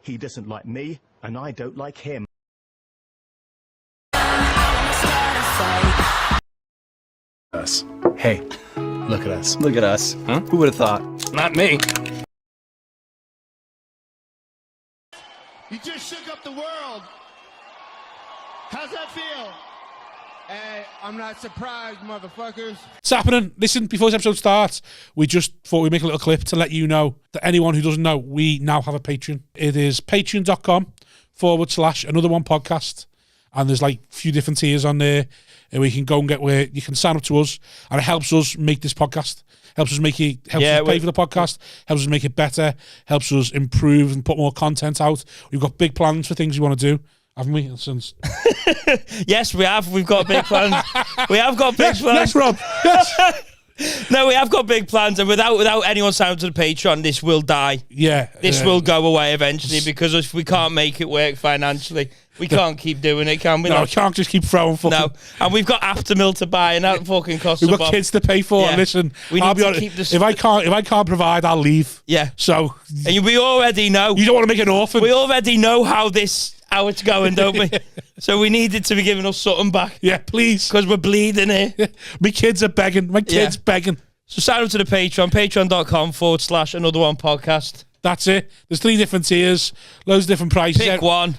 He doesn't like me, and I don't like him. Us. Hey, look at us. Look at us. Huh? Who would have thought? Not me. You just shook up the world. How's that feel? Hey, I'm not surprised, motherfuckers. It's happening. Listen, before this episode starts, we just thought we'd make a little clip to let you know that anyone who doesn't know, we now have a Patreon. It is patreon.com/another one podcast. And there's like a few different tiers on there. And we can go and get where you can sign up to us. And it helps us make this podcast. Helps us pay for the podcast. Helps us make it better. Helps us improve and put more content out. We've got big plans for things we want to do. Haven't we? Since Yes, we have. We've got big plans. We have got big plans. Yes, Rob. Yes. No, we have got big plans, and without anyone signing up to the Patreon, this will die. Yeah. This will go away eventually, because if we can't make it work financially, we can't keep doing it, can we? No, we can't just keep throwing fucking... No, and we've got Aftermill to buy, and that fucking costs We've got kids to pay for. Yeah. Listen, We I'll need be to honest, keep this... if I can't provide, I'll leave. Yeah. So... And we already know. You don't want to make an orphan. We already know how it's going, don't we? So we needed to be giving us something back. Yeah, please. Because we're bleeding here. My kids are begging. My kids begging. So sign up to the Patreon, patreon.com/another one podcast. That's it. There's 3 different tiers, loads of different prices. Pick one.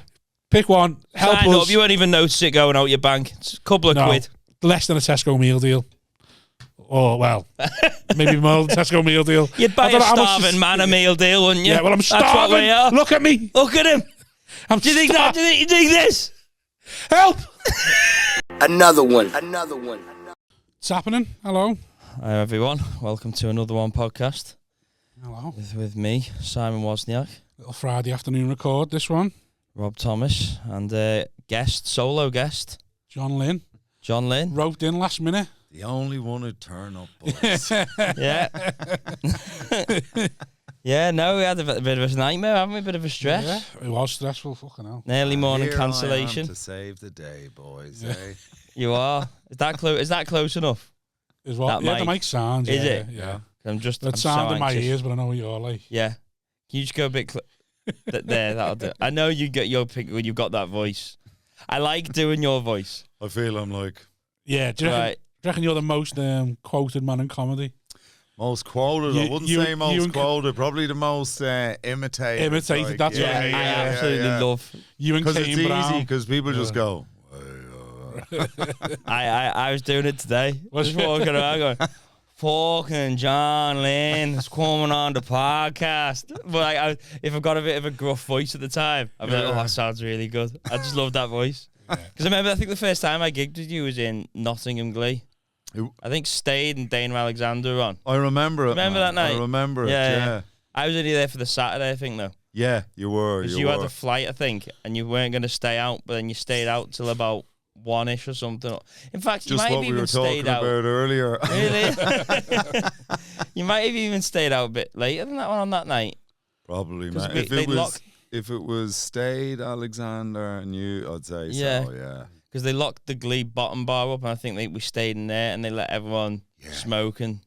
Pick one. Help Sign us. up. You won't even notice it going out your bank. It's a couple of quid. Less than a Tesco meal deal. Or, well, maybe more than a Tesco meal deal. You'd buy a starving man a meal deal, wouldn't you? Yeah, well, I'm starving. That's what we are. Look at me. Look at him. Do you think that? Do you think this? Help. Another one. It's happening. Hello. Hi, everyone. Welcome to Another One podcast. Hello. With me, Simon Wozniak. Little Friday afternoon record, this one. Rob Thomas. And solo guest. John Lynn. Roped in last minute. The only one who turn up, boys. Yeah. Yeah, no, we had a bit of a nightmare, haven't we? A bit of a stress. Yeah, it was stressful, fucking hell. Early morning Here cancellation. I am to save the day, boys. Eh? You are. Is that close enough? Is what? That the mic sounds. Is yeah, it? Yeah. I'm sound in my anxious. ears, but I know what you're like. Yeah. Can you just go a bit there? That'll do. I know you get your pick when you've got that voice. I like doing your voice. I feel I'm like... Yeah, do you reckon you're the most quoted man in comedy? Most quoted? I wouldn't say most quoted. Probably the most imitated. Imitated, like, that's I absolutely love. You and Because Kane it's Brown. easy, because people just go... I was doing it today. Just walking around going, fucking John Lynn is coming on the podcast. But if I've got a bit of a gruff voice at the time, I'd be like, oh, that sounds really good. I just love that voice. Because I think the first time I gigged with you was in Nottingham Glee. I think Stade and Dana Alexander were on. I remember it. Remember that night? I remember it, yeah. I was only there for the Saturday, I think, though. Yeah, you were. Because you had a flight, I think, and you weren't going to stay out, but then you stayed out till about 1-ish or something. In fact, you just might what have we were even talking stayed out. about earlier. Really? You might have even stayed out a bit later than that one on that night. Probably, 'Cause man. we- If it was Stade, Alexander, and you, I'd say Yeah. so, yeah. Because they locked the Glee bottom bar up, and I think we stayed in there, and they let everyone smoke and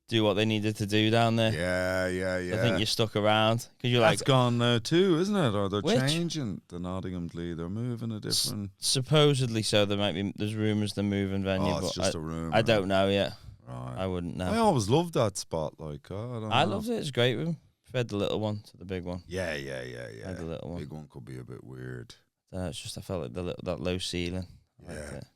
do what they needed to do down there. Yeah. I think you stuck around because you're That's like gone now too, isn't it? Or they're Which? changing the Nottingham Glee. They're moving a different. supposedly so. There's rumours they're moving venue, Oh, it's but just a rumour. I don't know yet. Right. I wouldn't know. I always loved that spot. Like, I loved it. It's a great room. Preferred the little one to the big one. Yeah. The little one. Big one could be a bit weird. It's just I felt like that low ceiling. I liked Yeah. it. It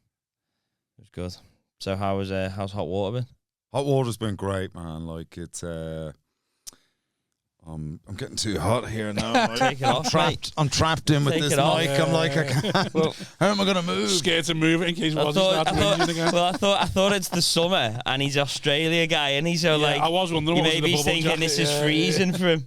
was good. So how's hot water been? Hot water's been great, man. Like it's I'm getting too hot here now. Right? Take it off, mate. I'm trapped in with Take this it off. mic. I'm like, I can't. How am I gonna move? Scared to move it in case Wozzy starts whinging again. Well, I thought it's the summer, and he's Australia guy, and he's so like. I was wondering. You what was maybe the he's bubble thinking jacket? this is freezing for him.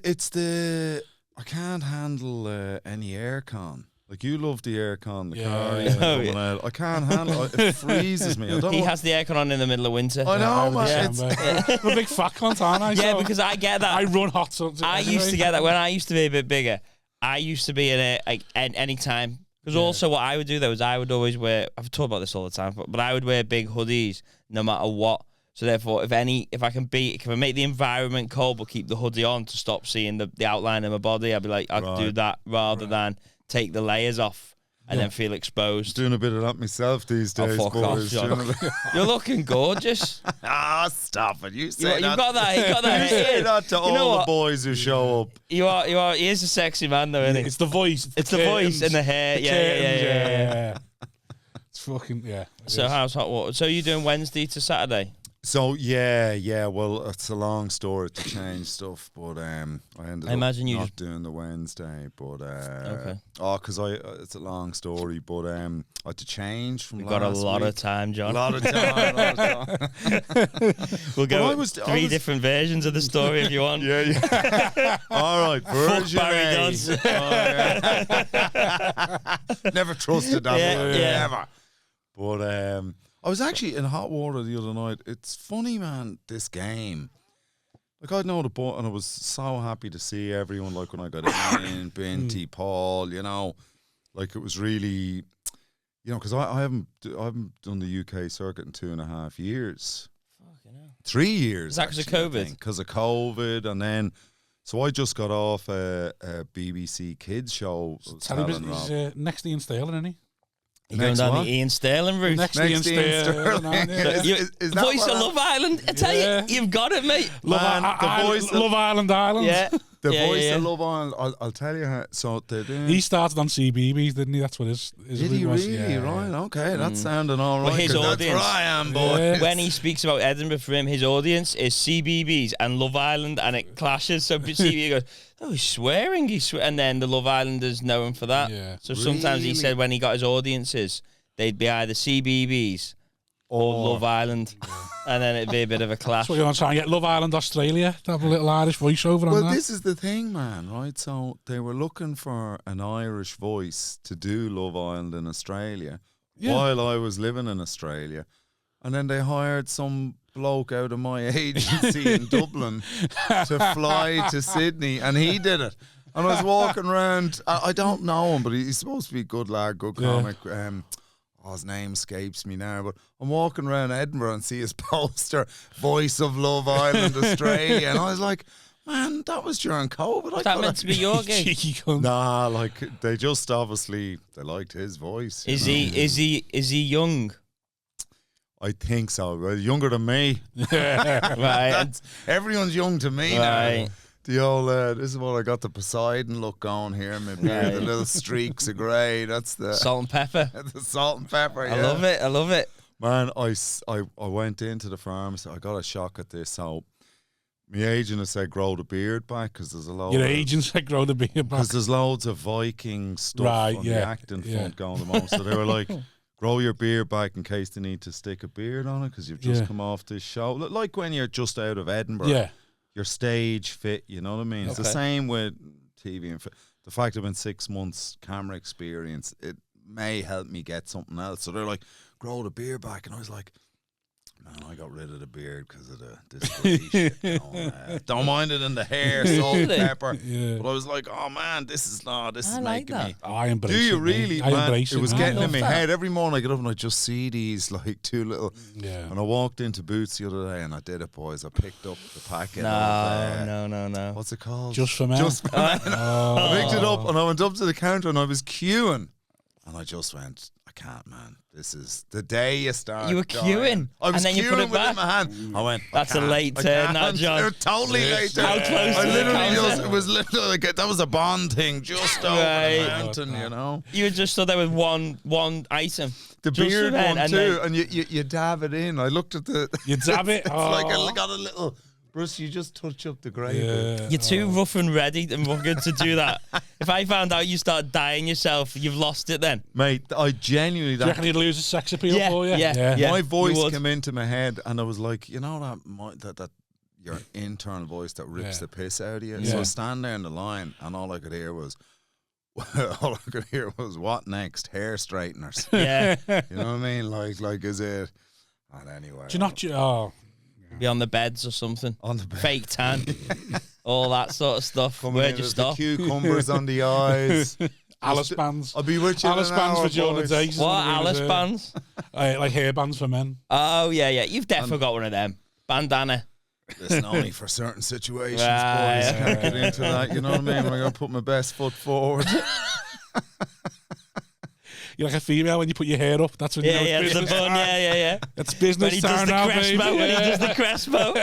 It's the I can't handle any aircon. Like you love the aircon, the car coming out. I can't handle it. It freezes me. I don't He know. has the aircon on in the middle of winter. I know, man. I'm a big fat cunt, aren't I? Yeah, So because I get that. I run hot something. I used to get that when I used to be a bit bigger. I used to be in it like any time. Because also what I would do though is I would always wear. I've talked about this all the time, but I would wear big hoodies no matter what. So therefore, if I can make the environment cold but keep the hoodie on to stop seeing the outline of my body, I'd be like, I'd do that rather than take the layers off and then feel exposed. Doing a bit of that myself these days, fuck boys. off, You're looking gorgeous. Stop it! You say You've that. got that. You got that. You say that to all the boys who show up. You are. He is a sexy man, though, isn't he? It's the voice. It's the voice and the hair. Yeah. It's fucking So how's hot water? So you're doing Wednesday to Saturday? So yeah. Well, it's a long story to change stuff, but I ended up not doing the Wednesday, but because it's a long story, but I had to change from. We've got a lot of time, John. A lot of time. We'll go three different versions of the story if you want. Yeah. All right, version Barry A. Never trusted that word. Yeah. Never. But I was actually in hot water the other night. It's funny, man, this game. Like, I'd know the boy, and I was so happy to see everyone, like, when I got in, Binty, Paul, you know. Like, it was really, you know, because I haven't done the UK circuit in 2.5 years. Fucking hell. 3 years. Is that because of COVID? Because of COVID, and then, so I just got off a BBC Kids show. He's next to Ian Sterling, isn't he? You're going down the Ian Sterling route. Next Ian Sterling. Is that voice of Love Island. I tell you, you've got it, mate. Love Island. Yeah. The voice of Love Island. I'll tell you how. So they're doing. He started on CBeebies, didn't he? That's what his Did he was. really? Right. Okay. That's sounding all right. Well, his audience. That's where I am, boy. When he speaks about Edinburgh, for him, his audience is CBeebies and Love Island, and it clashes. So CBeebies goes, oh, he's swearing. And then the Love Islanders know him for that. Yeah. So sometimes he said when he got his audiences, they'd be either CBeebies or Love Island. And then it'd be a bit of a clash. So you're going to try and get Love Island Australia to have a little Irish voiceover on that? Well, this is the thing, man, right? So they were looking for an Irish voice to do Love Island in Australia while I was living in Australia. And then they hired some bloke out of my agency in Dublin to fly to Sydney, and he did it. And I was walking around, I don't know him, but he's supposed to be a good lad, good comic. His name escapes me now, but I'm walking around Edinburgh and see his poster, Voice of Love Island, Australia, and I was like, man, that was during COVID. Was that meant to be your gig? Nah, like they just obviously they liked his voice. Is he young? I think so. Well, younger than me. Right. Everyone's young to me now. The old, this is what I got the Poseidon look going here. Maybe the little streaks of grey. That's the salt and pepper. The salt and pepper. Yeah. I love it. Man, I went into the pharmacy. I got a shock at this. So my agent has said grow the beard back because there's a lot. Your agent said grow the beard back because there's loads of Viking stuff on the acting front going at the moment. So they were like, grow your beard back in case they need to stick a beard on it because you've just come off this show. Like when you're just out of Edinburgh. Yeah. Your stage fit, you know what I mean? It's the same with TV and the fact I've been 6 months camera experience, it may help me get something else. So they're like, grow the beard back, and I was like, man, I got rid of the beard because of the disability shit. You know? Don't mind it in the hair, salt and pepper. But I was like, oh man, this is making me. I embrace it. Do you really, I man? embrace It was man. getting in my head. Every morning I get up and I just see these like two little. Yeah. And I walked into Boots the other day and I did it, boys. I picked up the packet. No. What's it called? Just for men. Just for men. I picked it up and I went up to the counter and I was queuing. And I just went, I can't, man. This is the day you start. You were queuing, I was and then you put it back in my hand. I went. That's a late turn, that John. It was totally late turn. How close to the counter? It was literally like that was a Bond thing, just over the mountain, you know. You just stood there with one item. The beard one too, and you dab it in. I looked at the. You dab it. It's like I got a little. Bruce, you just touch up the grey. You're too rough and ready and rugged to do that. If I found out you start dyeing yourself, you've lost it then. Mate, I genuinely... Do you reckon you'd lose the sex appeal for you? Yeah. My voice came into my head and I was like, you know that your internal voice that rips the piss out of you? So I stand there in the line and all I could hear was, what next? Hair straighteners. Yeah. You know what I mean? Like is it... And anyway. Do you not... Be on the beds or something. On the bed. Fake tan. All that sort of stuff. Where'd you stop? The cucumbers on the eyes. Alice bands. I'll be with you. Alice bands for during the day. What? Alice bands? Like hair bands for men. Oh, yeah. You've definitely got one of them. bandana. Listen, only for certain situations, Right. boys. Can't get into that. You know what I mean? I'm going to put my best foot forward. You're like a female when you put your hair up. That's when you know it's the business bun. time. Yeah. It's business When he does time the now, Crespo, baby. when he does the Crespo.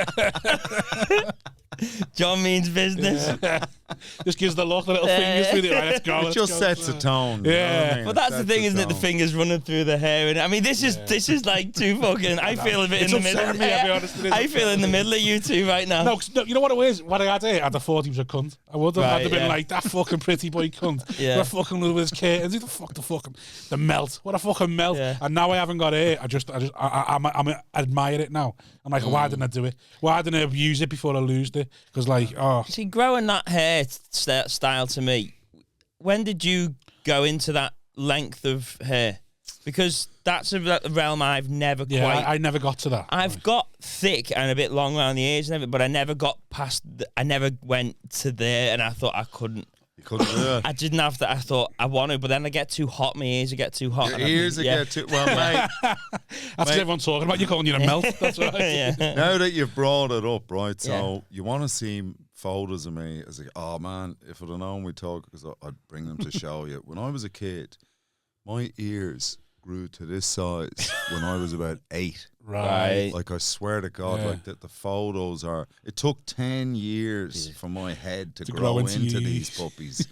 John means business. Just gives the look, the little fingers through it. Right, let's go. It let's just go. sets the tone. You know what I mean? But It that's the sets thing, isn't it? The tone. fingers running through the hair. And I mean, this is like too fucking. I feel a bit It's in the middle. upsetting me, I'll be honest, it is I feel in the middle of you two right now. No, 'cause you know what it was? What I had here, I'd have thought he was a cunt. I would have. Right, I'd have been yeah. like, that fucking pretty boy cunt. Yeah. What a fucking with his curtains. Who the fucking the melt. What a fucking melt. Yeah. And now I haven't got it. I admire it now. I'm like, why didn't I do it? Why didn't I abuse it before I lost it? Because like, See, growing that hair style to me, when did you go into that length of hair? Because that's a realm I've never yeah, quite. I never got to that. I've got thick and a bit long around the ears and everything, but I never got past. I never went to there, and I thought I couldn't. You couldn't do it. I didn't have to. I thought I wanted, but then I get too hot. My ears would get too hot. Your and ears yeah. get too... Well, mate, That's what everyone's talking about. You're calling you a melt. That's right. yeah. now that you've brought it up, right, so Yeah. you want to see photos of me as like, oh, man, if I'd have known we'd talk, because I'd bring them to show you. When I was a kid, my ears grew to this size when I was about 8. Right. Like, I swear to God, Yeah. like the photos are... It took 10 years for my head to grow grow into into you. these puppies.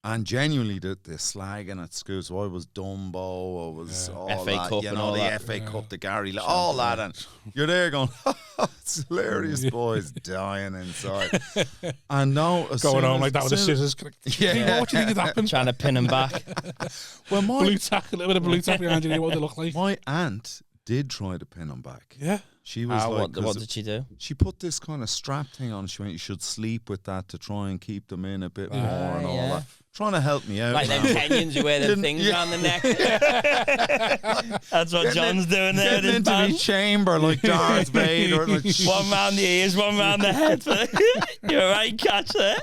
And genuinely, the slagging at school, so I was Dumbo, I was all FA that, Cup you and know, all the that. FA Cup, the Gary, all that, and you're there going, it's hilarious, boys dying inside. And now, as Going soon on as- like that with the as soon- scissors. Yeah. What do you think had happened? Trying to pin him back. Well, Blue tack, a little bit of blue tack behind you. What would they look like? my aunt did try to pin him back. Yeah. She was like, What 'cause did she do? she put this kind of strap thing on. She went, you should sleep with that to try and keep them in a bit more and all yeah. that. Trying to help me out. Like them man. Kenyans who wear them Didn't- things yeah. around the neck. That's what John's doing there with Getting his into band. me chamber like Darth Vader. Like, One round the ears, one round the head. You're right, catch there.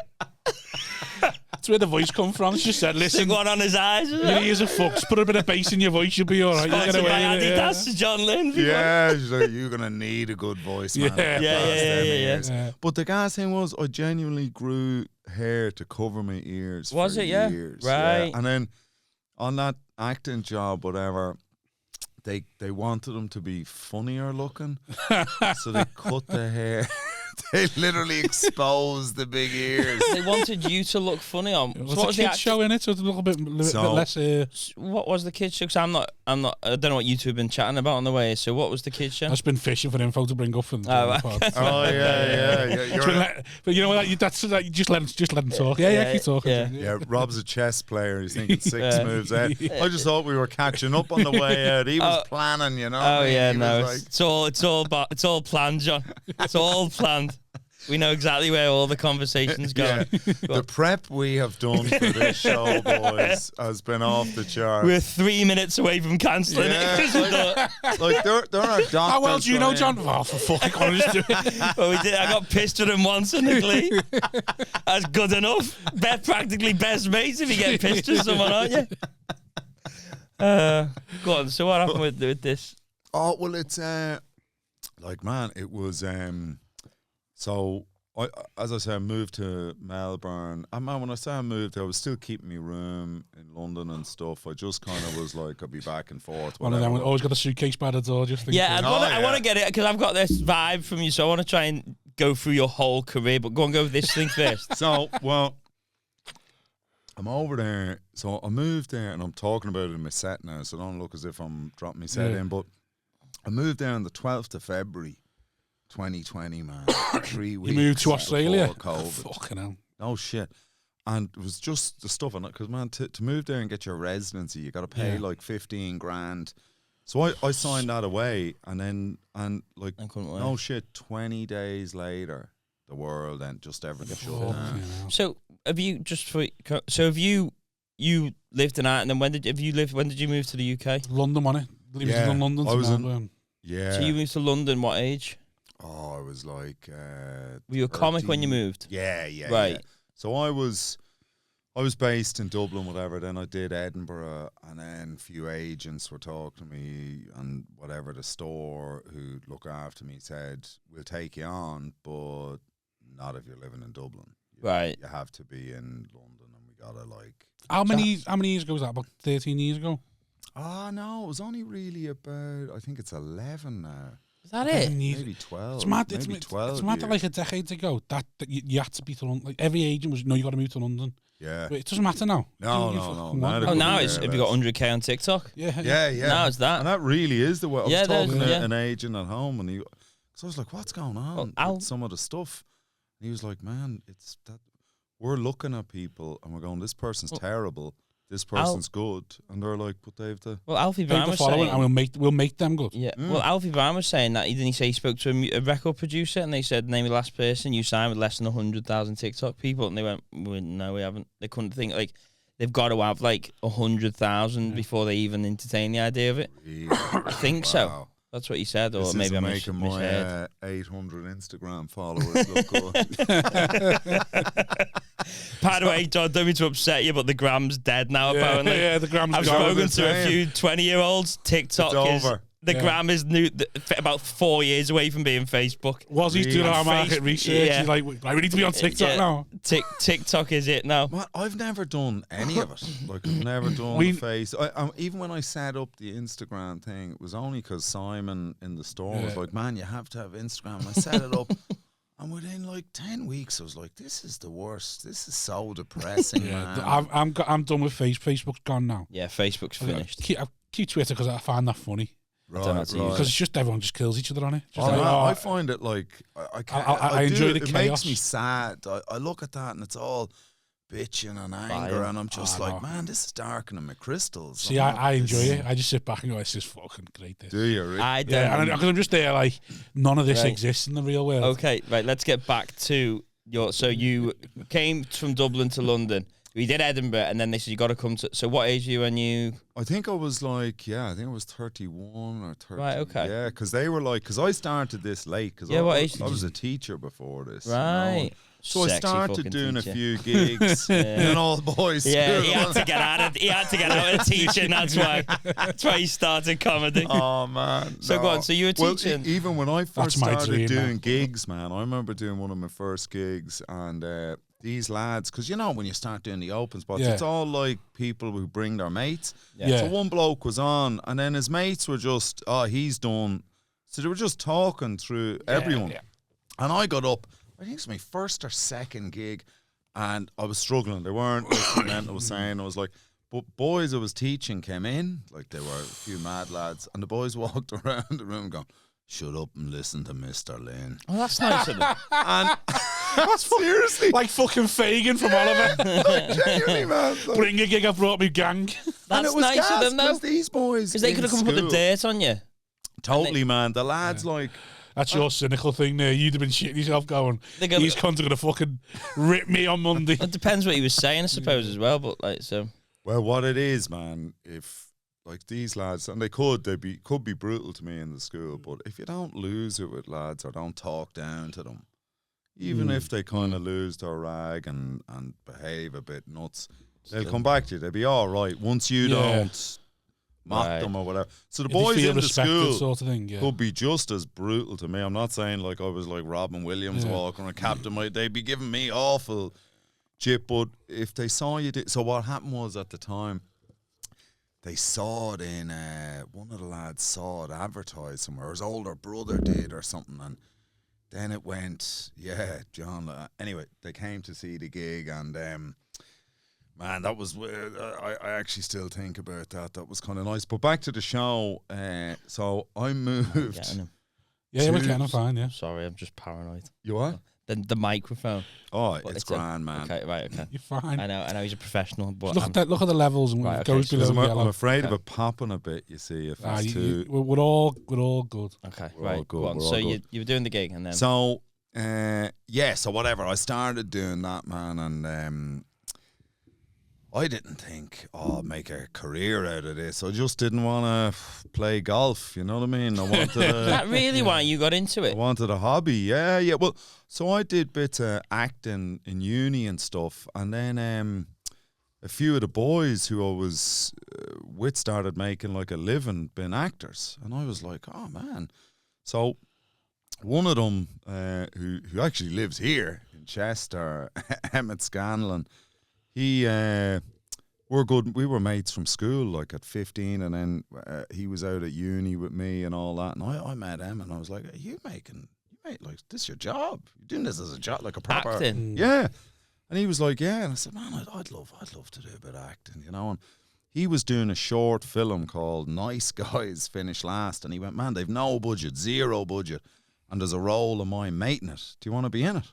That's where the voice come from. She just said, Stick listen, one on his eyes. your ears are fucked. Put a bit of bass in your voice, you'll be all right. You'll get Sponsored by away with it. Yeah. Adidas, John Lynn. yeah, she's like, you're going to need a good voice, man. Yeah. to get Yeah, past yeah, them yeah, ears. yeah. But the gas thing was, I genuinely grew hair to cover my ears Was for it, yeah? years. Right. And then on that acting job, whatever, they wanted them to be funnier looking. So they cut the hair. They literally exposed the big ears. They wanted you to look funny on. It So was what a was the kids show in it, so it's a little bit less. What was the kids show? Because I don't know what you two have been chatting about on the way. So what was the kids show? I've just been fishing for info to bring up from the right. pod. Oh, yeah. But you know what? That's you just let them talk. Yeah, keep talking. yeah. Yeah, Rob's a chess player. He's thinking 6 moves out. I just thought we were catching up on the way out. He was planning, you know. Oh yeah, He no, was it's all planned, John. It's all planned. We know exactly where all the conversations go. Yeah. The prep we have done for this show, boys, has been off the chart. We're 3 minutes away from cancelling it. Like there are doctors. How well do you know, going, John? Oh, for fuck, I can't just do it. Well, we did. I got pissed with him once in the Glee. That's good enough. Practically best mates if you get pissed with someone, aren't you? Go on. So what happened with this? Oh well, it's like man, it was so. As I said, I moved to Melbourne. And man, when I say I moved, I was still keeping my room in London and stuff. I just kind of was like, I'll be back and forth. One of them whatever. always got a suitcase by the door. Just thinking, Yeah, I yeah. want to get it because I've got this vibe from you. So I want to try and go through your whole career. But go with this thing first. So, well, I'm over there. So I moved there, and I'm talking about it in my set now, so don't look as if I'm dropping my set in. But I moved there on the 12th of February, 2020, man. 3 weeks. You moved to Australia? before COVID. Fucking hell. Oh, shit. And it was just the stuff on it, because, man, to move there and get your residency, you got to pay like 15 grand. So I signed that away, and like, I couldn't wait. no shit, 20 days later, the world and just everything shut down. So have you you lived in Ireland, and when did you move to the UK? London, wasn't it? He was Yeah, in London I to was in- Melbourne. Yeah. So you moved to London. What age? Oh, I was like. Were you a comic when you 13. moved? Yeah. Right. Yeah. So I was I was based in Dublin, whatever. Then I did Edinburgh, and then a few agents were talking to me, and whatever the store who look after me said, "We'll take you on, but not if you're living in Dublin. Right. You have to be in London, and we gotta like." How many years ago was that? About 13 years ago. No, it was only really about, I think it's 11 now. Is that it? Maybe 12. It's mad. Maybe 12 It's mad that years. like a decade ago that you had to be to London. Like every agent was, no, you got to move to London. Yeah. But it doesn't matter now. No. Oh, now it's have you got 100k on TikTok? Yeah. Now it's that. And that really is the way. I was Yeah, talking to yeah. an agent at home, and so I was like, "What's going on with some of the stuff?" And he was like, "Man, it's that we're looking at people, and we're going, this person's terrible, this person's good," and they're like, "But they've the." Well, Alfie Brown was following, saying, and we'll make them good. yeah. Well, Alfie Brown was saying that didn't he say he spoke to a record producer, and they said, "Name the last person you signed with less than 100,000 TikTok people," and they went, "No, we haven't." They couldn't think like. They've got to have like 100,000 before they even entertain the idea of it. Really? I think so. That's what he said, or This maybe isn't I'm making misheard. my 800 Instagram followers look good. By the way, John, don't mean to upset you, but the gram's dead now, apparently. Yeah, the gram's I've gone. spoken to a few 20-year-olds. TikTok It's is... over. The gram is new, about 4 years away from being Facebook. Was he doing our market research? Yeah. He's like, we need to be on TikTok now. TikTok is it now. Man, I've never done any of it. Like, I've never done the face. Even when I set up the Instagram thing, it was only because Simon in the store was like, "Man, you have to have Instagram." And I set it up. And within like 10 weeks, I was like, "This is the worst. This is so depressing, man." I'm done with Facebook's gone now. Yeah, Facebook's finished. I keep Twitter because I find that funny. Right. Because it's just everyone just kills each other on it. Just I find it like I enjoy do, the it chaos. makes me sad. I look at that and it's all bitching and anger, and I'm just like, man, this is darkening my crystals. See, I enjoy it. I just sit back and go, "This is fucking great." This. Do you? Really? I don't. Yeah, because I'm just there like none of this exists in the real world. Okay, right. Let's get back to your. So you came from Dublin to London. We did Edinburgh, and then they said you got to come to. So what age are you when you? I think I was like, I think I was 31 or 30. Right, okay. Yeah, because they were like, because I started this late. Because what age did I was you? a teacher before this. Right. You know? So I Sexy started fucking doing teacher. a few gigs in all boys. Yeah, school. he had to get out of. He had to get out of teaching. That's why. That's why he started comedy. Oh man! So go on. So you were teaching. Even when I first my started dream, doing man. gigs, man, I remember doing one of my first gigs, and these lads, because you know when you start doing the open spots, Yeah. it's all like people who bring their mates. Yeah. So one bloke was on, and then his mates were just, "Oh, he's done." So they were just talking through everyone, yeah. and I got up. I think it's my first or second gig, and I was struggling. They weren't listening. I was saying, I was like, but boys I was teaching came in, like they were a few mad lads, and the boys walked around the room going, "Shut up and listen to Mr. Lynn." Oh, that's nice of them. And seriously, Like fucking Fagin from Oliver. genuinely, man. Like, Bring a gig, I brought me gang. and That's it was nice of them, though. because these boys, Because they could have come and put the dirt on you. Totally, man. The lads like. That's your cynical thing there. You'd have been shitting yourself going, They're gonna- these cons are going to fucking rip me on Monday. It depends what he was saying, I suppose, as well. But like, so Well, what it is, man, if like these lads, and they could be brutal to me in the school, but if you don't lose it with lads or don't talk down to them, even if they kind of lose their rag and behave a bit nuts, they'll come back to you. They'll be all right once you don't mock them or whatever. So the If you boys feel in the respected school sort of thing, yeah. could be just as brutal to me. I'm not saying like I was like Robin Williams walking or Captain Mike. They'd be giving me awful chip, but if they saw you did, so what happened was at the time they saw it in one of the lads saw it advertised somewhere, or his older brother did or something, and then it went, John. Anyway, they came to see the gig, and man, that was I actually still think about that. That was kind of nice. But back to the show. So I moved. Yeah, we're getting fine, yeah. sorry, I'm just paranoid. You what? The microphone. Oh, But it's grand, man. Okay, right, okay. You're fine. I know he's a professional, but Look at the levels and Right, what okay, goes so below I'm yellow. afraid of it popping a bit. You see, if it's too. We're all good. okay, We're all right. good, Go on. we're all So good. you were doing the gig, and then So, so whatever. I started doing that, man, and I didn't think, I'll make a career out of this. I just didn't want to play golf. You know what I mean? I wanted is that really why you got into I it? wanted a hobby. Yeah. Well, so I did bits of acting in uni and stuff, and then a few of the boys who I was with started making like a living being actors. And I was like, oh man. So one of them who actually lives here in Chester, Emmett Scanlon, he we were mates from school like at 15, and then he was out at uni with me and all that, and I met him and I was like, are you making like this your job? You're doing this as a job, like a proper Acting. Yeah. And he was like, yeah. And I said, man, I'd love to do a bit of acting, you know. And he was doing a short film called Nice Guys Finish Last, and he went, man, they've no budget, zero budget, and there's a role of mine mating it. Do you want to be in it?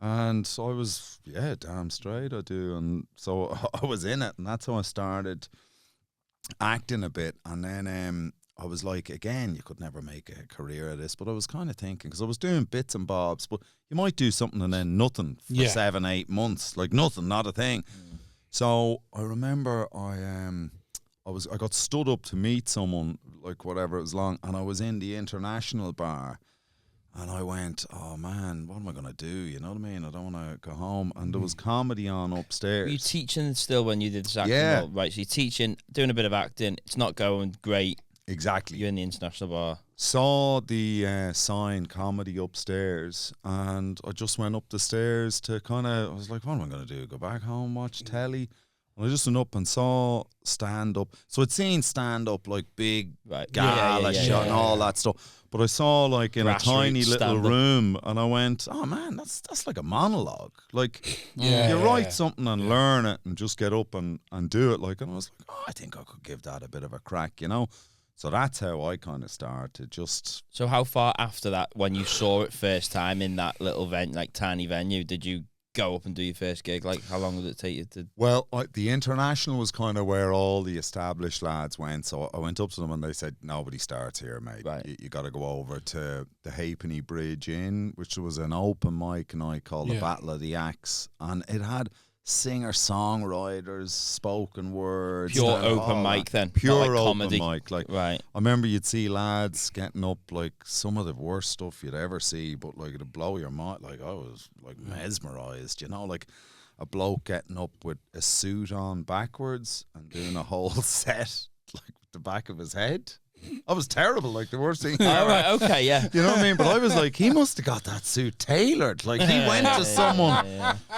And so I was, yeah, damn straight I do. And so I was in it, and that's how I started acting a bit. And then I was like, again, you could never make a career of this, but I was kind of thinking, because I was doing bits and bobs, but you might do something and then nothing for 7-8 months, like nothing, not a thing. So I remember I got stood up to meet someone, like whatever it was long, and I was in the International Bar. And I went, oh man, what am I going to do? You know what I mean? I don't want to go home. And there was comedy on upstairs. Were you teaching still when you did this acting? Yeah. Role? Right, so you're teaching, doing a bit of acting. It's not going great. Exactly. You're in the International Bar. Saw the sign comedy upstairs, and I just went up the stairs to I was like, what am I going to do? Go back home, watch telly? And I just went up and saw stand-up. So I'd seen stand-up, like big gala shot and all that stuff. But I saw like in a tiny little room, and I went, oh man, that's like a monologue. Like you write something and learn it and just get up and do it. Like, and I was like, oh, I think I could give that a bit of a crack, you know? So that's how I kind of started. So how far after that, when you saw it first time in that little tiny venue, did you go up and do your first gig? Like, how long did it take you to? Well, the International was kind of where all the established lads went. So I went up to them and they said, nobody starts here, mate. Right. You got to go over to the Halfpenny Bridge Inn, which was an open mic night called the Battle of the Axe. And it had singer-songwriters, spoken words. Pure open mic then? Pure like open comedy. mic. Like, right. I remember you'd see lads getting up, like, some of the worst stuff you'd ever see, but, like, it'd blow your mind. Like, I was, like, mesmerised, you know? Like, a bloke getting up with a suit on backwards and doing a whole set, like, with the back of his head. I was terrible, like the worst thing. Oh, right, okay, yeah. You know what I mean? But I was like, he must have got that suit tailored. Like, he went to someone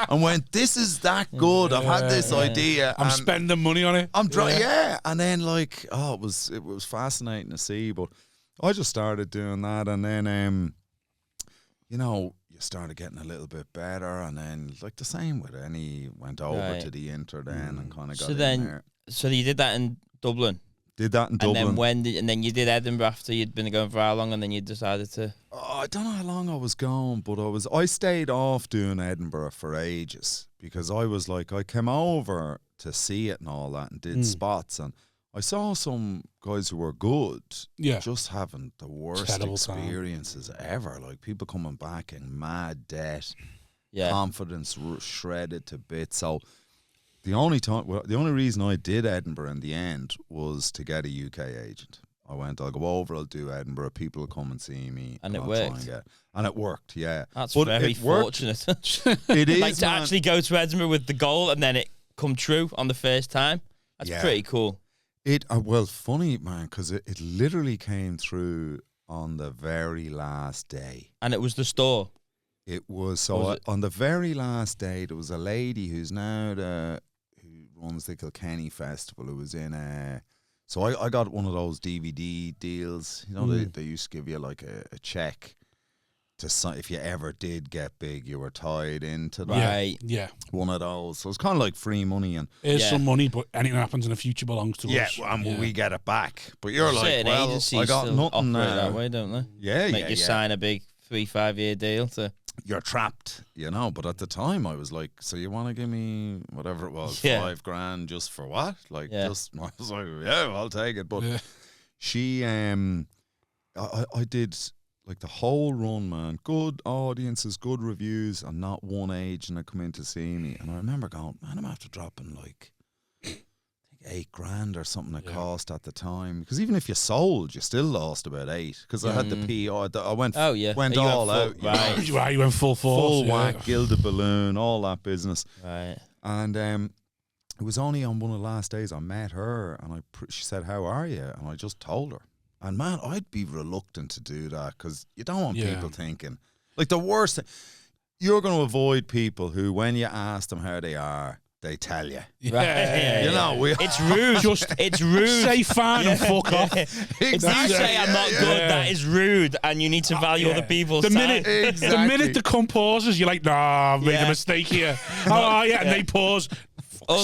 and went, this is that good. I've had this idea. I'm spending money on it. I'm yeah. And then, like, it was fascinating to see. But I just started doing that. And then, you know, you started getting a little bit better. And then, like, the same with went over to the Inter then and kind of got in there. So you did that in Dublin? Did that in Dublin. And then you did Edinburgh after you'd been going for how long, and then you decided to? Oh, I don't know how long I was going, but I stayed off doing Edinburgh for ages because I was like, I came over to see it and all that and did spots, and I saw some guys who were good, just having the worst terrible experiences ever. Like people coming back in mad debt, confidence shredded to bits. So the only reason I did Edinburgh in the end was to get a UK agent. I went, I'll go over, I'll do Edinburgh, people will come and see me. And it worked. And it worked, yeah. That's very fortunate. It is, like to actually go to Edinburgh with the goal and then it come true on the first time. That's pretty cool. Well, funny, man, because it literally came through on the very last day. And it was the store? It was. On the very last day, there was a lady who's now who runs the Kilkenny Festival, who was in so I got one of those DVD deals. You know, they used to give you like a check to sign. If you ever did get big, you were tied into that. Right. Yeah. One of those. So it's kind of like free money. And it's some money, but anything that happens in the future belongs to us. Yeah, and we get it back. But you're like, certain well, agencies I got still nothing operate now. that way, don't they? Yeah, Make you sign a big 3-5 year deal to. You're trapped, you know. But at the time, I was like, "So you want to give me whatever it was, $5,000 just for what?" Like, just I was like, "Yeah, well, I'll take it." But she, I did like the whole run, man. Good audiences, good reviews, and not one agent had come in to see me. And I remember going, "Man, I'm after dropping like." $8,000 or something it cost at the time, because even if you sold, you still lost about $8,000 because I had the PR. I went all out. Right, you went full force, full whack, gilded balloon, all that business. Right, and it was only on one of the last days I met her, and she said, "How are you?" And I just told her. And man, I'd be reluctant to do that because you don't want people thinking like the worst thing. You're going to avoid people who, when you ask them how they are, they tell you. Right. You know, it's rude. It's rude. Say fine and fuck off. If you say I'm not good, that is rude, and you need to value other people's time. The minute the cunt pauses, you're like, nah, I've made a mistake here. How are you? And they pause.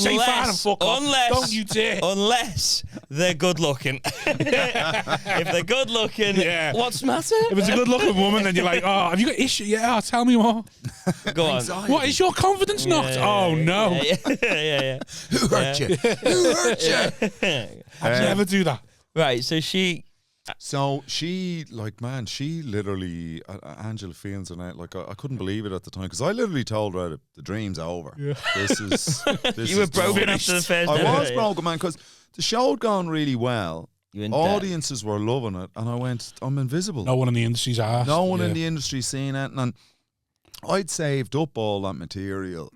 Say fine and fuck off. Don't you dare. Unless they're good looking. If they're good looking, what's the matter? If it's a good looking woman, then you're like, oh, have you got issue? Yeah, tell me more. Go on. What, is your confidence knocked? Oh, no. Yeah. Who hurt you? Who hurt you? I'd never do that. Right, so she, like, man, she literally, Angela Fields and I, like, I couldn't believe it at the time because I literally told her that the dream's over. Yeah. This you were broken after the first day. I was broken, man, because the show had gone really well. Audiences were loving it, and I went, I'm invisible. No one in the industry's asked. No one in the industry seen it, and I'd saved up all that material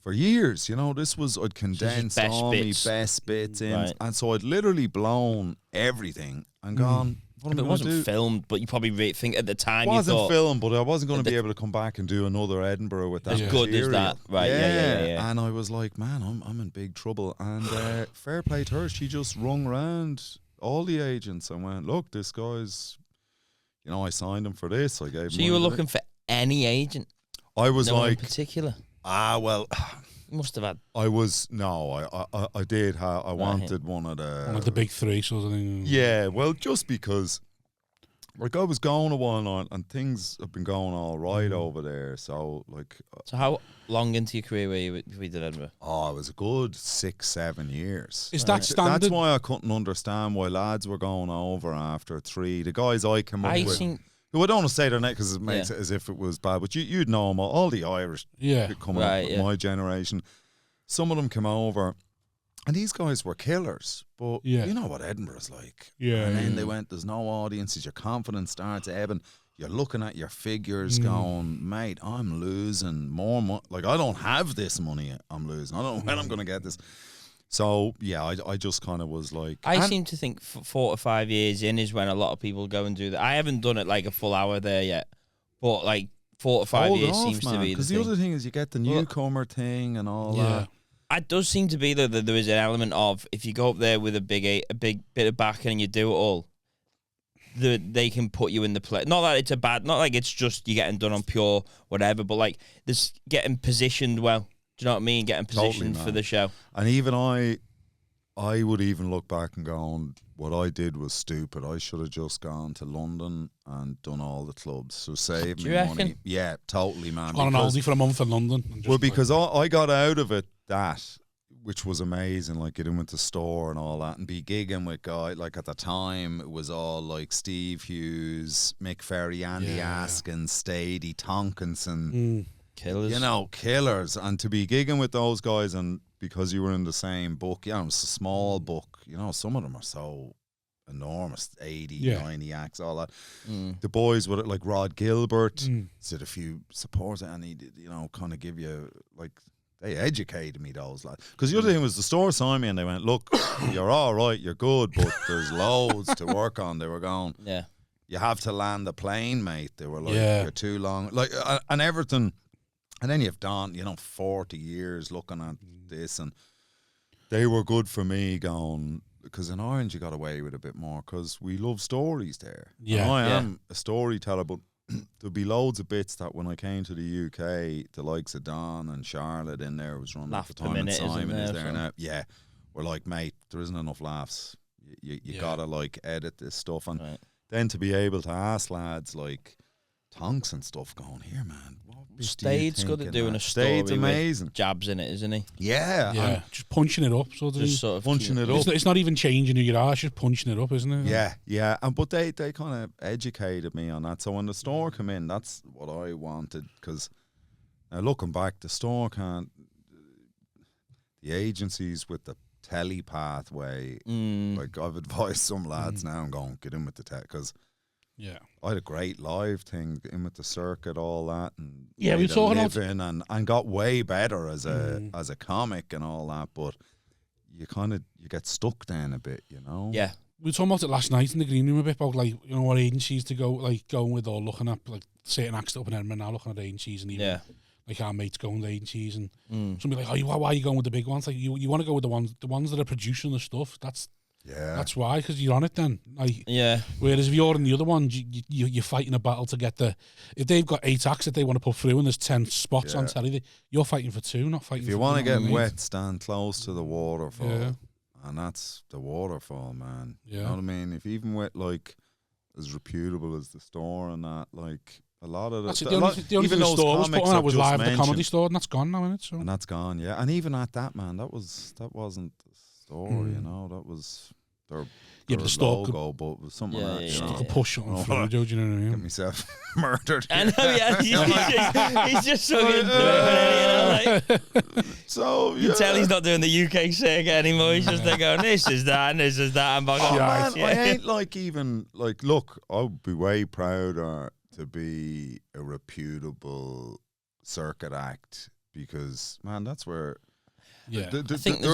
for years. You know, I'd condensed all my best bits in, and so I'd literally blown everything and gone, what am I it gonna wasn't do? filmed, but you probably think at the time It wasn't you thought, filmed, but I wasn't going to be able to come back and do another Edinburgh with that as good as material. that. Right, yeah. And I was like, man, I'm in big trouble. And fair play to her, she just rung around all the agents and went, look, this guy's, you know, I signed him for this. I gave him. So you were looking for any agent? I was no like, in particular. Well, you must have had. I did have. I wanted one of the big three sort of thing. Yeah, well, just because, like, I was going a while now, and things have been going all right over there. So, like, so how long into your career were you if we did Edinburgh? Oh, it was a good 6-7 years. Is that standard? That's why I couldn't understand why lads were going over after 3. The guys I came up with. Who I don't want to say their name because it makes it as if it was bad, but you'd know them all the Irish coming up with my generation. Some of them came over, and these guys were killers. But you know what Edinburgh's like. Yeah. And then they went, there's no audiences, your confidence starts ebbing. You're looking at your figures going, mate, I'm losing more money. Like, I don't have this money I'm losing. I don't know when I'm going to get this. So, yeah, I just kind of was like... I seem to think 4 to 5 years in is when a lot of people go and do that. I haven't done it like a full hour there yet, but like 4 to 5 years seems to be the thing. Because the other thing is you get the newcomer thing and all that. It does seem to be that there is an element of, if you go up there with a big bit of backing and you do it all, they can put you in the play. Not that it's not like it's just you getting done on pure whatever, but like this getting positioned well. Do you know what I mean? Getting positioned for the show. And even I would even look back and go, what I did was stupid. I should have just gone to London and done all the clubs. So save me money. Yeah, totally, man. On an Aldi for a month in London. Well, because I got out of it which was amazing, like getting into the store and all that, and be gigging with guys. Like at the time, it was all like Steve Hughes, Mick Ferry, Andy Askin, Stady, Tonkinson. Killers. You know, killers. And to be gigging with those guys, and because you were in the same book, it was a small book. You know, some of them are so enormous, 80, 90 acts, all that. The boys with it, like Rod Gilbert, did a few supports, and he did, you know, kind of give you, like, they educated me, those lads. Because the other thing was the store saw me and they went, look, you're all right, you're good, but there's loads to work on. They were going, you have to land the plane, mate. They were like, you're too long. Like, and everything. And then you've done, 40 years looking at this, and they were good for me going, because in Orange you got away with a bit more, because we love stories there. Yeah. And I am a storyteller, but there'd be loads of bits that when I came to the UK, the likes of Don and Charlotte in there was running at the time, and Simon is there now. Yeah. We're like, mate, there isn't enough laughs. You gotta, like, edit this stuff. And then to be able to ask lads like Tonks and stuff going, here, man, Stade's good at doing a story. Stade's amazing. With jabs in it, isn't he? Yeah. Just punching it up. Sort of punching it up. It's not even changing who you are, it's just punching it up, isn't it? Yeah. But they kind of educated me on that. So when the store came in, that's what I wanted. Because now looking back, the store can't... The agencies with the telly pathway, like I've advised some lads now and going, get in with the tech, because Yeah. I had a great live thing in with the circuit, all that, and we were talking about and got way better as a comic and all that, but you get stuck then a bit, you know. Yeah. We were talking about it last night in the green room a bit about like, you know, what agencies to going with, or looking at like certain acts up in Edinburgh now, looking at agencies, and even like our mates going to agencies, and somebody like, why are you going with the big ones? Like you want to go with the ones that are producing the stuff. That's why, because you're on it then. Like, whereas if you're in the other one, you're fighting a battle to get if they've got 8 acts that they want to put through and there's 10 spots on telly, you're fighting for 2, not fighting for 2. If you want to get wet, stand close to the waterfall. Yeah. And that's the waterfall, man. Yeah. You know what I mean? If even with, like, as reputable as the store and that, like, a lot of the only thing the store was putting on was live at the Comedy Store, and that's gone now, isn't it? So. And that's gone, yeah. And even at that, man, that wasn't the store, you know. That was their the store logo, but it was something else. You could push it on through, do you know what I mean? Get myself murdered. I know, he's just so good at it. So, you can tell he's not doing the UK circuit anymore. He's just going, this is that, and this is that. I'm like, man, I ain't look, I'll be way prouder to be a reputable circuit act, because, man, that's where... Yeah, they're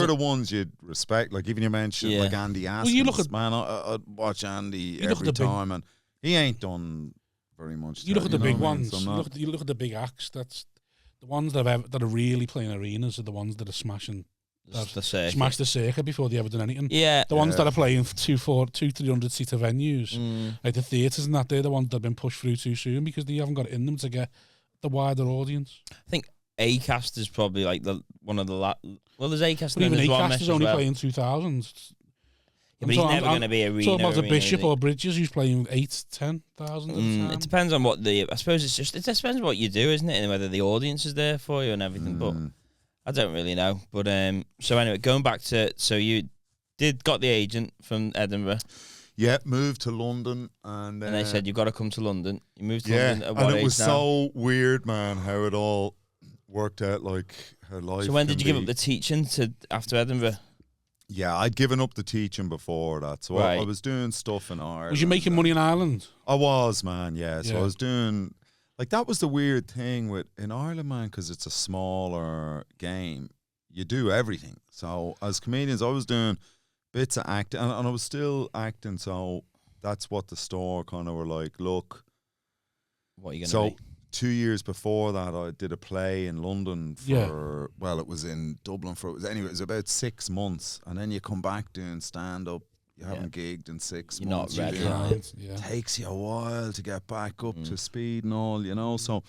the ones you'd respect. Like, even you mentioned like Andy Askins, man, I'd watch Andy every time, and he ain't done very much. You look at the big ones. You look at the big acts. That's the ones that are really playing arenas are the ones that are smashing. Smash the circuit before they ever done anything. Yeah, the ones that are playing for 300 seater venues, like the theatres and that, they're the ones that have been pushed through too soon because they haven't got it in them to get the wider audience. I think Acast is probably like one of the well, there's Acast, but even Acast is only playing 2,000. Yeah, but he's never going to be a arena. Talking about the Bishop or Bridges, who's playing 8,000-10,000. It depends on I suppose it depends on what you do, isn't it, and whether the audience is there for you and everything. But I don't really know. But so anyway, going back to you got the agent from Edinburgh. Yeah, moved to London, and they said you got to come to London. You moved to London at what age? And it was so weird, man, how it all worked out, like her life. So when did you give up the teaching after Edinburgh? Yeah, I'd given up the teaching before that, so I was doing stuff in Ireland. Was you making money in Ireland? I was, man. Yeah, so I was doing that was the weird thing in Ireland, man, because it's a smaller game. You do everything. So as comedians, I was doing bits of acting, and I was still acting. So that's what the store kind of were like. Look, what are you gonna make? 2 years before that, I did a play in London for, well, it was in Dublin it was about 6 months. And then you come back doing stand-up. You haven't gigged in 6 months. You're not ready. It takes you a while to get back up to speed and all, you know. So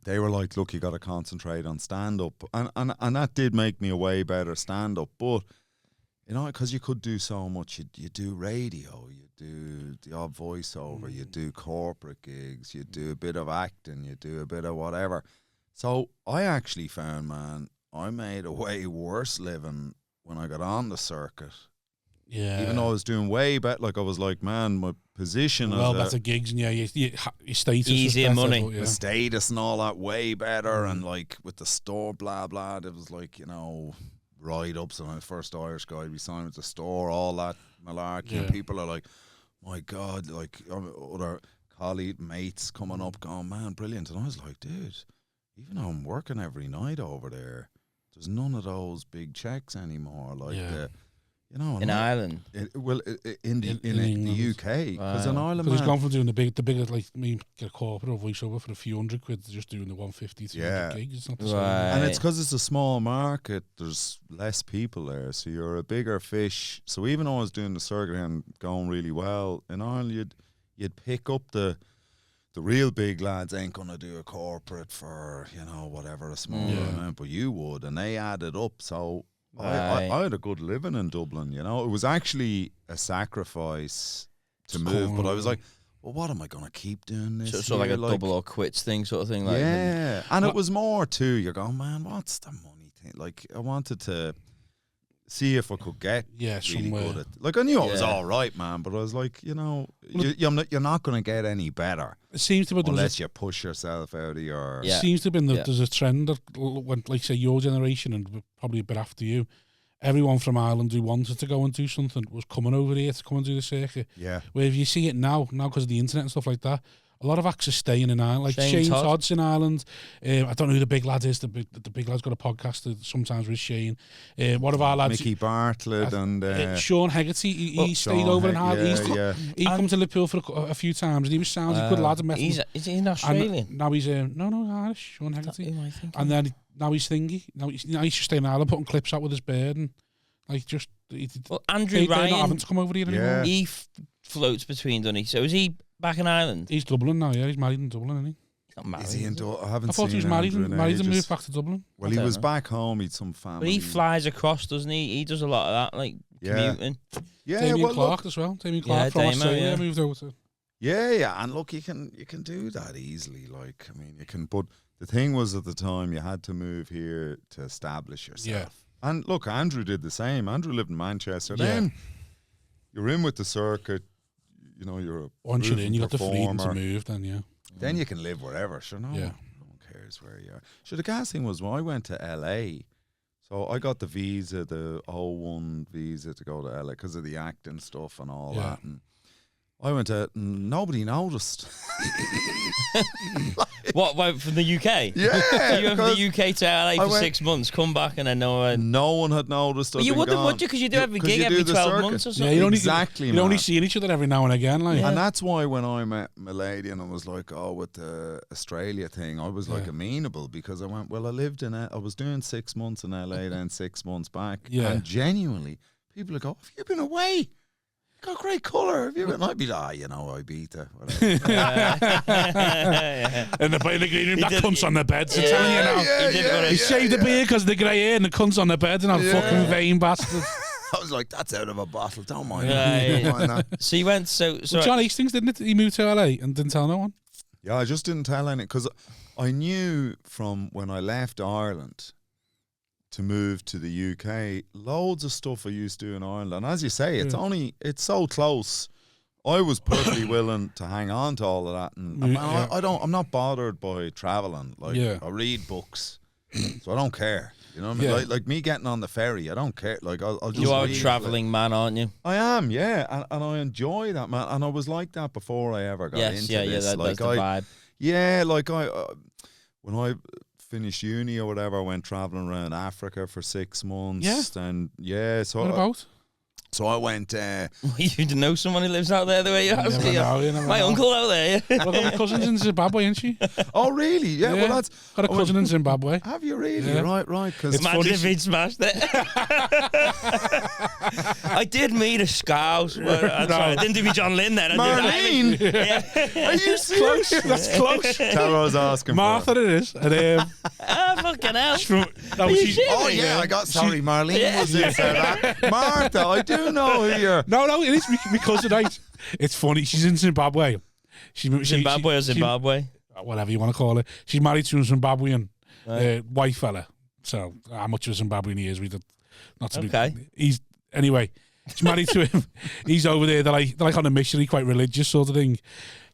they were like, look, you got to concentrate on stand-up. And that did make me a way better stand-up. But, you know, because you could do so much. You do radio, you do the odd voiceover, you do corporate gigs, you do a bit of acting, you do a bit of whatever. So I actually found, man, I made a way worse living when I got on the circuit. Yeah. Even though I was doing way better, like I was like, man, my position better gigs, and your status, easier money, the status and all that way better, and like with the store, blah blah. It was like, you know, ride ups and my first Irish guy we signed with the store, all that malarkey. And people are like, my God, like other colleague mates coming up, going, man, brilliant. And I was like, dude, even though I'm working every night over there, there's none of those big checks anymore. Like you know, in Ireland, in the UK, because in Ireland, because he's gone from doing the bigger, like me get a corporate or voiceover for a few $100 to just doing the 150, 200 gigs. It's not the same. And it's because it's a small market. There's less people there, so you're a bigger fish. So even though I was doing the circuit and going really well in Ireland, you'd pick up the real big lads ain't gonna do a corporate for, you know, whatever, a small amount, but you would, and they added up. So I had a good living in Dublin, you know. It was actually a sacrifice to move, but I was like, well, what am I going to keep doing this? So like a double or quits thing sort of thing? Like, yeah, and it was more too, you're going, man, what's the money thing? Like, I wanted to see if I could get really good at, like, I knew I was all right, man, but I was like, you know, you're not going to get any better. It seems to be unless you push yourself out of your... It seems to have been that there's a trend that went, like, say, your generation and probably a bit after you, everyone from Ireland who wanted to go and do something was coming over here to come and do the circuit. Yeah. Where if you see it now because of the internet and stuff like that, a lot of acts are staying in Ireland. Like Shane Todd's in Ireland. I don't know who the big lad is. The big lad's got a podcast sometimes with Shane. One of our lads, Mickey Bartlett and Sean Hegarty. He stayed over in Ireland. He come to Liverpool for a few times, and he was sounds a good lad. Is he an Australian? And now he's no Irish. Sean Hegarty. And then now he's thingy. Now he's just staying in Ireland, putting clips out with his bird and like just. Well, Andrew Ryan, Ryan, not having to come over here anymore. He floats between, doesn't he? So is he back in Ireland? He's Dublin now. Yeah, he's married in Dublin, isn't he? He's not married. Is he in Dublin? I haven't I thought seen he was married Andrew and moved back to Dublin. Well, he was back home. He'd some family. But he flies across, doesn't he? He does a lot of that, like commuting. Yeah, Damien Clark as well. Damien Clark from Australia moved over to. Yeah, and look, you can do that easily. Like, I mean, you can. But the thing was, at the time, you had to move here to establish yourself. Yeah. And look, Andrew did the same. Andrew lived in Manchester. Then you're in with the circuit. You know, you're a once you're in, you got the freedom performer. to move. Then Then you can live wherever. Sure, no one cares where you are. So the gas thing was, when I went to LA, so I got the visa, the O1 visa to go to LA because of the acting stuff and all that. And I went to, and nobody noticed. What, went from the UK? Yeah. So you went from the UK to LA for 6 months, come back, and then no one had noticed. But you wouldn't, would you? Because you do every gig every 12 months or something. Yeah, you're only seeing each other every now and again. Like. And that's why when I met my lady and I was like, oh, with the Australia thing, I was like amenable because I went, well, I was doing 6 months in LA, then 6 months back. Yeah. And genuinely, people would go, have you been away? Got great colour. Have you been? I'd be like, Ibiza. And the green room, that cunt's on the bed. So telling you now, he shaved the beard because of the grey hair, and the cunt's on the bed, and I'm fucking vain bastard. I was like, that's out of a bottle. Don't mind. Don't mind that. So you went. So well, John Hastings, didn't it? He moved to LA and didn't tell no one. Yeah, I just didn't tell any because I knew from when I left Ireland to move to the UK, loads of stuff I used to do in Ireland. And as you say, it's so close. I was perfectly willing to hang on to all of that. And I'm not bothered by traveling. Like, I read books, so I don't care. You know what I mean? Like me getting on the ferry, I don't care. Like, I'll just You are a travelling man, aren't you? I am, yeah. And I enjoy that, man. And I was like that before I ever got into this. That's the vibe. Yeah, like when I finished uni or whatever, I went traveling around Africa for 6 months. Yeah. And so what about? So I went. You know someone who lives out there the way you have to. My uncle out there. Well, my cousin's in Zimbabwe, isn't she? Oh, really? Yeah. Well, that's got a cousin in Zimbabwe. Have you really? Yeah. Right. Because imagine if he'd smashed it. I did meet a Scouse. I didn't do me John Lynn then. Marlene. Are you serious? That's close. Tell her I was asking. Martha, for it is. And, fucking hell. I got sorry. Marlene was in that. Martha, I do know who you're. No, it is my cousin. Right? It's funny. She's in Zimbabwe. Zimbabwe or Zimbabwe? Whatever you want to call it. She's married to a Zimbabwean white fella. So how much of a Zimbabwean he is, we did not to be. Anyway. She's married to him. He's over there. They're like on a missionary, quite religious sort of thing.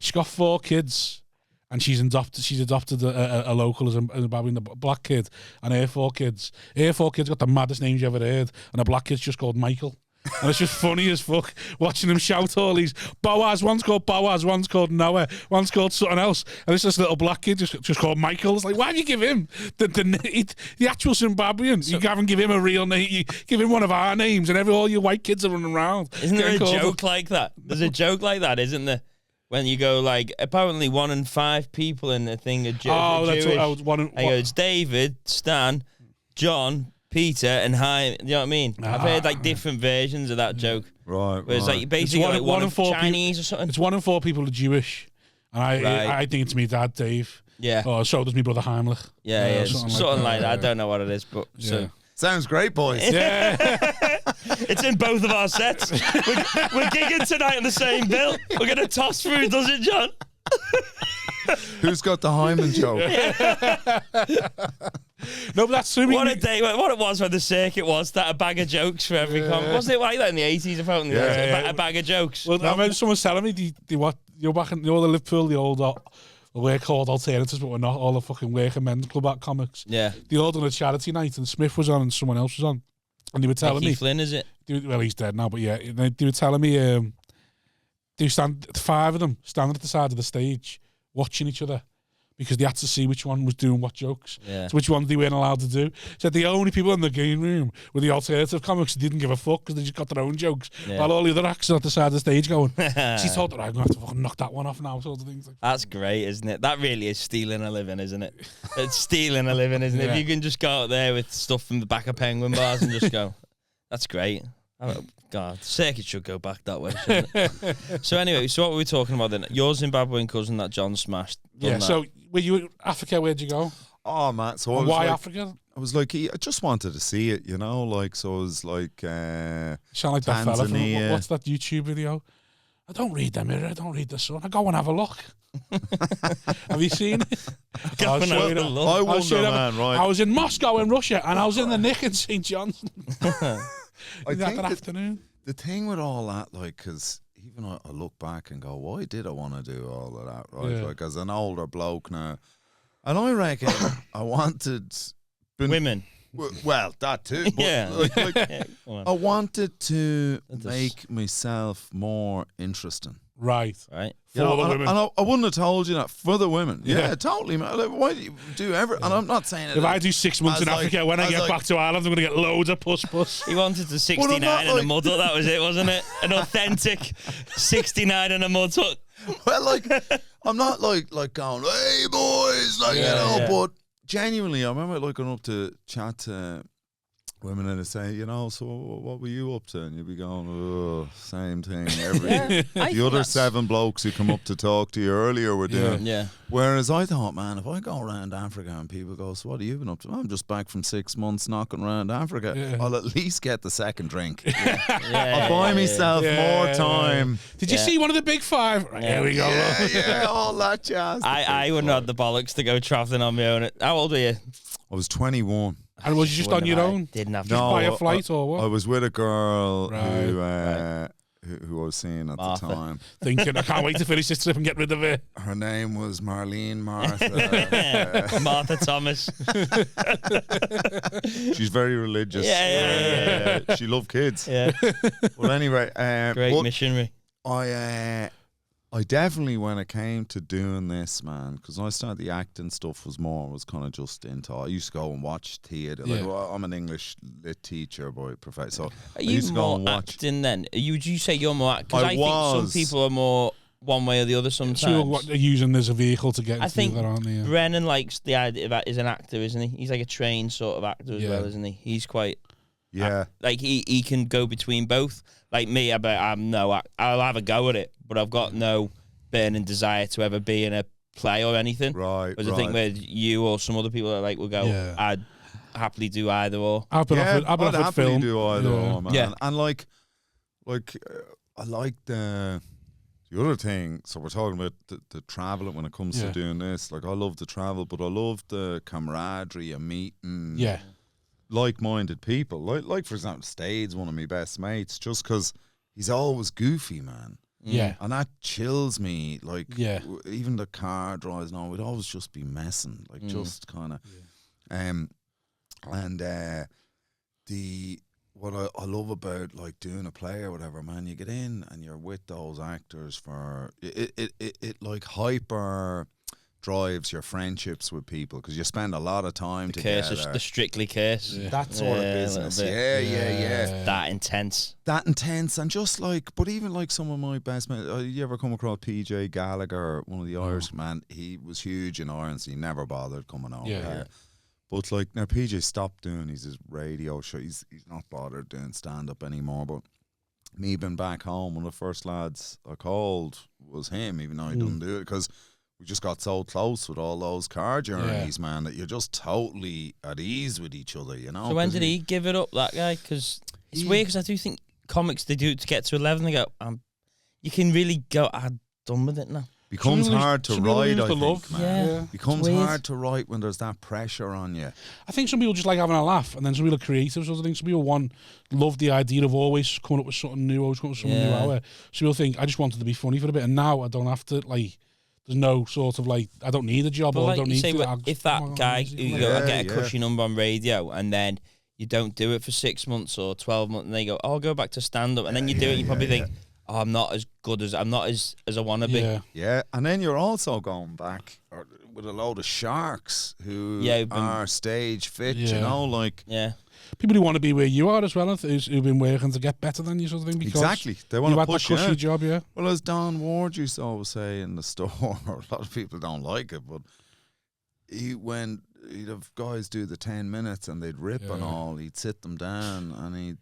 She's got 4 kids. And she's adopted a local as a Zimbabwean, a black kid, and her 4 kids. Her 4 kids got the maddest names you ever heard, and a black kid's just called Michael. And it's just funny as fuck watching them shout all these Boaz. One's called Boaz, one's called Noah, one's called something else, and it's this little black kid just called Michael. It's like, why do you give him the actual Zimbabwean? You haven't give him a real name. You give him one of our names, and all your white kids are running around. Isn't there a joke like that? There's a joke like that, isn't there? When you go like, apparently 1 in 5 people in the thing are Jewish. That's what it's David, Stan, John, Peter, and Chaim. You know what I mean? I've heard like different versions of that joke. Right. Where it's like basically one in 4 Chinese or something. It's 1 in 4 people are Jewish, and I think it's me dad, Dave. Yeah. Or so does my brother Heimlich. Yeah, something like that. I don't know what it is, but so. Sounds great, boys. Yeah. It's in both of our sets. We're gigging tonight on the same bill. We're going to toss through, does it, John? Who's got the Hyman joke? No, but that's true. What it was when the circuit was that a bag of jokes for every comic. Wasn't it like that in the 80s? A bag of jokes. Well, I remember someone telling me you're back in the Liverpool, the old we're called alternatives, but we're not all the fucking working men's club at comics. Yeah. They all done a charity night, and Smith was on and someone else was on. And they were telling me, Flynn, is it? Well, he's dead now, but yeah, they were telling me they stand 5 of them standing at the side of the stage watching each other because they had to see which one was doing what jokes. Yeah. So which one they weren't allowed to do. So the only people in the game room were the alternative comics who didn't give a fuck because they just got their own jokes. Yeah. While all the other actors are at the side of the stage going, she thought that I'm going to have to fucking knock that one off now, sort of things. That's great, isn't it? That really is stealing a living, isn't it? It's stealing a living, isn't it? If you can just go out there with stuff from the back of Penguin bars and just go, that's great. God, circuit should go back that way, shouldn't it? So anyway, so what were we talking about then? Your Zimbabwean cousin that John smashed. Yeah, so were you in Africa? Where'd you go? Oh, man. So why Africa? I was like, I just wanted to see it, you know? Like, so I was like, you sound like that fella from, what's that YouTube video? I don't read the Mirror, I don't read the Sun. I go and have a look. Have you seen it? Go and have a look. I wonder, man, right? I was in Moscow in Russia and I was in the Nick in St. John's. I think that afternoon. The thing with all that, like, because even I look back and go, why did I want to do all of that, right? Yeah. Like, as an older bloke now. And I reckon I wanted... Women. Well, that too. But Yeah. like, I wanted to make myself more interesting. Right. Right. For the women. And I wouldn't have told you that for the women. Yeah, totally, man. Like, why do you do everything? And I'm not saying it. If I do 6 months in Africa, when I get back to Ireland, I'm going to get loads of puss. He wanted the 69 in a mud hut, that was it, wasn't it? An authentic 69 in a mud hut. Well, like, I'm not like going, hey, boys, like, you know, but genuinely, I remember like going up to chat to women and they say, you know, so what were you up to? And you'd be going, oh, same thing every year. The other 7 blokes who come up to talk to you earlier were doing. Yeah. Whereas I thought, man, if I go around Africa and people go, so what have you been up to? I'm just back from 6 months knocking around Africa. Yeah. I'll at least get the second drink. I'll buy myself more time. Did you see one of the big 5? Right, here we go. Yeah, all that jazz. I wouldn't have the bollocks to go travelling on my own. How old were you? I was 21. And was you just on your own? Didn't have to buy a flight or what? I was with a girl who I was seeing at Martha. the time. Thinking, I can't wait to finish this trip and get rid of it. Her name was Marlene Martha. Martha Thomas. She's very religious. Yeah. She loved kids. Yeah. Well, anyway. Great missionary. I definitely, when it came to doing this, man, because I started the acting stuff was kind of just into. I used to go and watch theatre. Like, well, I'm an English lit teacher by profession, so Are you more acting then? Would you say you're more? Because I think some people are more one way or the other sometimes. So they're using this as a vehicle to get into think that, aren't they? Yeah. Brennan likes the idea that he's an actor, isn't he? He's like a trained sort of actor as well, isn't he? He's quite. Yeah. Like he can go between both. Like me, I'll have a go at it, but I've got no burning desire to ever be in a play or anything. Right. Whereas I think where you or some other people that like will go, I'd happily do either or. I've been offered happily film. do either or, man. Yeah. And like I like the other thing. So we're talking about the traveling when it comes to doing this. Like I love the travel, but I love the camaraderie of meeting. Yeah. Like-minded people, like for example, Stade's one of my best mates, just because he's always goofy, man. Yeah, and that chills me. Like, even the car drives now, we'd always just be messing, like just kind of. What I love about like doing a play or whatever, man, you get in and you're with those actors for it like hyper drives your friendships with people because you spend a lot of time together. The Strictly case. That sort of business. Yeah. That intense. And just like, but even like some of my best mates, you ever come across PJ Gallagher, one of the Irish, man, he was huge in Ireland, so he never bothered coming over here. But like, now PJ stopped doing his radio show, he's not bothered doing stand-up anymore, but me being back home, one of the first lads I called was him, even though he doesn't do it, because we just got so close with all those car journeys, man, that you're just totally at ease with each other, you know? So when did he give it up, that guy? Because it's weird, because I do think comics, they do it to get to 11, they go, you can really go, I'm done with it now. Becomes hard to write, I think, man. Yeah. Becomes hard to write when there's that pressure on you. I think some people just like having a laugh, and then some people are creative. So I think some people love the idea of always coming up with something new, always coming up with something new hour. Some people think, I just wanted to be funny for a bit, and now I don't have to, like, there's no sort of like, I don't need a job, or like I don't need to. If that guy, you go, I get a cushy number on radio, and then you don't do it for 6 months or 12 months, and they go, "Oh, I'll go back to stand up," and then you do it, and you probably think, "Oh, I'm not as good as I want to be." Yeah, and then you're also going back with a load of sharks who are stage fit, you know, like people who want to be where you are as well, who've been working to get better than you, sort of thing. Because exactly, they want to push that cushy job, Well, as Don Ward used to always say in the store, a lot of people don't like it, but he'd have guys do the 10 minutes and they'd rip and all. He'd sit them down and he'd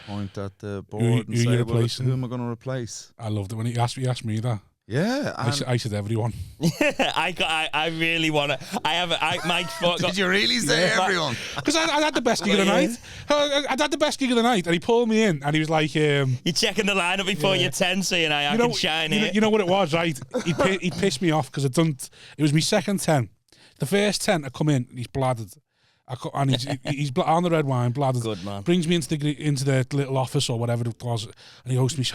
point at the board and say, well, who am I going to replace? I loved it when he asked me that. Yeah, I said everyone. I really want to. Mike's Did you really say everyone? Because I had the best gig of the night. I had the best gig of the night, and he pulled me in, and he was like, "You're checking the lineup before your 10, saying I can shine here." You know what it was, right? He pissed me off because it was my second 10. The first 10 I come in, and he's bladdered. And he's on the red wine, bladdered. Good man. Brings me into the little office or whatever it was, and he goes to me,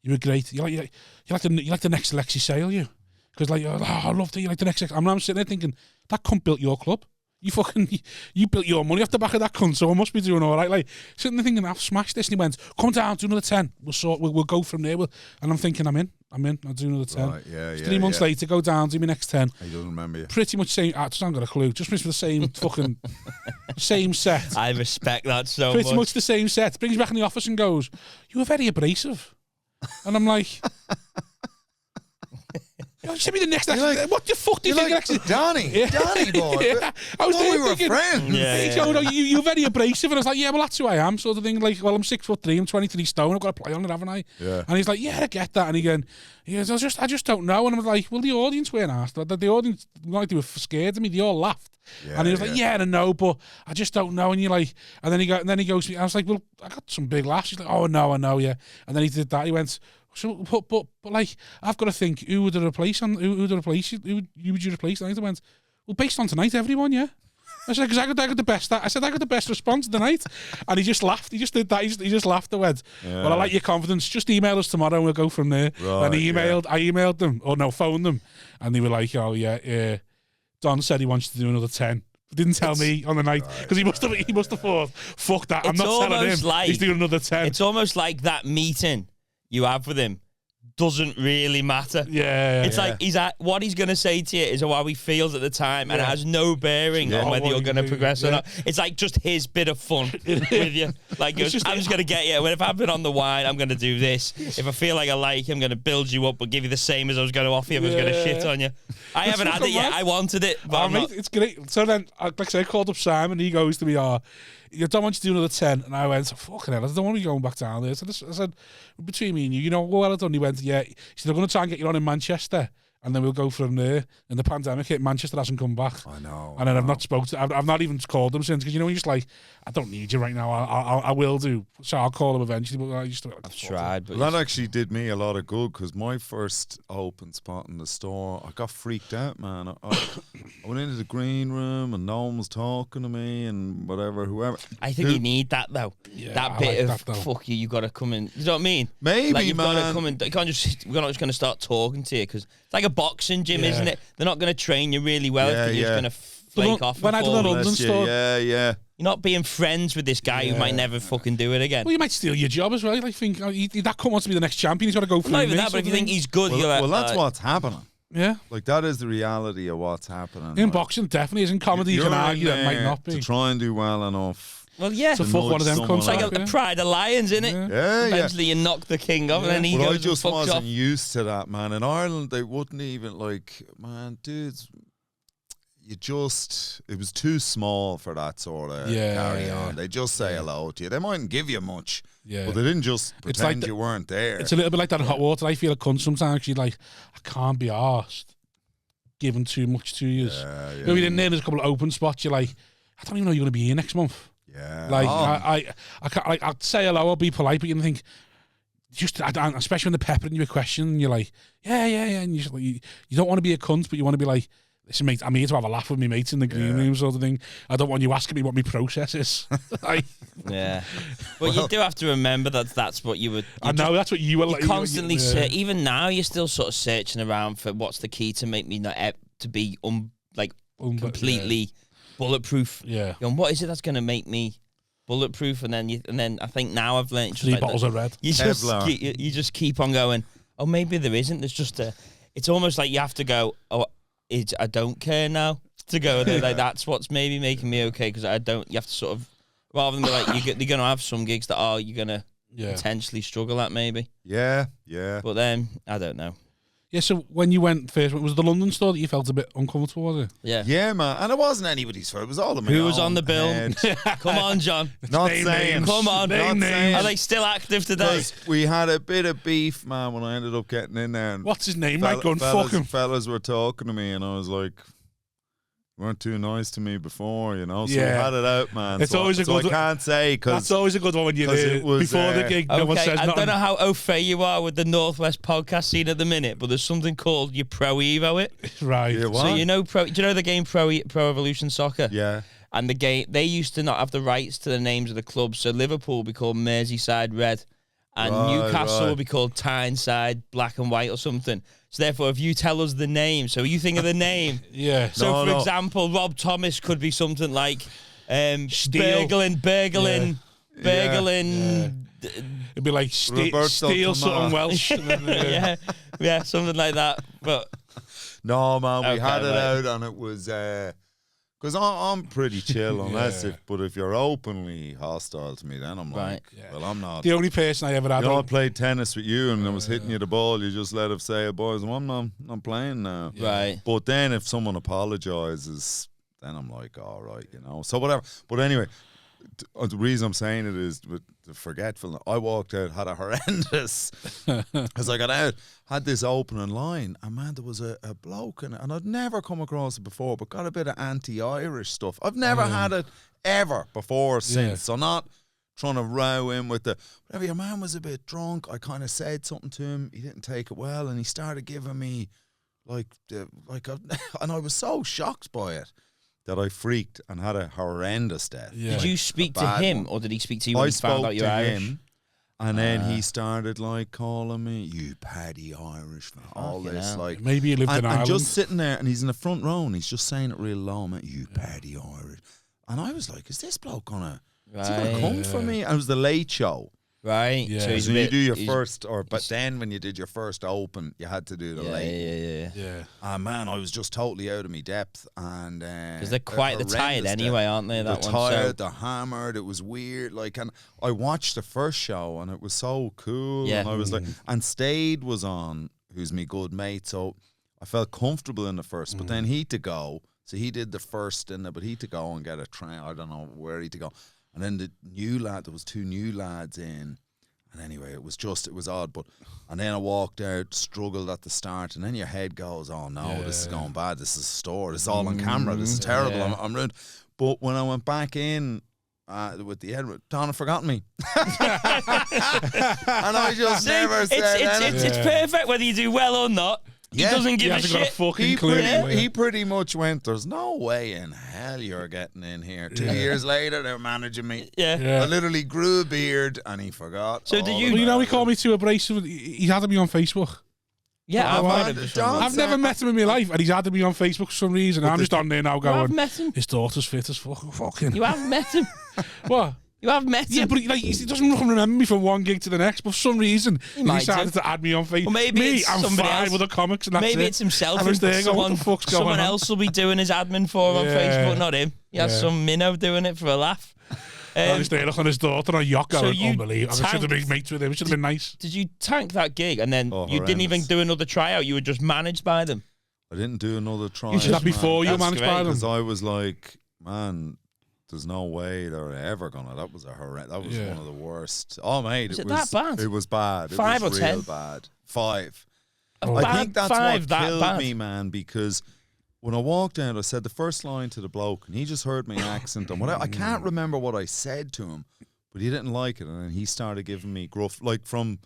"You were great. You like the next Alexi Sale, you." Because I loved it. You like the next. I'm sitting there thinking that cunt built your club. You built your money off the back of that cunt, so I must be doing all right. Like sitting there thinking, I've smashed this. And he went, "Come down, do another 10. We'll go from there." And I'm thinking, I'm in. I'll do another 10. Right, yeah, 3 months later, go down, do my next 10. He doesn't remember you. Pretty much same. I just haven't got a clue. Just for the same fucking same set. I respect that so much. Pretty much the same set. Brings me back in the office and goes, "You were very abrasive." And I'm like, send me the next. What the fuck do you think? Like Donnie boy. Yeah. I was we were thinking, friends. You're very abrasive, and I was like, yeah, well, that's who I am, sort of thing. Like, well, I'm 6'3", I'm 23 stone, I've got to play on it, haven't I? Yeah. And he's like, yeah, I get that. And he goes, I just don't know. And I was like, well, the audience weren't asked. The audience, like, they were scared of me. They all laughed. And he was like, yeah, I know, but I just don't know. And you're like, and then he goes to me. I was like, well, I got some big laughs. He's like, oh no, I know, yeah. And then he did that. He went, so, but like, I've got to think, who would you replace? Who would you replace? And I went, well, based on tonight, everyone, yeah. I said, because I got the best. I said, I got the best response tonight. And he just laughed. He just did that. He just laughed and went, well, I like your confidence. Just email us tomorrow and we'll go from there. Right, and I emailed them, phoned them. And they were like, oh, yeah, Don said he wants to do another 10. Didn't tell me on the night because he must have thought, fuck that. I'm not telling him. He's doing another 10. It's almost like that meeting you have with him doesn't really matter. Yeah. It's like what he's going to say to you is how he feels at the time, and it has no bearing on whether you're going to progress or not. It's like just his bit of fun with you. Like, I'm just going to get you. If I've been on the wine, I'm going to do this. If I feel like I like you, I'm going to build you up, but give you the same as I was going to offer you if I was going to shit on you. I haven't had it yet. I wanted it, but it's great. So then, like I said, I called up Simon. He goes to me, I don't want you to do another 10. And I went, fucking hell, I don't want to be going back down there. So I said, between me and you, well done. He went, yeah. He said, I'm going to try and get you on in Manchester. And then we'll go from there. And the pandemic hit, Manchester hasn't come back. I know. And then I've not spoken to, I've not even called them since. Because, you're just like, I don't need you right now. I will do. So I'll call them eventually. But I've tried. But that actually did me a lot of good because my first open spot in the store, I got freaked out, man. I went into the green room and no one was talking to me and whoever. I think you need that, though. Yeah, that bit of, fuck you got to come in. You know what I mean? Maybe, like, you've man. got to come in. We're not just going to start talking to you because it's like a boxing gym, isn't it? They're not going to train you really well if you're just going to flake off. When I did the London store, yeah. You're not being friends with this guy who might never fucking do it again. Well, you might steal your job as well. Like, think that cunt wants to be the next champion. He's got to go through. Not even that, but if you think he's good, well, that's what's happening. Yeah, like that is the reality of what's happening. In boxing, definitely is. In comedy, you can argue that might not be. To try and do well enough. Well, yeah. To fuck one of them cunts. It's like the Pride of Lions, isn't it? Yeah. Eventually you knock the king off and then he goes I just wasn't off. used to that, man. In Ireland, they wouldn't even, man, dudes, it was too small for that sort of carry on. They just say hello to you. They mightn't give you much, but they didn't just pretend you weren't there. It's a little bit like that in hot water. I feel a cunt sometimes. You're like, I can't be arsed giving too much to you. Maybe in there's a couple of open spots. You're like, I don't even know you're going to be here next month. Yeah. Like, I can't, like, I'd say hello, I'll be polite, but you think, especially when they're peppering you with questions, and you're like, yeah. And you don't want to be a cunt, but you want to be like, listen, mate, I'm here to have a laugh with me mates in the green room sort of thing. I don't want you asking me what my process is. Yeah. But you do have to remember that's what you would... I know, that's what you were like. Constantly even now, you're still sort of searching around for what's the key to make me not to be completely bulletproof. Yeah. What is it that's going to make me bulletproof, and then I think now I've learned 3 bottles of red. You just keep on going. Oh, maybe there isn't. There's just it's almost like you have to go. Oh, I don't care now to go. Like that's what's maybe making me okay because I don't. You have to sort of rather than be like you're gonna have some gigs that you're gonna potentially struggle at maybe. Yeah. But then I don't know. Yeah, so when you went first, was it the London store that you felt a bit uncomfortable, was it? Yeah. Yeah, man. And it wasn't anybody's fault. It was all of my Who was own on the bill? head. Come on, John. Not Name saying. names. Come on. Name names. Are they still active today? We had a bit of beef, man, when I ended up getting in there. And What's his name? Like going, fuck him. Fellas were talking to me, and I was like, you weren't too nice to me before, So we Yeah. had it out, man. It's always a good I can't say, because That's always a good one when you're there. Before the gig, no one Okay, says I nothing. don't know how au fait you are with the Northwest podcast scene at the minute, but there's something called your Pro Evo it. Right. Yeah, So what? do you know the game Pro Evolution Soccer? Yeah. And the game, they used to not have the rights to the names of the clubs. So Liverpool would be called Merseyside Red, and Newcastle would be called Tyneside Black and White or something. So therefore, if you tell us the name, so you think of the name. Yeah. So for example, Rob Thomas could be something like Bergelin. It'd be like Roberto steal Tomás. something Welsh. yeah, something like that. But No, man, we Okay, had it right. out, and it was because I'm pretty chill, unless if you're openly hostile to me, then I'm like, well, I'm not. The only person I ever had. I played tennis with you, and I was hitting you the ball. You just let him say, "Boys, I'm not playing now." right. But then if someone apologizes, then I'm like, all right, So whatever. But anyway, the reason I'm saying it is with the forgetfulness. I walked out, had a horrendous, as I got out, had this opening line, and man, there was a bloke in it, and I'd never come across it before, but got a bit of anti-Irish stuff. I've never had it ever before since. So not trying to row in with whatever. Your man was a bit drunk. I kind of said something to him. He didn't take it well, and he started giving me and I was so shocked by it that I freaked and had a horrendous death. Yeah. Did you speak to him, or did he speak to you when I he found out spoke you're to Irish? him, and then he started calling me, "You paddy Irish," all Fucking this hell. Maybe he lived in and Ireland. just sitting there, and he's in the front row, and he's just saying it real low, man. "You paddy Irish," and I was like, "Is this bloke gonna? Is he gonna come for me?" And it was the Late Show. Right. Yeah. So he's So a you bit- do your he's- first, but then when you did your first open, you had to do the late. Yeah. Yeah. Man, I was just totally out of my depth, and Because they're quite tired horrendous anyway, depth. aren't they? They're That one. tired, So, they're hammered. It was weird. And I watched the first show, and it was so cool. Yeah. And I was like, and Stade was on, who's my good mate. So I felt comfortable in the first, but then he had to go. So he did the first in there, but he had to go and get a train. I don't know where he had to go. And then there was 2 new lads in. And anyway, it was odd. And then I walked out, struggled at the start, and then your head goes, "Oh no, this is going bad. This is a store. This is all on camera. This is terrible. Yeah. I'm ruined." But when I went back in with the Edward, Don had forgotten me, and I just never said anything. it's perfect whether you do well or not. Yeah. He doesn't give He a hasn't got a shit. fucking clue. He pretty much went, "There's no way in hell you're getting in here." 2 years later, they're managing me. Yeah. Yeah. I literally grew a beard, and he forgot. So did all you- Well, about he it. called me to abrasive. He's added me on Facebook. Yeah, I've Oh, heard man, of John- him. I've never met him in my life, and he's added me on Facebook for some reason. I'm just on there now You going, have met him. his daughter's fit as fucking. You have met him. What? You have met Yeah, him. but he doesn't remember me from one gig to the next. But for some reason, he might decided do. to add me on Facebook. Well, maybe me, it's I'm somebody fine else. with the comics, and that's Maybe it. it's himself. I was there going, what the fuck's going someone on? else will be doing his admin for him on Yeah. Facebook, not him. He has Yeah. some minnow doing it for a laugh. I was there looking at his daughter on a yacht So going, you unbelievable. I should have been tanked- mates with him. It should have been nice. Did you tank that gig and then Oh, you didn't even horrendous. do another tryout? You were just managed by them. I didn't do another try. You should have before you That's managed by them. Because I was like, man, there's no way they're ever gonna. That was that was Yeah. one of the worst. Oh mate, Was it it was that bad? It was bad. 5 it was or real 10? bad. 5. A I bad think that's 5 what that killed bad. me, man. Because when I walked out, I said the first line to the bloke, and he just heard my accent and whatever. I can't remember what I said to him, but he didn't like it, and then he started giving me gruff, like from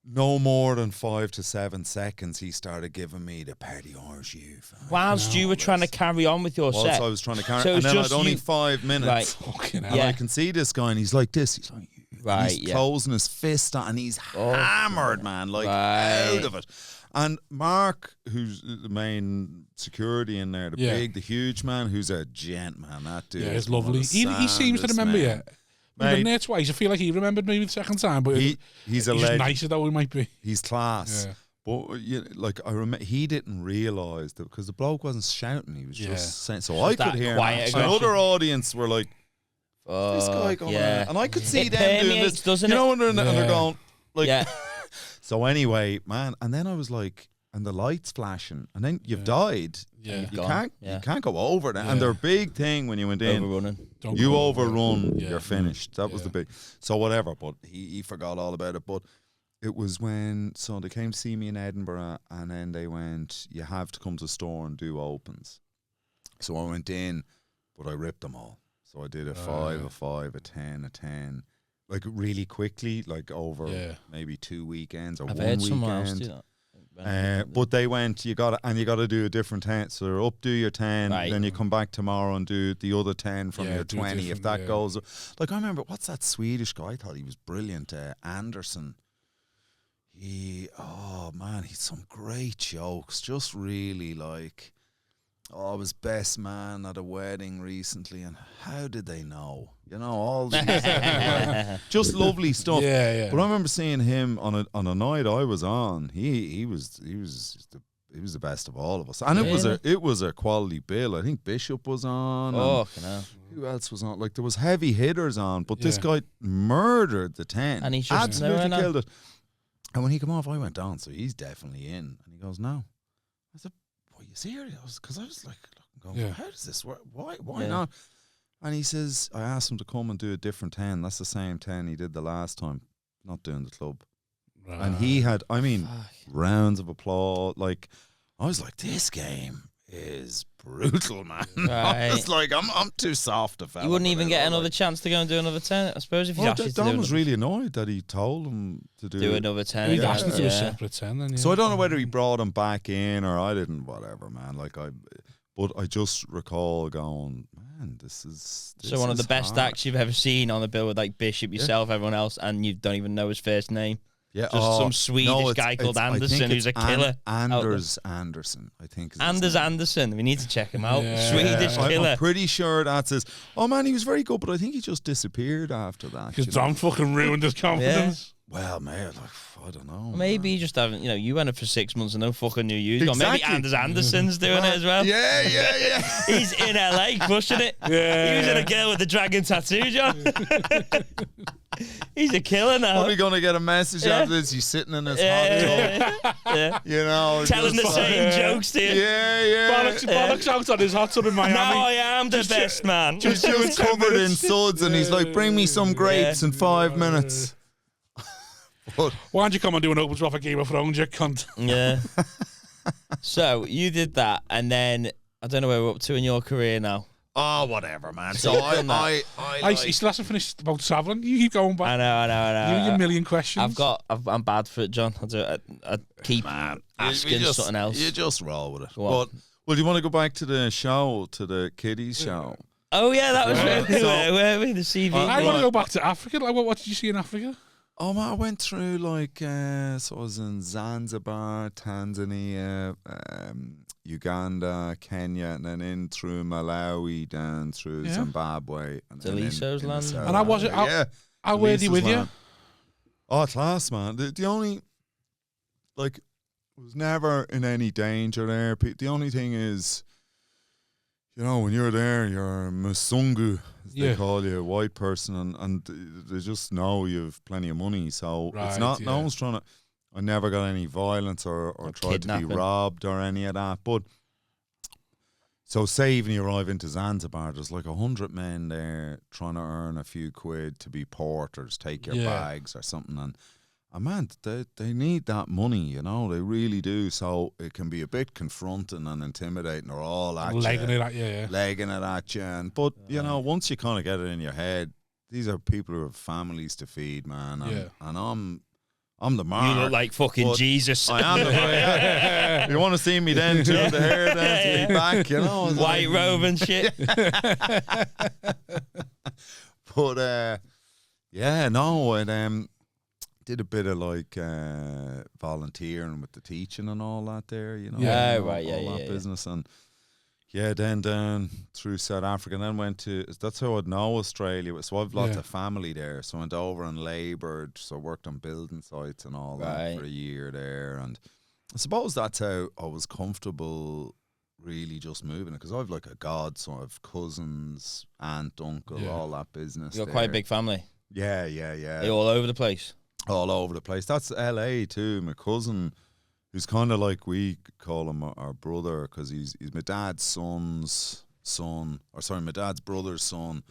no more than 5 to 7 seconds. He started giving me the Paddy Irish youth. Whilst you were trying to carry on with your Whilst set. I was trying to carry, So it and was then I'd just only you- 5 minutes. Right. Fucking hell. And Yeah. I can see this guy, and he's like this. He's like, Right, he's yeah. closing his fist on, and he's hammered, man, like Right. out of it. And Mark, who's the main security in there, the huge man, who's a gent, man. That dude. Yeah, it's lovely. He seems to remember you. We've been there twice. I feel like he remembered me the second time, but he's a legend. Just nicer though he might be. He's class. Yeah. But I remember he didn't realise that because the bloke wasn't shouting, he was just saying. So I could hear him. Another audience were like, "This guy going," and I could see them doing this. Doesn't you know, it? and they're going like. So anyway, man, and then I was like, and the lights flashing, and then you've died. Yeah, you can't go over that. And their big thing when you went in, overrunning. You overrun, you're finished. That was the big. So whatever, but he forgot all about it. But it was when they came to see me in Edinburgh, and then they went, you have to come to the store and do opens. So I went in, but I ripped them all. So I did a 5, a 5, a 10, a 10. Like really quickly, like over maybe 2 weekends or I've 1 heard weekend. someone else do that. But they went, you got to do a different 10. So you're up, do your 10, then you come back tomorrow and do the other 10 from your 20. If that goes, like I remember, what's that Swedish guy? I thought he was brilliant. Anderson. He's some great jokes. Just really like, I was best man at a wedding recently, and how did they know? You know, all these just lovely stuff. Yeah. But I remember seeing him on a night I was on. He was the best of all of us, and it was a quality bill. I think Bishop was on. Who else was on? Like there was heavy hitters on, but this guy murdered the 10, and he just absolutely killed it. And when he came off, I went down, so he's definitely in. And he goes, "No." I said, "Are you serious?" Because I was like, how does this work? Why not? And he says, I asked him to come and do a different 10. That's the same 10 he did the last time, not doing the club. Right. And he had, rounds of applause. Like, I was like, this game is brutal, man. Right. I was like, I'm too soft to fella. You wouldn't even get another chance to go and do another 10, I suppose, if you asked you to Don was really annoyed that he told him to do another 10. He'd asked him to do a separate 10 then. So I don't know whether he brought him back in or I didn't, whatever, man. But I just recall going, man, this is one of the best hard. acts you've ever seen on the bill with like Bishop, yourself, everyone else, and you don't even know his first name. Yeah, just some Swedish guy called Anderson who's a killer. Anders Anderson, I think. Anders Anderson. We need to check him out. Swedish killer. I'm pretty sure that's his. Oh man, he was very good, but I think he just disappeared after that. Because Don fucking ruined his confidence. Well, man, I don't know. Maybe you just haven't. You went it for 6 months and no fucking knew you. Exactly. Maybe Anders Anderson's doing it as well. Yeah. He's in LA pushing it. He was in a girl with the dragon tattoo, John. He's a killer now. Probably going to get a message after this. He's sitting in his hot tub. You know, telling the same jokes to you. Yeah. Bollocks out on his hot tub in Miami. Now I am the best man. Just covered in suds, and he's like, "Bring me some grapes in 5 minutes." Why don't you come and do an open swap for Game of Thrones, you cunt? Yeah. So you did that, and then I don't know where we're up to in your career now. Oh, whatever, man. So I he still hasn't finished about travelling. You keep going back. I know. You have a million questions. I'm bad for it, John. I keep asking something else. You just roll with it. Well, do you want to go back to the show, to the kiddies show? Oh yeah, that was where we the CV. I want to go back to Africa. Like, what did you see in Africa? Oh man, I went through so I was in Zanzibar, Tanzania, Uganda, Kenya, and then in through Malawi, down through Zimbabwe, and Deliso's land. And how was it? How were they with you? Oh, class, man. The only was never in any danger there. The only thing is, when you're there, you're Musungu, as they call you, a white person, and they just know you've plenty of money. So it's not, no one's trying to, I never got any violence or tried to be robbed or any of that. But, so say even you arrive into Zanzibar, there's like 100 men there trying to earn a few quid to be porters, take your bags or something. And man, they need that money, they really do. So it can be a bit confronting and intimidating. They're all at legging you. It at you, yeah. Legging it at you. But, once you kind of get it in your head, these are people who have families to feed, man. And I'm the mark. You look like fucking Jesus. I am the mark. You want to see me then, too? The hair down to me back, White robe and shit. But, did a bit of like volunteering with the teaching and all that there, you know. Yeah, all, right, yeah, all yeah, that yeah. business. And then down through South Africa, and then went to, that's how I'd know Australia. So I've lots of family there. So I went over and laboured. So I worked on building sites and all that for a year there. And I suppose that's how I was comfortable really just moving it, because I've like a godson, I've cousins, aunt, uncle, all that business. You got quite a big family. Yeah. They all over the place. All over the place. That's LA too. My cousin, who's kind of like, we call him our brother, because he's my dad's son's son, or sorry, my dad's brother's son.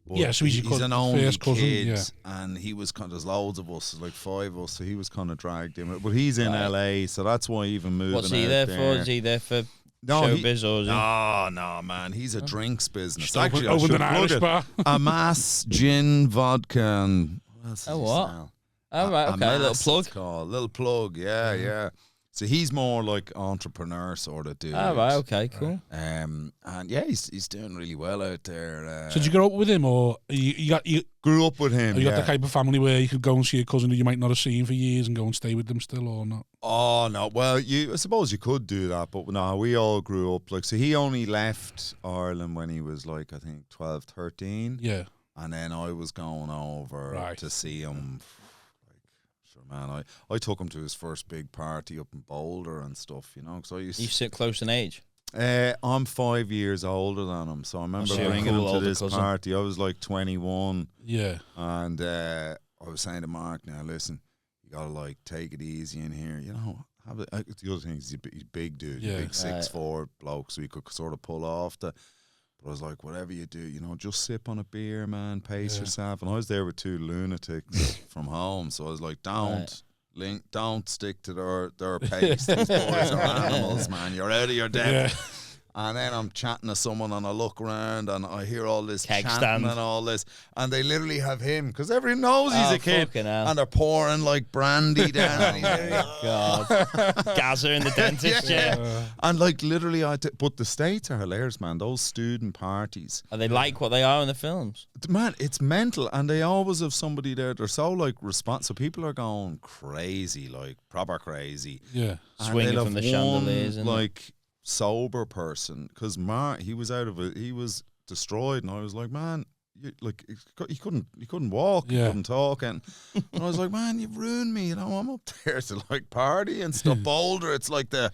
But so he's an only first cousin, kid, and he was kind of, there's loads of us, like 5 of us, so he was kind of dragged in. But he's in LA, so that's why even moving. What's he there for? Is he there for showbiz, or is he? No, man, he's a drinks business. Actually, opened an Irish bar. Amass gin, vodka, and what else Oh, what? Sell? Oh, right, okay, a little plug. It's called. Little plug, yeah. So he's more like entrepreneur sort of dude. Oh, right, okay, cool. And yeah, he's doing really well out there. So did you grow up with him, or you grew up with him? You got the type of family where you could go and see a cousin who you might not have seen for years and go and stay with them still, or not? Oh no, well, I suppose you could do that, but no, we all grew up like. So he only left Ireland when he was like, I think 12, 13. Yeah. And then I was going over to see him. Man, I took him to his first big party up in Boulder and stuff, you know. Because I used. You sit close in age. I'm 5 years older than him, so I remember bringing him to this party. I was like 21. Yeah. And I was saying to Mark, now listen, you gotta like take it easy in here, you know. The other thing is he's big dude, big 6'4" bloke, so he could sort of pull off the. But I was like, whatever you do, you know, just sip on a beer, man, pace yourself. And I was there with 2 lunatics from home, so I was like, don't stick to their pace. These boys are animals, man. You're out of your depth. Yeah. And then I'm chatting to someone, and I look around, and I hear all this chanting and all this, and they literally have him, because everyone knows he's a kid, and they're pouring like brandy down. God, Gaza in the dentist chair. And like literally, but the States are hilarious, man. Those student parties. Are they like what they are in the films? Man, it's mental, and they always have somebody there. They're so like responsive. People are going crazy, like proper crazy. Yeah, swinging from the chandeliers, and like. Sober person, because he was out of it, he was destroyed, and I was like, man, he couldn't walk, he couldn't talk, and I was like, man, you've ruined me, you know. I'm up there to like party and stuff. Boulder, it's like the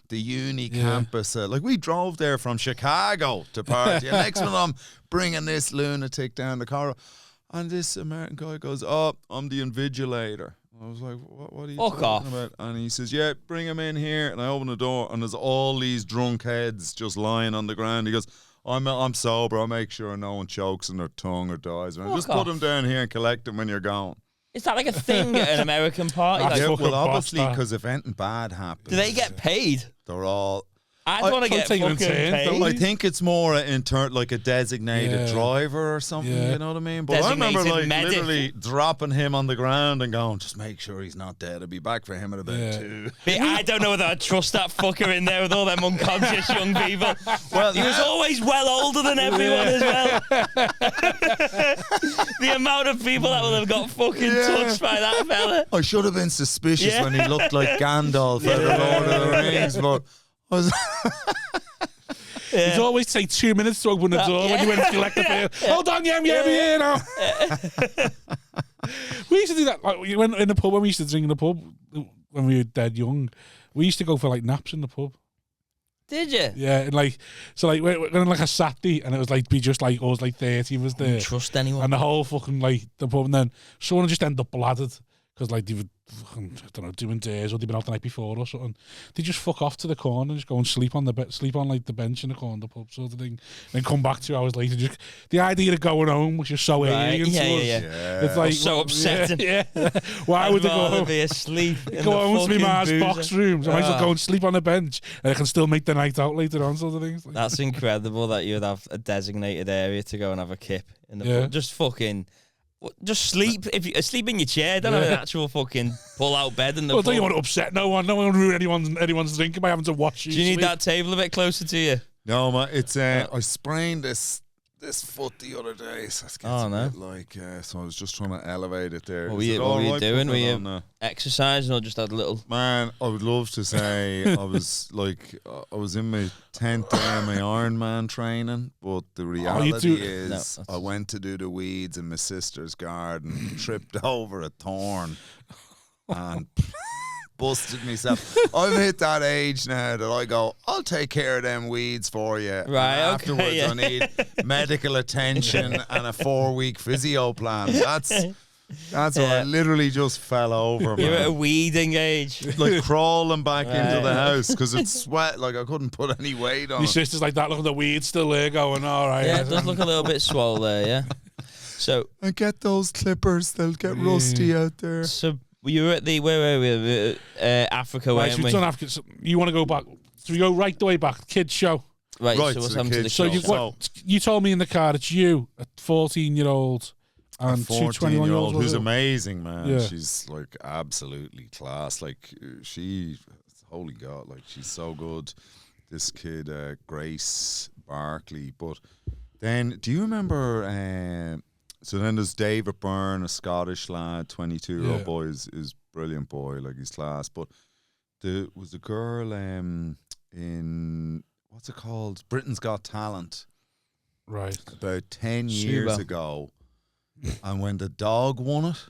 uni campus, like we drove there from Chicago to party, and next minute I'm bringing this lunatic down the car, and this American guy goes, oh, I'm the invigilator. I was like, what are you talking about? And he says, yeah, bring him in here. And I open the door, and there's all these drunk heads just lying on the ground. He goes, I'm sober. I'll make sure no one chokes on their tongue or dies. And just put them down here and collect them when you're gone. Is that like a thing at an American party? Yeah, well, obviously, because if anything bad happens. Do they get paid? They're all... I want to get fucking paid. I think it's more like a designated driver or something, you know what I mean? But I remember like literally dropping him on the ground and going, just make sure he's not dead. I'll be back for him in about 2. I don't know whether I'd trust that fucker in there with all them unconscious young people. Well, he was always well older than everyone as well. The amount of people that will have got fucking touched by that fella. I should have been suspicious when he looked like Gandalf out of Lord of the Rings, but... It'd always take 2 minutes to open the door when you went to collect the beer. Hold on, I'm here now. We used to do that. Like, we went in the pub when we used to drink in the pub when we were dead young. We used to go for like naps in the pub. Did you? Yeah, and like we're on like a Saturday, and it was like be just like us, like 30 was there. Don't trust anyone. And the whole fucking like the pub, and then someone would just end up bladdered because like they were fucking, I don't know, doing days, or they'd been out the night before or something. They just fuck off to the corner and just go and sleep on like the bench in the corner of the pub sort of thing, and then come back 2 hours later. Just the idea of going home was just so alien to us. Yeah. It's like so upsetting. Yeah. Why would they go home? Be asleep? Go home to me ma's box room. So I might as well go and sleep on the bench, and I can still make the night out later on, sort of things. Like, that's incredible that you'd have a designated area to go and have a kip in the pub. Just sleep. If you sleep in your chair, don't have an actual fucking pull out bed in the. Well, don't you want to upset no one? No one ruin anyone's drinking by having to watch you. Do you need that table a bit closer to you? No, man. It's I sprained this this foot the other day. So it's Oh, no. a bit like, so I was just trying to elevate it there. What were Is it you all right doing? Were putting it you on, exercising or just had a little? Man, I would love to say I was like, I was in my 10th day of my Ironman training, but the reality is I went to do the weeds in my sister's garden, tripped over a thorn, and busted myself. I've hit that age now that I go, I'll take care of them weeds for you. Right, And afterwards, okay, yeah. I need medical attention and a 4-week physio plan. That's where I literally just fell over, man. You're at a weeding age. Like crawling back into the house because it's sweat. Like I couldn't put any weight on Your it. sister's like that, look at the weeds still there going, all right. Yeah, it does look a little bit swole there, yeah. So, And get those clippers, they'll get rusty out there. so you were at the, where were we? Africa, Right, weren't so we? we've done Africa. So you want to go back? So we go right the way back. Kids show. Right, Right, so what's so happened to the kids So show? you told me in the car it's you, a 14-year-old, and two 21-year-olds. who's amazing, man. Yeah. She's like absolutely class. Like holy God, like she's so good. This kid, Grace Barkley. But then, do you remember? So then there's David Byrne, a Scottish lad, 22-year-old boy, is brilliant boy, like he's class. But there was a girl in what's it called? Britain's Got Talent. Right. About 10 years ago. And when the dog won it.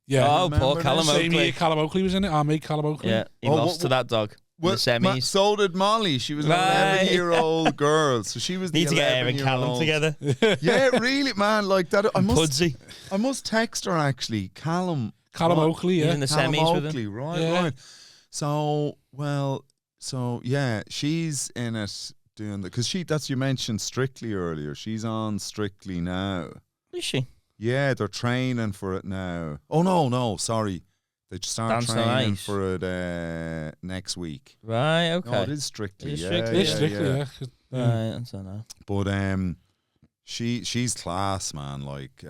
Yeah. Oh, remember Paul that? Callum Same year Oakley. Callum Oakley was in it. Our mate Callum Oakley. Yeah, he Oh, lost to that dog in the semis. So did Molly. She was an Right. 11-year-old girl. So she was the Need to get Aaron Callum 11-year-old. together. Yeah, really, man. Like that. Pudsey. I must text her actually. Callum Oakley, He's yeah. in the Callum semis with Oakley, him. right, Yeah. right. So yeah, she's in it doing the because that's you mentioned Strictly earlier. She's on Strictly now. Is she? Yeah, they're training for it now. Oh no, sorry. They just start Dance training Night. for it next week. Right, okay. No, it is Strictly. It is yeah, Strictly, It's Strictly, yeah. Right, I don't know. But she's class, man. Like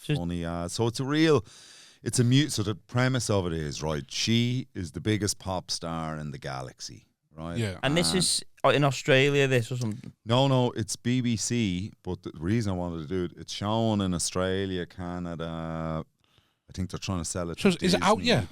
She's- funny as. So it's a mute. So the premise of it is right. She is the biggest pop star in the galaxy, right? Yeah. And this is in Australia, this or something? No, it's BBC. But the reason I wanted to do it, it's shown in Australia, Canada. I think they're trying to sell it. So to is it out Disney. yet?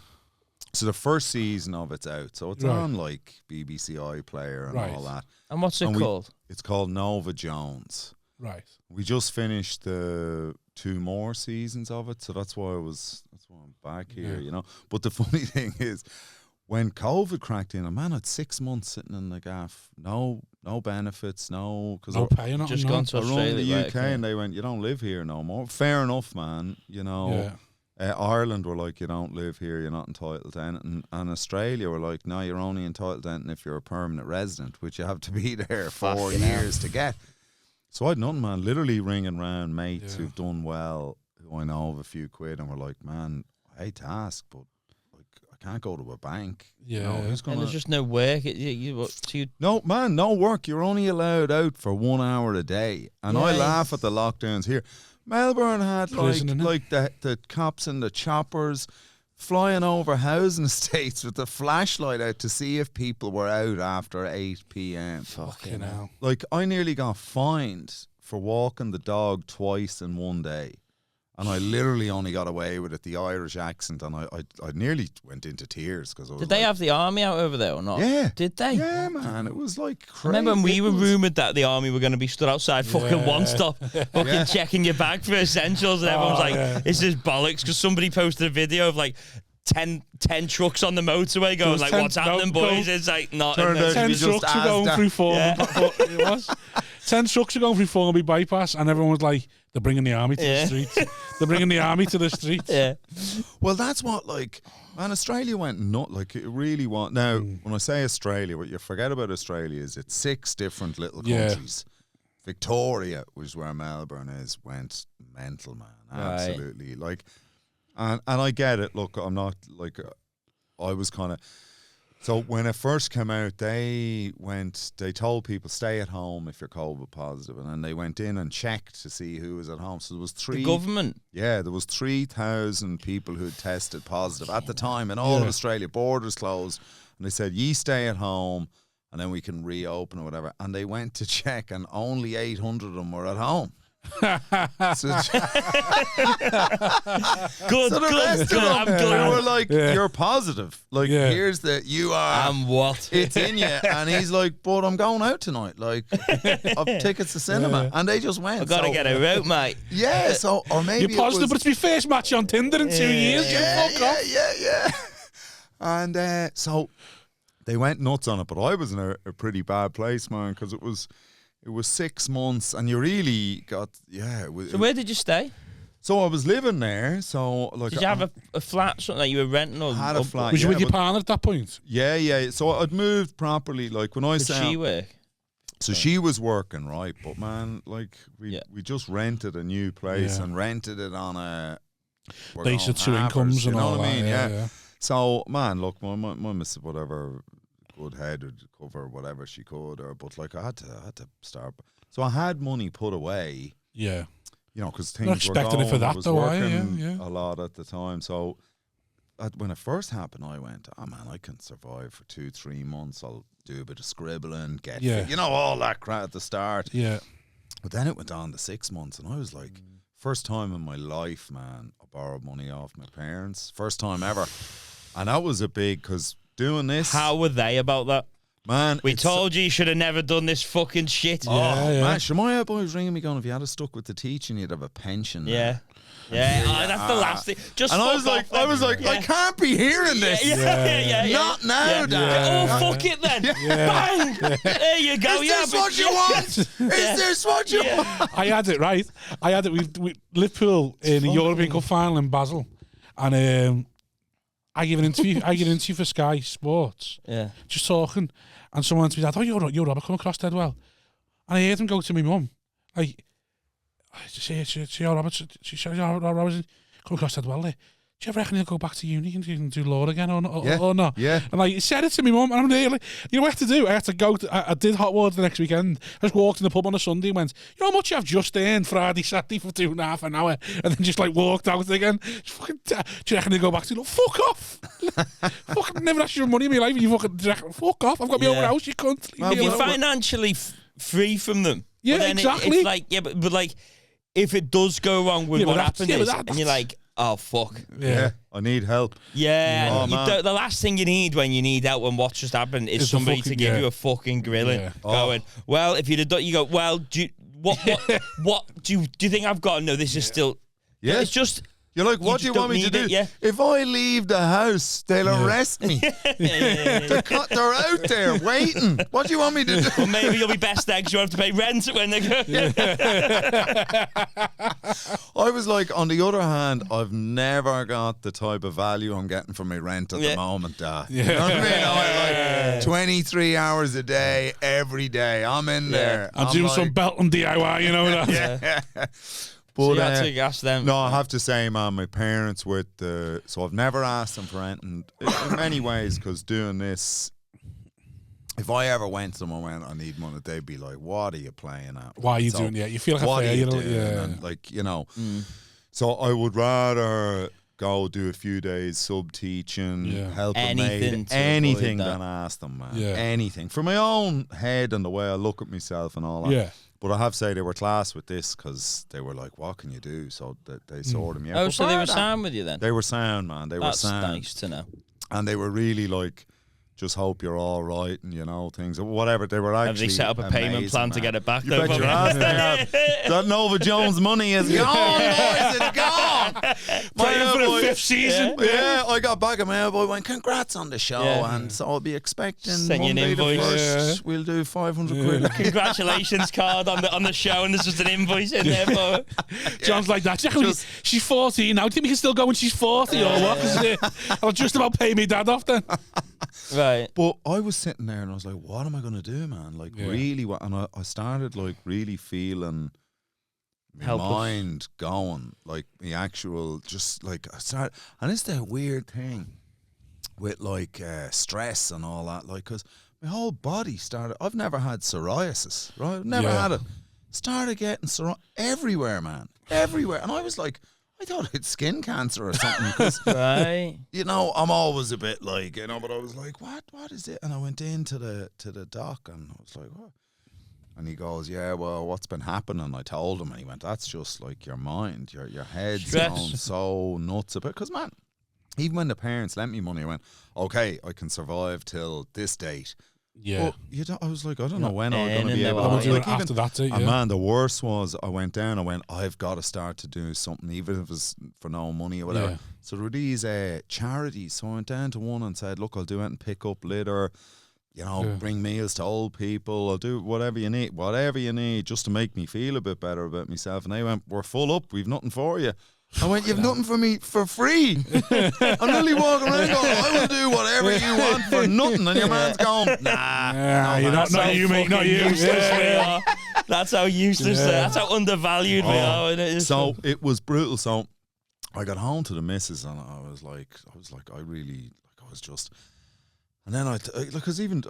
So the first season of it's out. So it's Right. on like BBC iPlayer and Right. all that. And what's it And called? It's called Nova Jones. Right. We just finished the 2 more seasons of it, so that's why I'm back here, you know. But the funny thing is, when COVID cracked in, man, I had 6 months sitting in the gaff, no benefits, because No pay or nothing. Just no. gone to I run Australia. the right, UK okay. and they went, you don't live here no more. Fair enough, man. You know, Ireland were like, you don't live here, you're not entitled to anything. And Australia were like, no, you're only entitled to anything if you're a permanent resident, which you have to be there 4 years to get. So I'd nothing, man. Literally ringing round mates who've done well, who I know of a few quid, and we're like, man, I hate to ask, but like, I can't go to a bank. Yeah. You know, who's And gonna? there's just no work. No, man, no work. You're only allowed out for 1 hour a day. And I Yeah. laugh at the lockdowns here. Melbourne had Prison, innit? like the cops and the choppers flying over housing estates with the flashlight out to see if people were out after 8 p.m. Fucking hell. Like, I nearly got fined for walking the dog twice in one day. And I literally only got away with it, the Irish accent, and I nearly went into tears because I was Did they like, have the army out over there or not? Yeah. Did they? Yeah, man, it was like crazy. Remember when we It were was- rumoured that the army were going to be stood outside fucking One Stop, fucking checking your bag for essentials, and everyone's like, "This is bollocks," because somebody posted a video of like 10 trucks on the motorway going was like, 10 "What's happening, no, boys?" It's like not. Turned out to 10 be just trucks are going Asda. through Formby. It was. 10 trucks are going through Formby bypass, and everyone was like, "They're bringing the army to the streets. They're bringing the army to the streets." Yeah. Well, that's what, like, man, Australia went nut. Like, it really went. Now, when I say Australia, what you forget about Australia is it's 6 different little Yeah. countries. Victoria, which is where Melbourne is, went mental, man. Right. Absolutely. Like, and I get it. Look, I'm not, like, I was kind of. So when it first came out, they told people stay at home if you're COVID positive, and then they went in and checked to see who was at home. So there was 3. The government. Yeah, there was 3,000 people who had tested positive at the time in all of Australia. Borders closed, and they said, "Ye stay at home." and then we can reopen or whatever. And they went to check, and only 800 of them were at home. Good. So the rest of them, they were like, "You're positive. Like, here's the you are. What? It's in you." And he's like, "But I'm going out tonight. Like, I've tickets to cinema." And they just went. I gotta get her out, mate. Yeah. So, or maybe you're positive, but it's my first match on Tinder in 2 years. Yeah. And so they went nuts on it, but I was in a pretty bad place, man, because it was 6 months, and you really got So where did you stay? So I was living there. So like, did you have a flat, something that you were renting? Or had a flat. Was you with your partner at that point? Yeah. So I'd moved properly. Like when I Did she work? So she was working, right? But man, like we just rented a new place and rented it on a base of 2 incomes and all that. I mean? Yeah. So man, look, my missus, whatever, good head would cover whatever she could, but like I had to start. So I had money put away. Yeah. You know, because things not expecting were going. it for that, I was though, working a lot at the time. So when it first happened, I went, "Oh man, I can survive for 2-3 months. I'll do a bit of scribbling, get fit, you know, all that crap at the start." Yeah. But then it went on to 6 months, and I was like, first time in my life, man, I borrowed money off my parents. First time ever. And that was a big, because doing this. How were they about that? Man, we told you should have never done this fucking shit. Man, Shemaya boys ringing me going, "If you had stuck with the teaching, you'd have a pension." Yeah. That's the last thing. Just and I was like, I can't be hearing this. Not now, Dad. Oh, fuck it then. Bang. There you go. Is this what you want? Is this what you want? I had it right. I had it with Liverpool in the European Cup final in Basel, and I gave an interview for Sky Sports. Yeah, just talking, and someone to me, "Oh, you're Robert, come across dead well." And I heard him go to my mum, like, "See, Robert, come across dead well there. Do you ever reckon he'll go back to uni and do law again or not?" Yeah. And like, he said it to me mum, and I'm really, you know what I had to do? I had to go. I did hot water the next weekend. I just walked in the pub on a Sunday and went, "You know how much I've just earned Friday, Saturday for 2.5 an hour?" And then just like walked out again. Just fucking, do you reckon he'll go back to? Like, fuck off! Fucking never asked you for money in my life. You fucking fuck off! I've got my own house. You can't. If you're financially free from them, yeah, then exactly. It's like, but like, if it does go wrong with what happened and you're like, "Oh fuck, yeah, I need help." Yeah, the last thing you need when you need help and what's just happened is somebody to give you a fucking grilling. Going, well, if you'd have done, you go, well, what do you think I've got to know? This is still, it's just. You're like, what do you want me to do? If I leave the house, they'll arrest me. They're out there waiting. What do you want me to do? Well, maybe you'll be best eggs. You have to pay rent when they go. I was like, on the other hand, I've never got the type of value I'm getting from my rent at the moment, Dad. You know what I mean? I'm like 23 hours a day, every day. I'm in there. I'm doing some belt and DIY, you know that? Yeah. But so you had to ask them. No, I have to say, man, my parents so I've never asked them for anything in many ways, because doing this, if I ever went somewhere and I need money, they'd be like, "What are you playing at? Why are you doing? Yeah, you feel like what a are you doing?" And like, you know, so I would rather go do a few days sub teaching, help them anything than ask them, man. Yeah. Anything for my own head and the way I look at myself and all that. Yeah. But I have to say they were class with this, because they were like, "What can you do?" So they sorted me out. Oh, so they were sound with you then? They were sound, man. They were sound. That's nice to know. And they were really like, "Just hope you're all right," and you know, things or whatever. They were actually. Have they set up a payment plan to get it back? You bet your ass they have. That Nova Jones money is gone, boys. It's gone. Playing for the 5th season. Yeah, I got back and my boy went, "Congrats on the show," and so I'll be expecting Monday the 1st. We'll do 500 quid. Congratulations card on the show, and there's just an invoice in there for it. John's like that. She's 14 now. Do you think we can still go when she's 40 or what? I'll just about pay me dad off then. Right. But I was sitting there and I was like, what am I going to do, man? Like, really? And I started, like, really feeling my mind going. Like, the actual, just, like, I started. And it's the weird thing with, like, stress and all that. Like, because my whole body started. I've never had psoriasis, right? I've never had it. Started getting psoriasis everywhere, man. Everywhere. And I was like, I thought I had skin cancer or something. Because, Right. you know, I'm always a bit like, you know, but I was like, what is it? And I went into the doc and I was like, what? And he goes, yeah, well, what's been happening? I told him, and he went, that's just like your mind, your head's Stress. going so nuts about. Because, man, even when the parents lent me money, I went, okay, I can survive till this date. Yeah. But I was like, I don't know when I'm going to be earning able the to. money. Like, After that, yeah. and man, the worst was I went down. I went, I've got to start to do something, even if it's for no money or whatever. Yeah. So there were these charities. So I went down to one and said, look, I'll do it and pick up litter. You know, bring meals to old people. I'll do whatever you need, just to make me feel a bit better about myself. And they went, we're full up. We've nothing for you. I went, you've nothing for me for free. I'm literally walking around going, I will do whatever you want for nothing. And your man's going, nah. You're not you, mate, not you. Yeah. That's how useless. That's how undervalued we are. And it is. So it was brutal. So I got home to the missus and I was like, I was just. And then because even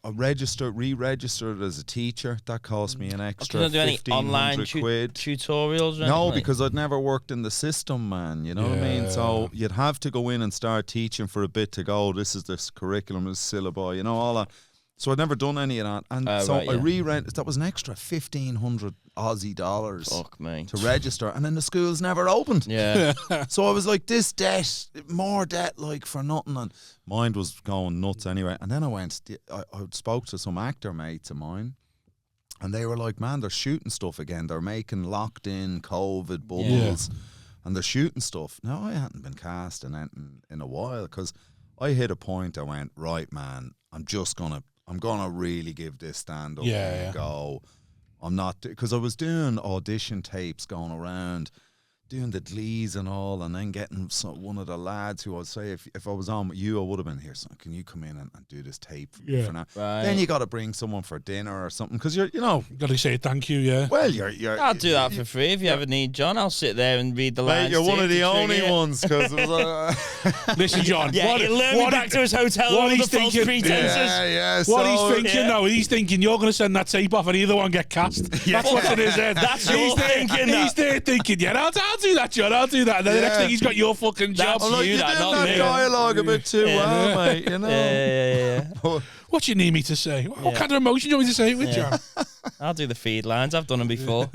I re-registered as a teacher. That cost me an extra Can I do any online quid. tutorials? Or No, anything? because I'd never worked in the system, man. You know what I mean? So you'd have to go in and start teaching for a bit to go. This is this curriculum, this syllabi, you know, all that. So I'd never done any of that. And I re-rented. That was an extra 1,500 Aussie dollars to register. And then the school's never opened. Yeah. So I was like, this debt, more debt, like for nothing. And mind was going nuts anyway. And then I spoke to some actor mates of mine. And they were like, man, they're shooting stuff again. They're making locked in COVID bubbles. And they're shooting stuff. Now, I hadn't been cast in a while because I hit a point. I went, right, man, I'm gonna really give this stand up a go. I'm not, because I was doing audition tapes going around, doing the glees and all, and then getting one of the lads who I'd say, if I was on with you, I would have been here. So can you come in and do this tape for now? Right. Then you got to bring someone for dinner or something because you got to say thank you. Yeah. Well, you're. I'll do that for free if you ever need John. I'll sit there and read the lines. You're one of the only ones because it was. Listen, John. Yeah, he'll lure me back to his hotel. What he's thinking? False pretenses. Yeah. What he's thinking? No, he's thinking you're going to send that tape off and either one get cast. That's what's in his head. That's your thinking. He's there thinking, I'll do that, John. I'll do that. And then the next thing he's got your fucking job. That's you did that dialogue a bit too well, mate. You know. Yeah. What do you need me to say? What kind of emotion do you want me to say it with, John? I'll do the feed lines. I've done them before.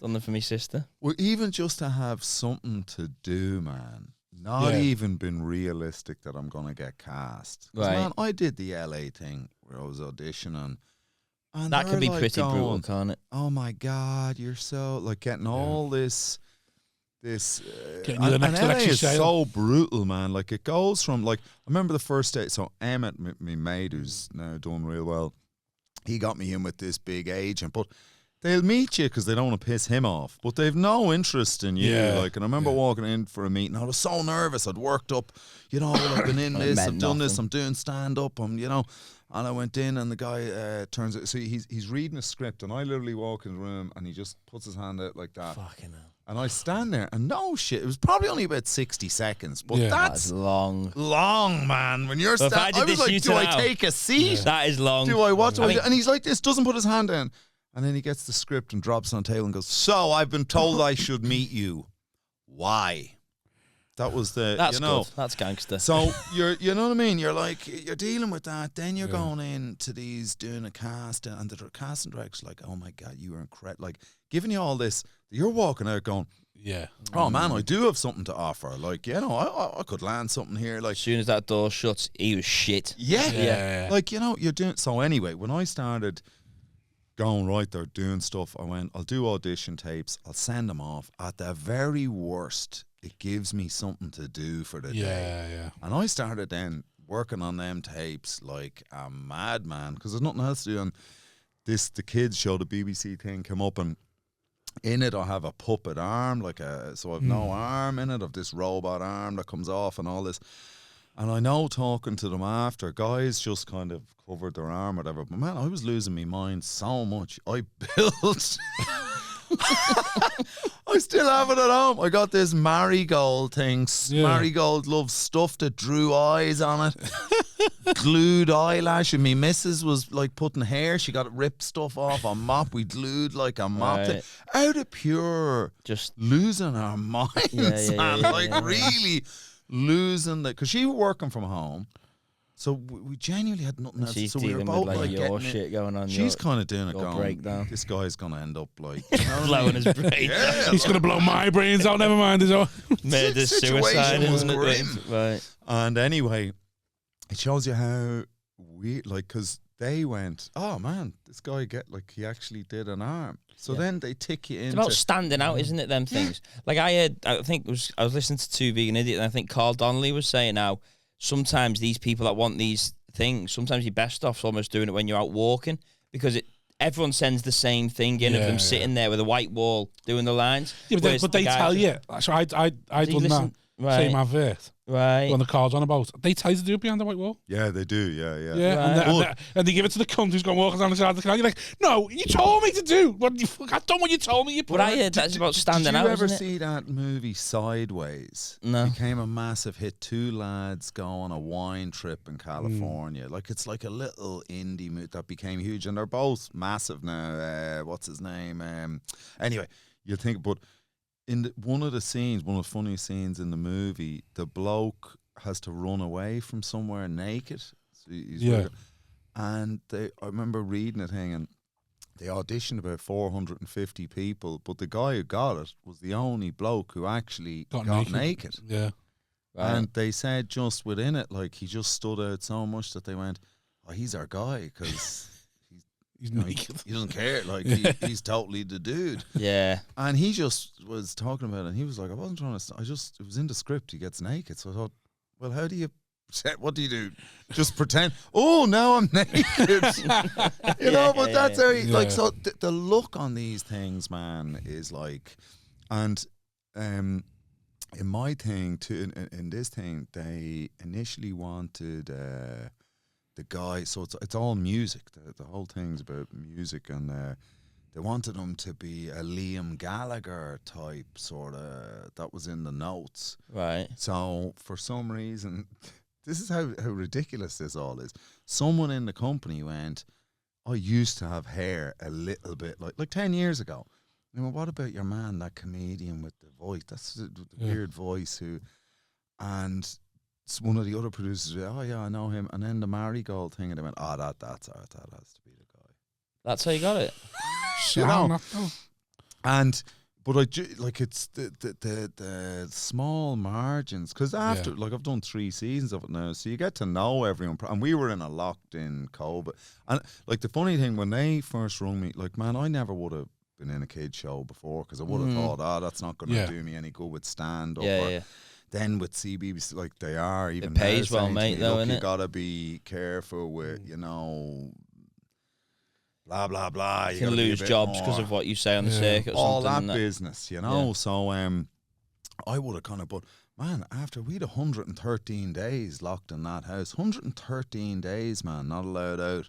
Done them for my sister. Well, even just to have something to do, man. Not even been realistic that I'm gonna get cast. Right. Man, I did the LA thing where I was auditioning. And that can be pretty brutal, can't it? Oh my God, you're so like getting all this getting you the next and LA is sale. so brutal, man. Like it goes from like I remember the first day. So Emmett, my mate, who's now doing real well, he got me in with this big agent, but they'll meet you because they don't want to piss him off, but they've no interest in you. Like, and I remember walking in for a meeting. I was so nervous. I'd worked up, I've been in this, I've done this, I'm doing stand up, and I went in, and the guy turns it. So he's reading a script, and I literally walk in the room, and he just puts his hand out like that. Fucking hell. And I stand there, and no shit, it was probably only about 60 seconds, but that's long, man. When you're standing, I was like, do I take a seat? Yeah. That is long. Do I watch? And he's like this, doesn't put his hand down. And then he gets the script and drops it on the table and goes, so I've been told I should meet you. Why? That was That's good. That's gangster. So you know what I mean? You're like, you're dealing with that. Then you're going into these, doing a cast, and the casting director's like, oh my God, you were incredible. Like, giving you all this, you're walking out going, oh man, I do have something to offer. Like, I could land something here. Like, as soon as that door shuts, he was shit. Yeah. Like, you're doing, so anyway, when I started going, right, they're doing stuff, I went, I'll do audition tapes, I'll send them off. At the very worst, it gives me something to do for the day. Yeah. And I started then working on them tapes like a madman because there's nothing else to do. And the kids show, the BBC thing, came up, and in it I have a puppet arm, so I've no arm in it, I've this robot arm that comes off and all this. And I know, talking to them after, guys just kind of covered their arm or whatever. But man, I was losing my mind so much. I built I still have it at home. I got this marigold thing. Yeah. Marigold love stuff that drew eyes on it. Glued eyelash. And me missus was like putting hair. She got ripped stuff off a mop. We glued like a mop. Right. Out of pure Just losing our minds, man. Really losing the... Because she was working from home. So we genuinely had nothing else. She's so we were dealing both with like your shit going on. She's kind of doing it your going, breakdown. this guy's going to end up like... You know what I blowing mean? his brain. Yeah, He's going to blow my brains out. Never mind his own. Murder suicide. was Isn't it? grim. Right. And anyway, it shows you how weird, like, because they went, oh man, this guy he actually did an arm. So then they tick you It's into... about standing out, isn't it, them things? Like I was listening to Two Vegan Idiot, and I think Carl Donnelly was saying how sometimes these people that want these things, sometimes you're best off almost doing it when you're out walking, because everyone sends the same thing in of them sitting there with a white wall doing the lines. Yeah, but they tell you. So I done that same advert. Right. When the card's on about, they tell you to do it behind the white wall. Yeah, they do. Yeah. Yeah, and they give it to the cunt who's going walking down the side of the canal. You're like, no, you told me to do. I've done what you told me. But I heard that's about standing out. Did you ever isn't it? see that movie Sideways? No. It became a massive hit. Two lads go on a wine trip in California. Like, it's like a little indie movie that became huge, and they're both massive now. What's his name? Anyway, you think, but in one of the funniest scenes in the movie, the bloke has to run away from somewhere naked. So and I remember reading a thing, and they auditioned about 450 people, but the guy who got it was the only bloke who actually got naked. Yeah. Right. And they said just within it, like, he just stood out so much that they went, oh, he's our guy, because... He's naked. He doesn't care. Like, he's totally the dude. Yeah. And he just was talking about it, and he was like, I wasn't trying to... it was in the script, he gets naked. So I thought, well, how do you... What do you do? Just pretend, oh, now I'm naked. You know, but that's how he... Like, so the look on these things, man, is like... And in my thing, too, in this thing, they initially wanted... the guy, so it's all music. The whole thing's about music, and they wanted him to be a Liam Gallagher type, sort of. That was in the notes. Right. So for some reason, this is how ridiculous this all is. Someone in the company went, I used to have hair a little bit like 10 years ago. You know, what about your man, that comedian with the voice? That's the weird voice and one of the other producers, oh yeah, I know him. And then the marigold thing, and they went, oh, that has to be the guy. That's how you got it. You know? But it's the small margins, because after, like, I've done 3 seasons of it now, so you get to know everyone. And we were in a locked-in COVID. And, like, the funny thing, when they first rung me, like, man, I never would have been in a kid show before, because I would have thought, that's not going to do me any good with stand-up. Yeah. Then with CBBC, like, they are even it pays now well, mate. me, though, look, innit? you gotta be careful with, you know, blah blah blah. You can lose jobs because of what you say on the circuit. Or all something that business, you know. Yeah. So I would have kind of, but man, after we'd 113 days locked in that house, 113 days, man, not allowed out.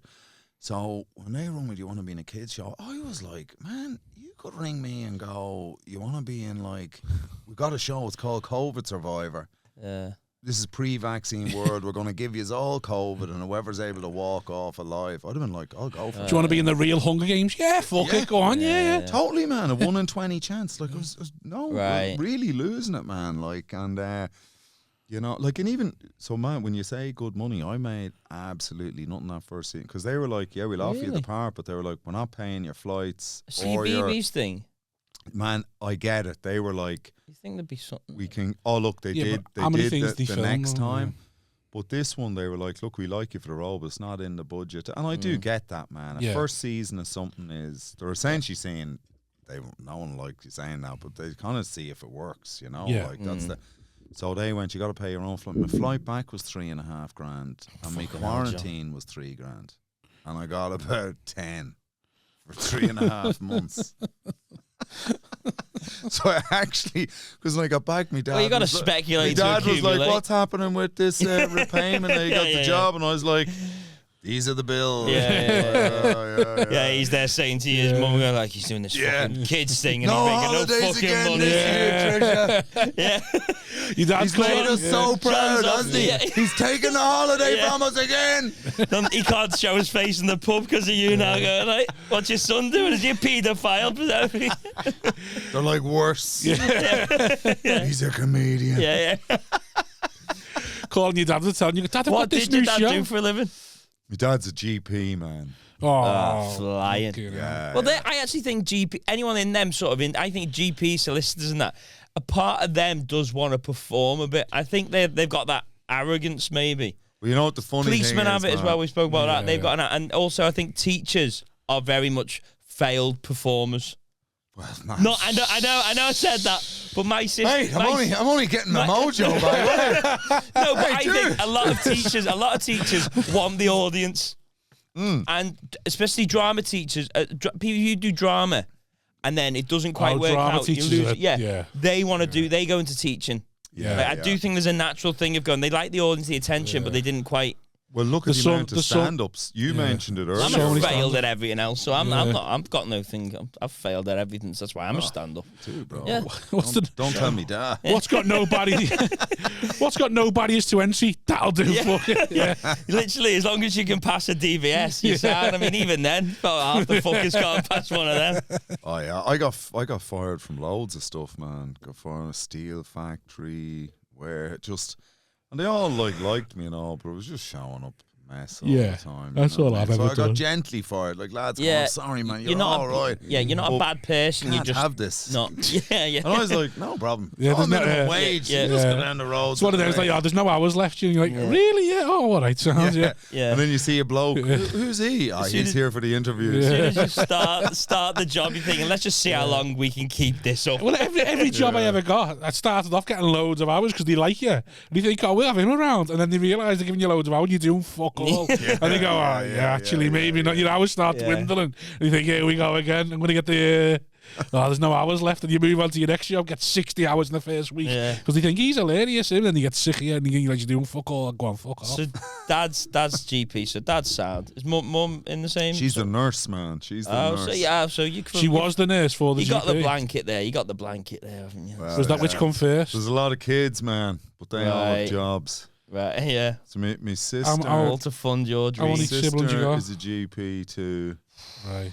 So when they rung me, do you want to be in a kids show? I was like, man, you could ring me and go, you want to be in, like, we got a show, it's called COVID Survivor. Yeah. This is pre-vaccine world. We're going to give you all COVID, and whoever's able to walk off alive. I'd have been like, I'll go for it. Do you want to be in the real Hunger Games? Yeah, fuck it, go on, yeah. Totally, man. A 1 in 20 chance. Like, I was really losing it, man. Like, and you know, like, and even so, man, when you say good money, I made absolutely nothing that first season, because they were like, yeah, we'll offer you the part, but they were like, we're not paying your flights. CBB's thing. Man, I get it. They were like, you think there'd be something? We can. Oh, look, they did. They did the next time. But this one, they were like, look, we like you for the role, but it's not in the budget. And I do get that, man. A first season of something is, they're essentially saying, no one likes you saying that, but they kind of see if it works, you know? Like, that's the. So they went, you got to pay your own flight. My flight back was $3,500, and my quarantine was $3,000, and I got about 10 for 3.5 months. So I actually, because when I got back, my dad. Well, you got to speculate. My dad was like, "What's happening with this repayment?" And you got the job, and I was like, these are the bills. Yeah, he's there saying to his mum, like, he's doing this fucking kids thing and he's making no fucking money. Yeah. Your dad's He's made us so proud, John's hasn't he? yeah. He's taking the holiday from us again. He can't show his face in the pub because of you now. Going like, what's your son doing? Is he a paedophile? They're like worse. He's a comedian. Yeah. Calling your dad and telling you, Dad, I've What got this did your new dad show. do for a living? My dad's a GP, man. Flying. Yeah. Well, I actually think anyone in them sort of I think GP solicitors and that, a part of them does want to perform a bit. I think they've got that arrogance, maybe. Well, you know what the funny Policemen thing have is, it as well. We spoke about that. They've got and also I think teachers are very much failed performers. Well, man. No, I know I said that, but my sister. Mate, I'm only getting my mojo, by the way. No, but I think a lot of teachers want the audience, and especially drama teachers, people who do drama, and then it doesn't quite work out. You lose. They want to do. They go into teaching. I do think there's a natural thing of going. They like the audience, the attention, but they didn't quite. Well, look at the amount of stand-ups. You mentioned it earlier. I'm failed at everything else, so I'm not. I've got no thing. I've failed at everything, so that's why I'm a stand-up too, bro. Yeah. Don't tell me that. What's got nobody? What's got nobody is to NC? That'll do. Yeah. Literally, as long as you can pass a DVS, you sound. I mean, even then, about half the fuckers can't pass one of them. Oh yeah, I got fired from loads of stuff, man. Got fired from a steel factory and they all liked me and all, but it was just showing up mess all the time. That's all I've ever done. So I got gently fired, like, lads, come on, sorry, man, you're all right. Yeah, you're not a bad person. You just have this. No, yeah. And I was like, no problem. Yeah, I'm minimum wage. Yeah. Just go down the road. It's one of those like, there's no hours left. And you're like, really? Yeah. Oh, all right, sounds Yeah. And then you see a bloke. Who's he? He's here for the interview. As soon as you start the job, you're thinking, let's just see how long we can keep this up. Well, every job I ever got, I started off getting loads of hours because they like you. And you think, we'll have him around. And then they realise they're giving you loads of hours, you're doing fuck all. And they go, actually, maybe not. Your hours start dwindling. And you think, here we go again. I'm going to get the... there's no hours left. And you move on to your next job, get 60 hours in the first week. Because they think he's hilarious. And then you get sick of you and you like, you're doing fuck all. Go on, fuck off. So dad's GP, so dad's sound. Is mum in the same? She's the nurse, man. She's the nurse. So you She was the nurse for the GP. You got the blanket there. You got the blanket there, haven't you? Well, was that which come first? There's a lot of kids, man, but they all have jobs. Right, yeah. So my sister, all to fund your dreams. How many siblings you got? Is a GP too. Right.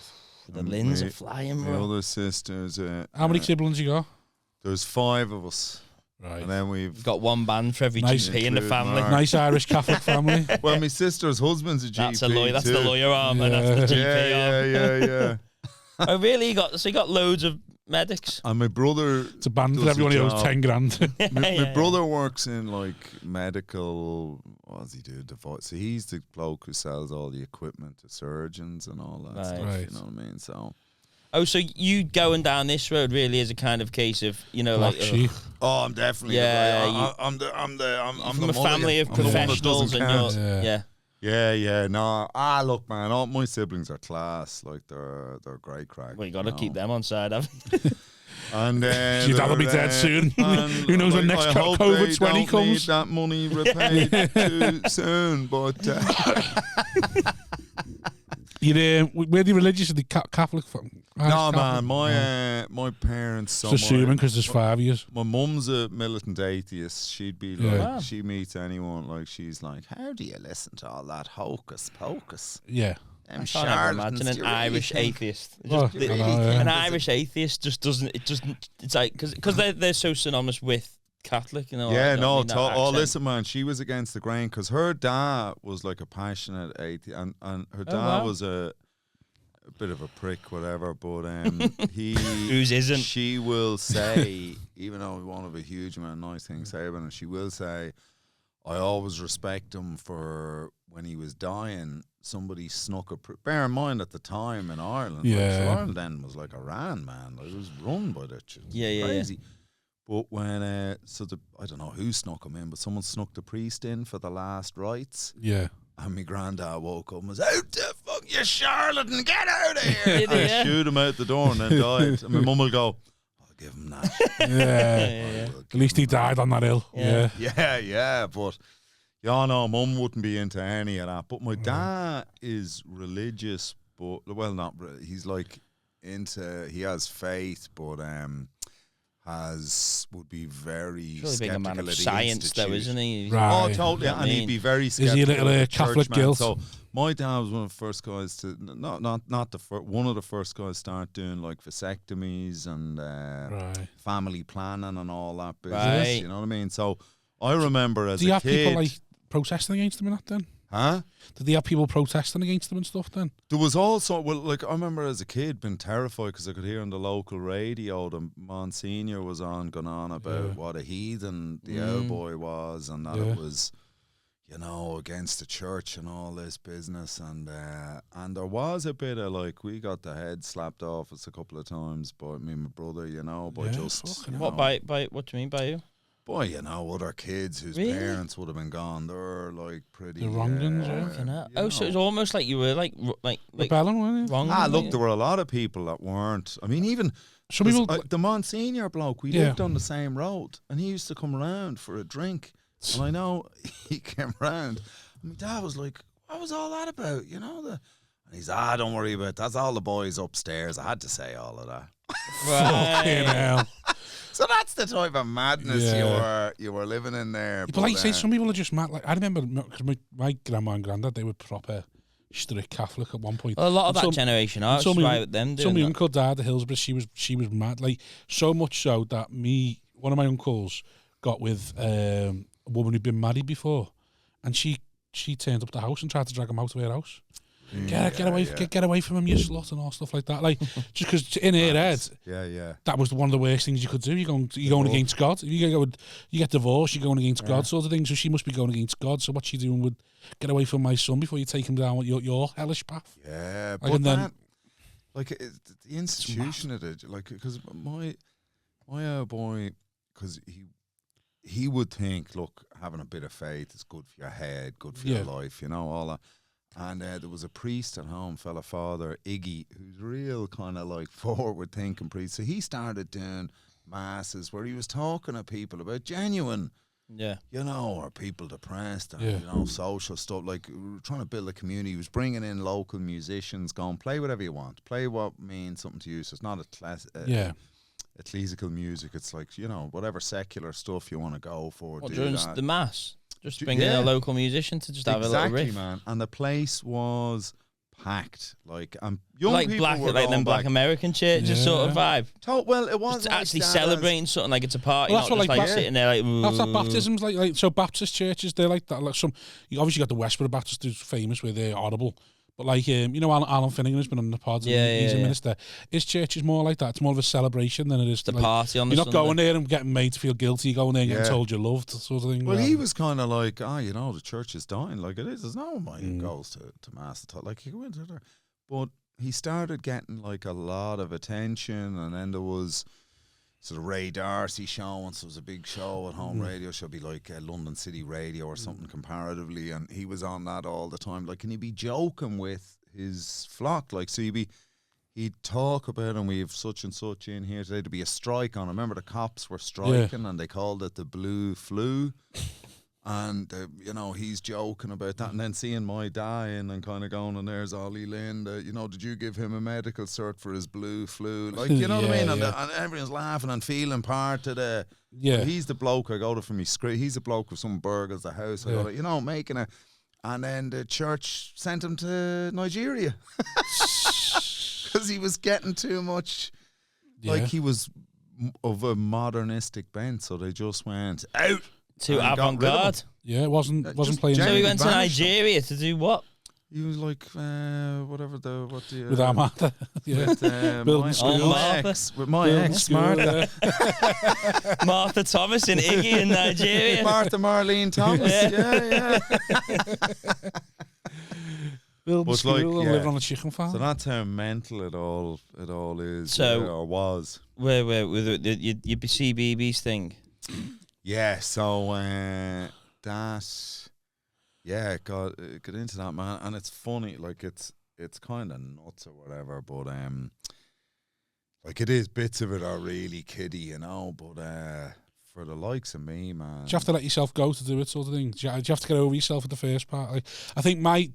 The Lynn's are flying, my bro. other sister's. How many siblings you got? There's 5 of us. Right. And then we've got one band for every GP in the family. Mark. Nice Irish Catholic family. Well, my sister's husband's a GP. That's a lawyer. That's the lawyer arm, and that's the GP arm. Yeah. Oh, really? You got loads of medics. And my brother, it's a band for everyone who owes 10 grand. my brother works in like medical. What does he do? So he's the bloke who sells all the equipment to surgeons and all that stuff. Right. You know what I mean? So. Oh, so you going down this road really is a kind of case of, like. Oh, I'm definitely. Yeah. I'm from the a family of professionals, and Yeah. No, look, man. All my siblings are class. Like they're great crack. Well, you got to keep them on side, haven't you? And then your dad will be dead soon. Who knows when next COVID 20 comes? Need that money repaid too soon, but. Were they religious? Are they Catholic? No, man. My parents. Just assuming because there's 5 years. My mum's a militant atheist. She'd be like, she meets anyone like she's like, how do you listen to all that hocus pocus? Yeah. I can't ever imagine an Irish atheist. An Irish atheist just doesn't. It's like because they're so synonymous with Catholic, you know. Listen, man, she was against the grain because her dad was like a passionate atheist, and her dad was a bit of a prick, whatever. But he whose isn't. She will say, even though he won't have a huge amount of nice things to say about him, she will say, I always respect him for when he was dying. Somebody snuck bear in mind at the time in Ireland. Yeah. Ireland then was like Iran, man. Like, it was run by that shit. Crazy. But when, I don't know who snuck him in, but someone snuck the priest in for the last rites. Yeah. And my granddad woke up and was, out the fuck, you charlatan, get out of here. And shoot him out the door and then died. And my mum will go, I'll give him that. Yeah. At least he died on that hill. Yeah, but Yeah, no, mum wouldn't be into any of that. But my dad is religious, but he's like he has faith, but would be very Surely being a man skeptical of of the science, institute. though, isn't he? Right. Oh, totally, and he'd be very Is he a skeptical. little of the Catholic church, man. guilt? So my dad was one of the first guys to not the first, one of the first guys start doing like vasectomies and family planning and all that business. Right. You know what I mean? So I remember as Do you a have kid, people like protesting against him and that then? huh? Did they have people protesting against him and stuff then? There was also, like I remember as a kid being terrified because I could hear on the local radio the Monsignor was going on about what a heathen the Owlboy was, and that it was, against the church and all this business, and there was a bit of like we got the head slapped off us a couple of times by me and my brother, by just What by what do you mean by you? Boy, other kids whose parents would have been gone, they're like pretty. The wrongdons, Oh, so it was almost like you were like rebelling, weren't you? wrong. Look, there were a lot of people that weren't. I mean, even Some people, the Monsignor bloke, we lived on the same road, and he used to come around for a drink. And I know he came round, and my dad was like, "What was all that about?" And he's, don't worry about it. That's all the boys upstairs. I had to say all of that. fucking hell. So that's the type of madness you were living in there. But like you say, some people are just mad. Like I remember, because my grandma and granddad, they were proper strict Catholic at one point. Well, a lot of that generation are. Some with them. Some of my uncle died at Hillsborough. She was mad. Like so much so that one of my uncles got with a woman who'd been married before, and she turned up the house and tried to drag him out of her house. Get away from him, you slut, and all stuff like that. Like just because in her head, that was one of the worst things you could do. You're going against God. If you get divorced, you're going against God, sort of thing. So she must be going against God. So what's she doing would get away from my son before you take him down your hellish path. Yeah, like, but then the institution of it, like because my old boy, because he would think, look, having a bit of faith is good for your head, good for your life, all that. And there was a priest at home, fella father, Iggy, who's real kind of like forward-thinking priest. So he started doing masses where he was talking to people about genuine, or people depressed and, social stuff. Like, we were trying to build a community. He was bringing in local musicians, going, play whatever you want. Play what means something to you. So it's not ecclesiastical music. It's like, whatever secular stuff you want to go for. What, during the mass? Just bring in a local musician to just have a little riff. Man. And the place was packed. Like, young like people black, were like them black American churches sort of vibe. Well, it was just like actually that celebrating something like it's a party. Well, not that's just what, like sitting there like. That's what baptisms like. So Baptist churches, they're like that. Like you obviously got the Westboro Baptist, who's famous, where they're audible. But like Alan Finnegan has been on the pod. He's a minister. His church is more like that. It's more of a celebration than it is the like, party on the You're not Sunday. going there and getting made to feel guilty. You're going there and getting told you're loved, sort of thing. Well, he was kind of like, the church is dying. Like it is. There's no one who goes to mass. Like he went there, but he started getting like a lot of attention, and then there was sort of Ray Darcy show, and so it was a big show at home radio show, be like London City Radio or something comparatively, and he was on that all the time. Like, and he'd be joking with his flock, like, so he'd talk about, and we have such and such in here today to be a strike on. I remember the cops were striking, and they called it the blue flu. And, he's joking about that. And then seeing my dying and kind of going, and there's Ollie Lynn, did you give him a medical cert for his blue flu? Like, you know what I mean? And everyone's laughing and feeling part of the... Yeah. He's the bloke I go to from his screen. He's the bloke with some burgers, the house. I go to, making a... And then the church sent him to Nigeria. Because he was getting too much... Like, he was of a modernistic bent, so they just went, out! To avant-garde. Yeah, it wasn't playing. So he went to Nigeria to do what? He was like, with Armada. Building school. With my ex, Martha. Martha Thomas and Iggy in Nigeria. Martha Marlene Thomas. Yeah. Building school and living on a chicken farm. So that's how mental it all is. So, or was. Where with your CBeebies thing. Yeah, so got into that, man, and it's funny, like it's kind of nuts or whatever, but like it is, bits of it are really kiddie, but for the likes of me, man. Do you have to let yourself go to do it, sort of thing? Do you have to get over yourself at the first part? Like, I think my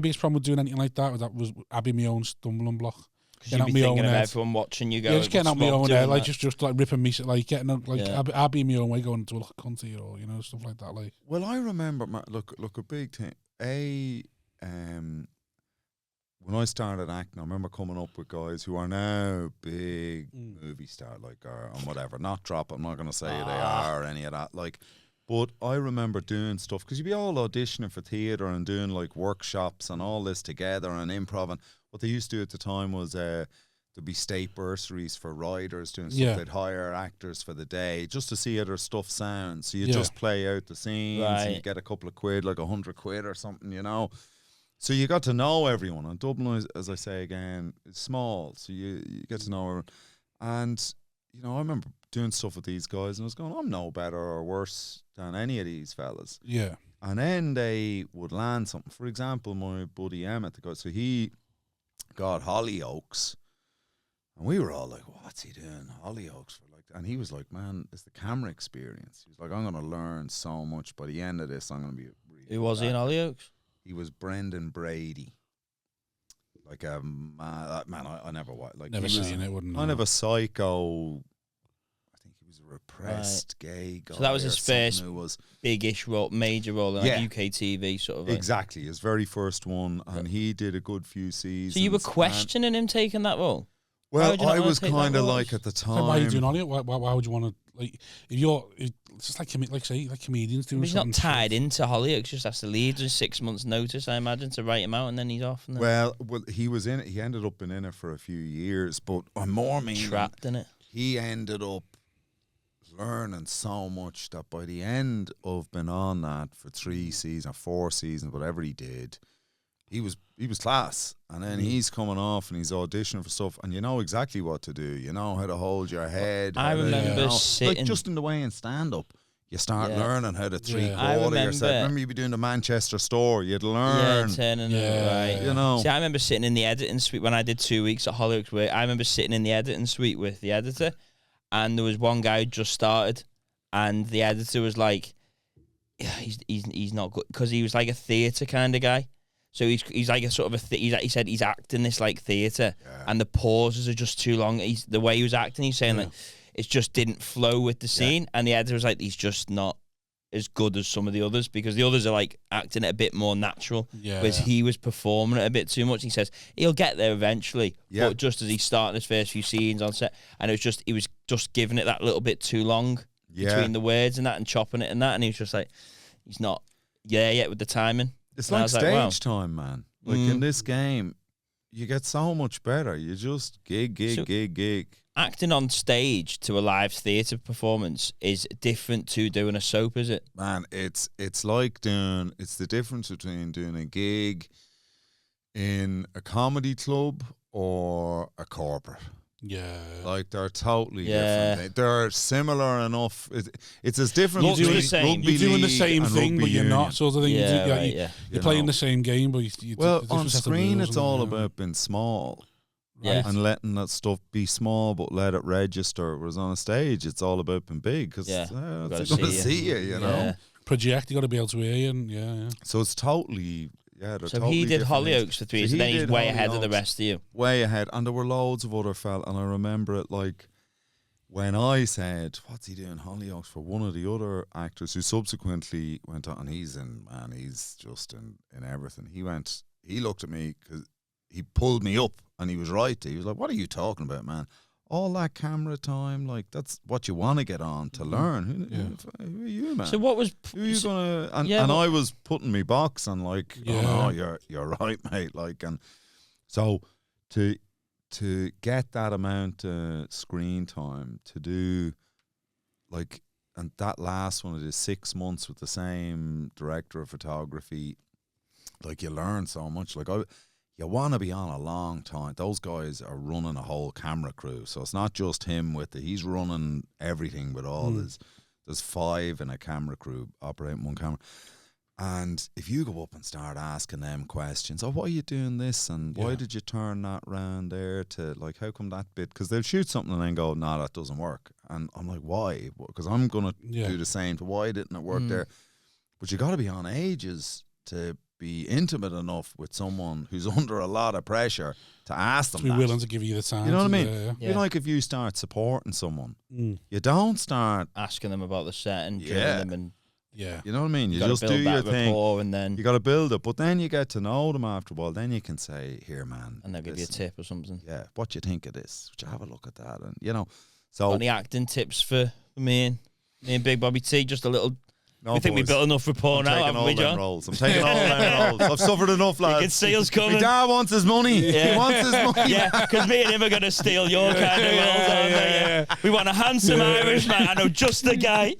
biggest problem with doing anything like that was Abby my own stumbling block. Because you'd be thinking of everyone watching you go. Yeah, just getting out my own head, like just like ripping me, like getting like Abby my own way, going to a cunt here, or stuff like that. Like, well, I remember, look, a big thing. When I started acting, I remember coming up with guys who are now big movie star, like or whatever. Not drop. I'm not going to say they are or any of that. Like, but I remember doing stuff because you'd be all auditioning for theatre and doing like workshops and all this together and improv. And what they used to do at the time was there'd be state bursaries for writers doing stuff. Yeah. They'd hire actors for the day just to see how their stuff sounds. So you just play out the scenes and you get a couple of quid, like £100 or something, So you got to know everyone. And Dublin, as I say again, is small. So you get to know everyone. And, I remember doing stuff with these guys and I was going, I'm no better or worse than any of these fellas. Yeah. And then they would land something. For example, my buddy Emmett, the guy, so he got Hollyoaks. And we were all like, what's he doing? Hollyoaks. And he was like, man, it's the camera experience. He was like, I'm going to learn so much. By the end of this, I'm going to be really Who was he in Hollyoaks? He was Brendan Brady. Like a man, I never watched. Like never seen it, wouldn't kind of a psycho. I think he was a repressed gay guy. So that was his first big-ish role, major role in UK TV, sort of. Exactly, his very first one, and he did a good few seasons. So you were questioning him taking that role? Well, I was kind of like at the time. Why are you doing on it? Why would you want to like? If you're, it's just like comedians doing. But he's not tied into Hollyoaks. Just has to leave. There's 6 months' notice, I imagine, to write him out, and then he's off. And then well, he was in it. He ended up in it for a few years, but I'm more meaning trapped in it. He ended up learning so much that by the end of being on that for 3 seasons, 4 seasons, whatever he did. He was class, and then he's coming off and he's auditioning for stuff, and you know exactly what to do. You know how to hold your head. I remember sitting like just in the way in stand up, you start learning how to 3/4 yourself. Remember you'd be doing the Manchester Store, you'd learn. Right. You know. See, I remember sitting in the editing suite when I did 2 weeks at Hollyoaks. Where I remember sitting in the editing suite with the editor, and there was one guy who just started, and the editor was like, "Yeah, he's not good," because he was like a theatre kind of guy. So he's like a sort of he said he's acting this like theatre, and the pauses are just too long. The way he was acting, he's saying like it just didn't flow with the scene, and the editor was like, he's just not as good as some of the others because the others are like acting it a bit more natural, whereas he was performing it a bit too much. He says he'll get there eventually, but just as he's starting his first few scenes on set, and he was just giving it that little bit too long between the words and that, and chopping it and that, and he was just like, he's not yet with the timing. It's like stage time, man. Like in this game, you get so much better. You just gig. Acting on stage to a live theatre performance is different to doing a soap, is it? Man, it's like it's the difference between doing a gig in a comedy club or a corporate. Yeah. Like, they're totally different. They're similar enough. It's as different as you're doing the same thing, but you're not, sort of thing. You're playing the same game, but on screen, it's all about being small. And letting that stuff be small, but let it register. Whereas on a stage, it's all about being big, because they're going to see you, you know? Project, you got to be able to hear you. And So it's totally... Yeah, so he did Hollyoaks for 3 years, and then he's way ahead of the rest of you. Way ahead. And there were loads of other fellas, and I remember it like when I said, what's he doing Hollyoaks for one of the other actors who subsequently went on, and he's just in everything. He looked at me because he pulled me up, and he was right. He was like, what are you talking about, man? All that camera time, like, that's what you want to get on to learn. Who are you, man? So what was... Who are you going to... And I was putting me box and like, oh, no, you're right, mate. Like, and so to get that amount of screen time to do, like, and that last one, it is 6 months with the same director of photography, like, you learn so much. Like, you want to be on a long time. Those guys are running a whole camera crew. So it's not just him he's running everything with all his, there's 5 in a camera crew operating one camera. And if you go up and start asking them questions, oh, why are you doing this? And why did you turn that round there to, like, how come that bit? Because they'll shoot something and then go, no, that doesn't work. And I'm like, why? Because I'm going to do the same. Why didn't it work there? But you got to be on ages to be intimate enough with someone who's under a lot of pressure to ask them to be willing to give you the time. You know what I mean? Yeah. You know, like if you start supporting someone, you don't start asking them about the set and drilling them and you know what I mean? You just build do your that thing, rapport and then you got to build it. But then you get to know them after a while. Then you can say, "Here, man," and they'll give you a tip or something. Yeah, what do you think of this? Would you have a look at that? And you know, so any acting tips for me and Big Bobby T? Just a little. No, we think we built enough rapport now, haven't we, John? I'm taking all them roles. I've suffered enough, lads. You can see us coming. My dad wants his money. He wants his money. Yeah, because me and him are going to steal your kind of roles, aren't we? We want a handsome Irish man. I know just the guy.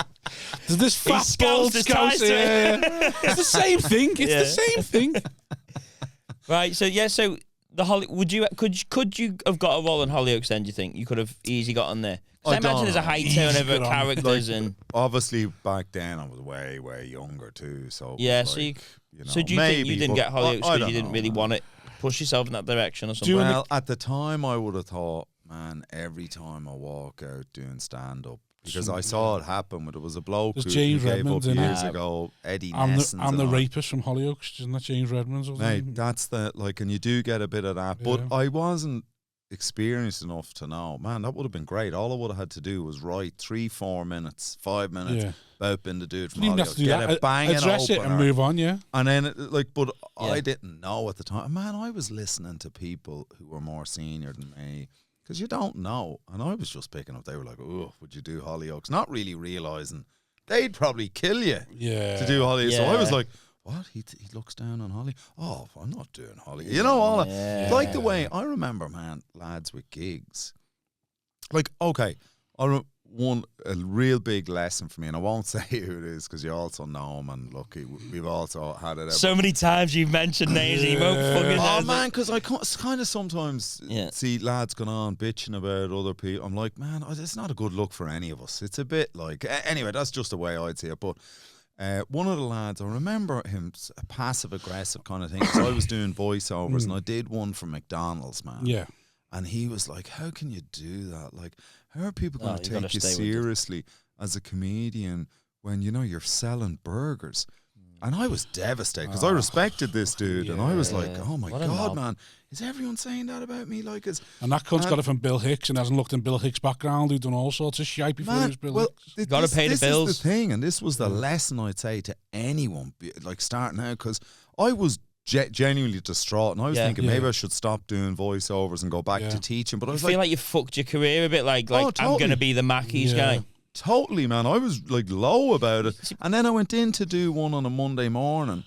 There's this fat bald scouse. It's the same thing. It's the same thing. Right. So so the could you have got a role in Hollyoaks? Then do you think you could have easily got on there? I imagine there's a high turnover of characters and obviously back then I was way younger too. So so you know, so do you think you didn't get Hollyoaks because you didn't really want it, push yourself in that direction or something? Well, at the time I would have thought, man, every time I walk out doing stand up. Because I saw it happen. There was a bloke who gave up years ago, Eddie Nessens. I'm the rapist from Hollyoaks, isn't that James Redmond's? Mate, that's the, like, and you do get a bit of that. But I wasn't experienced enough to know, man, that would have been great. All I would have had to do was write 3-4 minutes, 5 minutes about being the dude from Hollyoaks. Get it banging address it and move on, And then, but I didn't know at the time. Man, I was listening to people who were more senior than me. Because you don't know. And I was just picking up, they were like, oh, would you do Hollyoaks? Not really realising they'd probably kill you to do Hollyoaks. So I was like, what? He looks down on Holly? Oh, I'm not doing Hollyoaks. You know, all that. Like the way, I remember, man, lads with gigs. Like, okay, a real big lesson for me, and I won't say who it is because you also know him, and look, we've also had it. So many times you've mentioned names, you won't fucking know. Oh man, because I kind of sometimes see lads going on bitching about other people. I'm like, man, it's not a good look for any of us. It's a bit like, anyway, that's just the way I'd see it. But one of the lads, I remember him, a passive aggressive kind of thing. So I was doing voiceovers, and I did one for McDonald's, man. Yeah. And he was like, how can you do that? Like, how are people going to take you seriously as a comedian when, you know, you're selling burgers? And I was devastated because I respected this dude. And I was like, oh, my God, man. Is everyone saying that about me? Like, and that cunt's got it from Bill Hicks and hasn't looked in Bill Hicks' background. Who'd done all sorts of shite before he was Bill Hicks. You got to pay the bills. This is the thing. And this was the lesson I'd say to anyone, like, starting out. Because I was genuinely distraught, and I was thinking maybe I should stop doing voiceovers and go back to teaching. But I was feel like you fucked your career a bit. Like totally. I'm going to be the Mackey's guy. Totally, man. I was like low about it, and then I went in to do one on a Monday morning,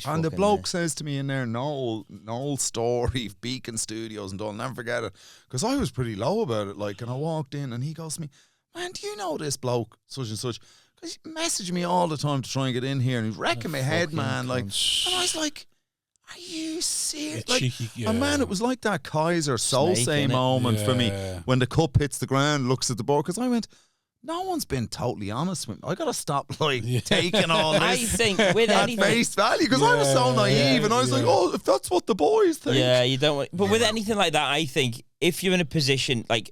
and the bloke says to me in there, Noel Story, Beacon Studios, and I'll never forget it, because I was pretty low about it. Like, and I walked in, and he goes to me, man, do you know this bloke such and such? Because he messaged me all the time to try and get in here, and he's wrecking my head, man. Like, and I was like, are you serious? Like, cheeky, and man, it was like that Kaiser Soze moment for me when the cup hits the ground, looks at the board, because I went, no one's been totally honest with me. I got to stop taking all this I think with at anything, face value, because I was so naive, and I was like, oh, if that's what the boys think. Yeah, you don't want, but with anything like that, I think if you're in a position like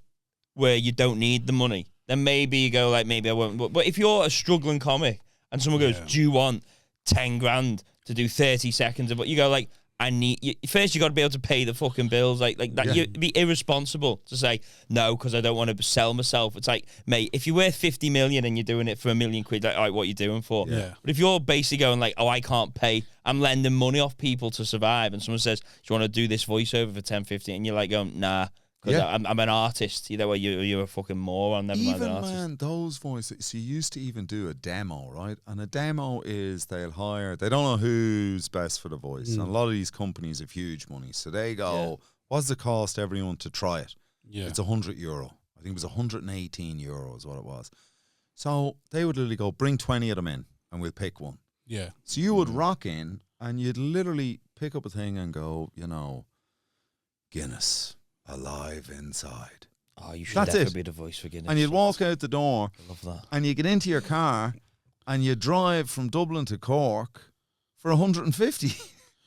where you don't need the money, then maybe you go like, maybe I won't. But if you're a struggling comic and someone goes, do you want 10 grand to do 30 seconds of what you go like, I need first you got to be able to pay the fucking bills like that. You'd be irresponsible to say no because I don't want to sell myself. It's like, mate, if you're worth 50 million and you're doing it for £1 million, like, all right, what are you doing for? But if you're basically going like, oh, I can't pay, I'm lending money off people to survive, and someone says, do you want to do this voiceover for 10, 15, and you're like going, nah. Because I'm an artist, you know, you're a fucking moron. Never mind an artist. Man, those voices. So you used to even do a demo, right? And a demo is they don't know who's best for the voice. And a lot of these companies have huge money, so they go, what's the cost everyone to try it? It's €100. I think it was 118 euros what it was. So they would literally go, bring 20 of them in, and we'll pick one. So you would rock in, and you'd literally pick up a thing and go, you know, Guinness. Alive inside. Oh, you should definitely be the voice for Guinness. And you'd walk out the door. I love that. And you get into your car and you drive from Dublin to Cork for 150.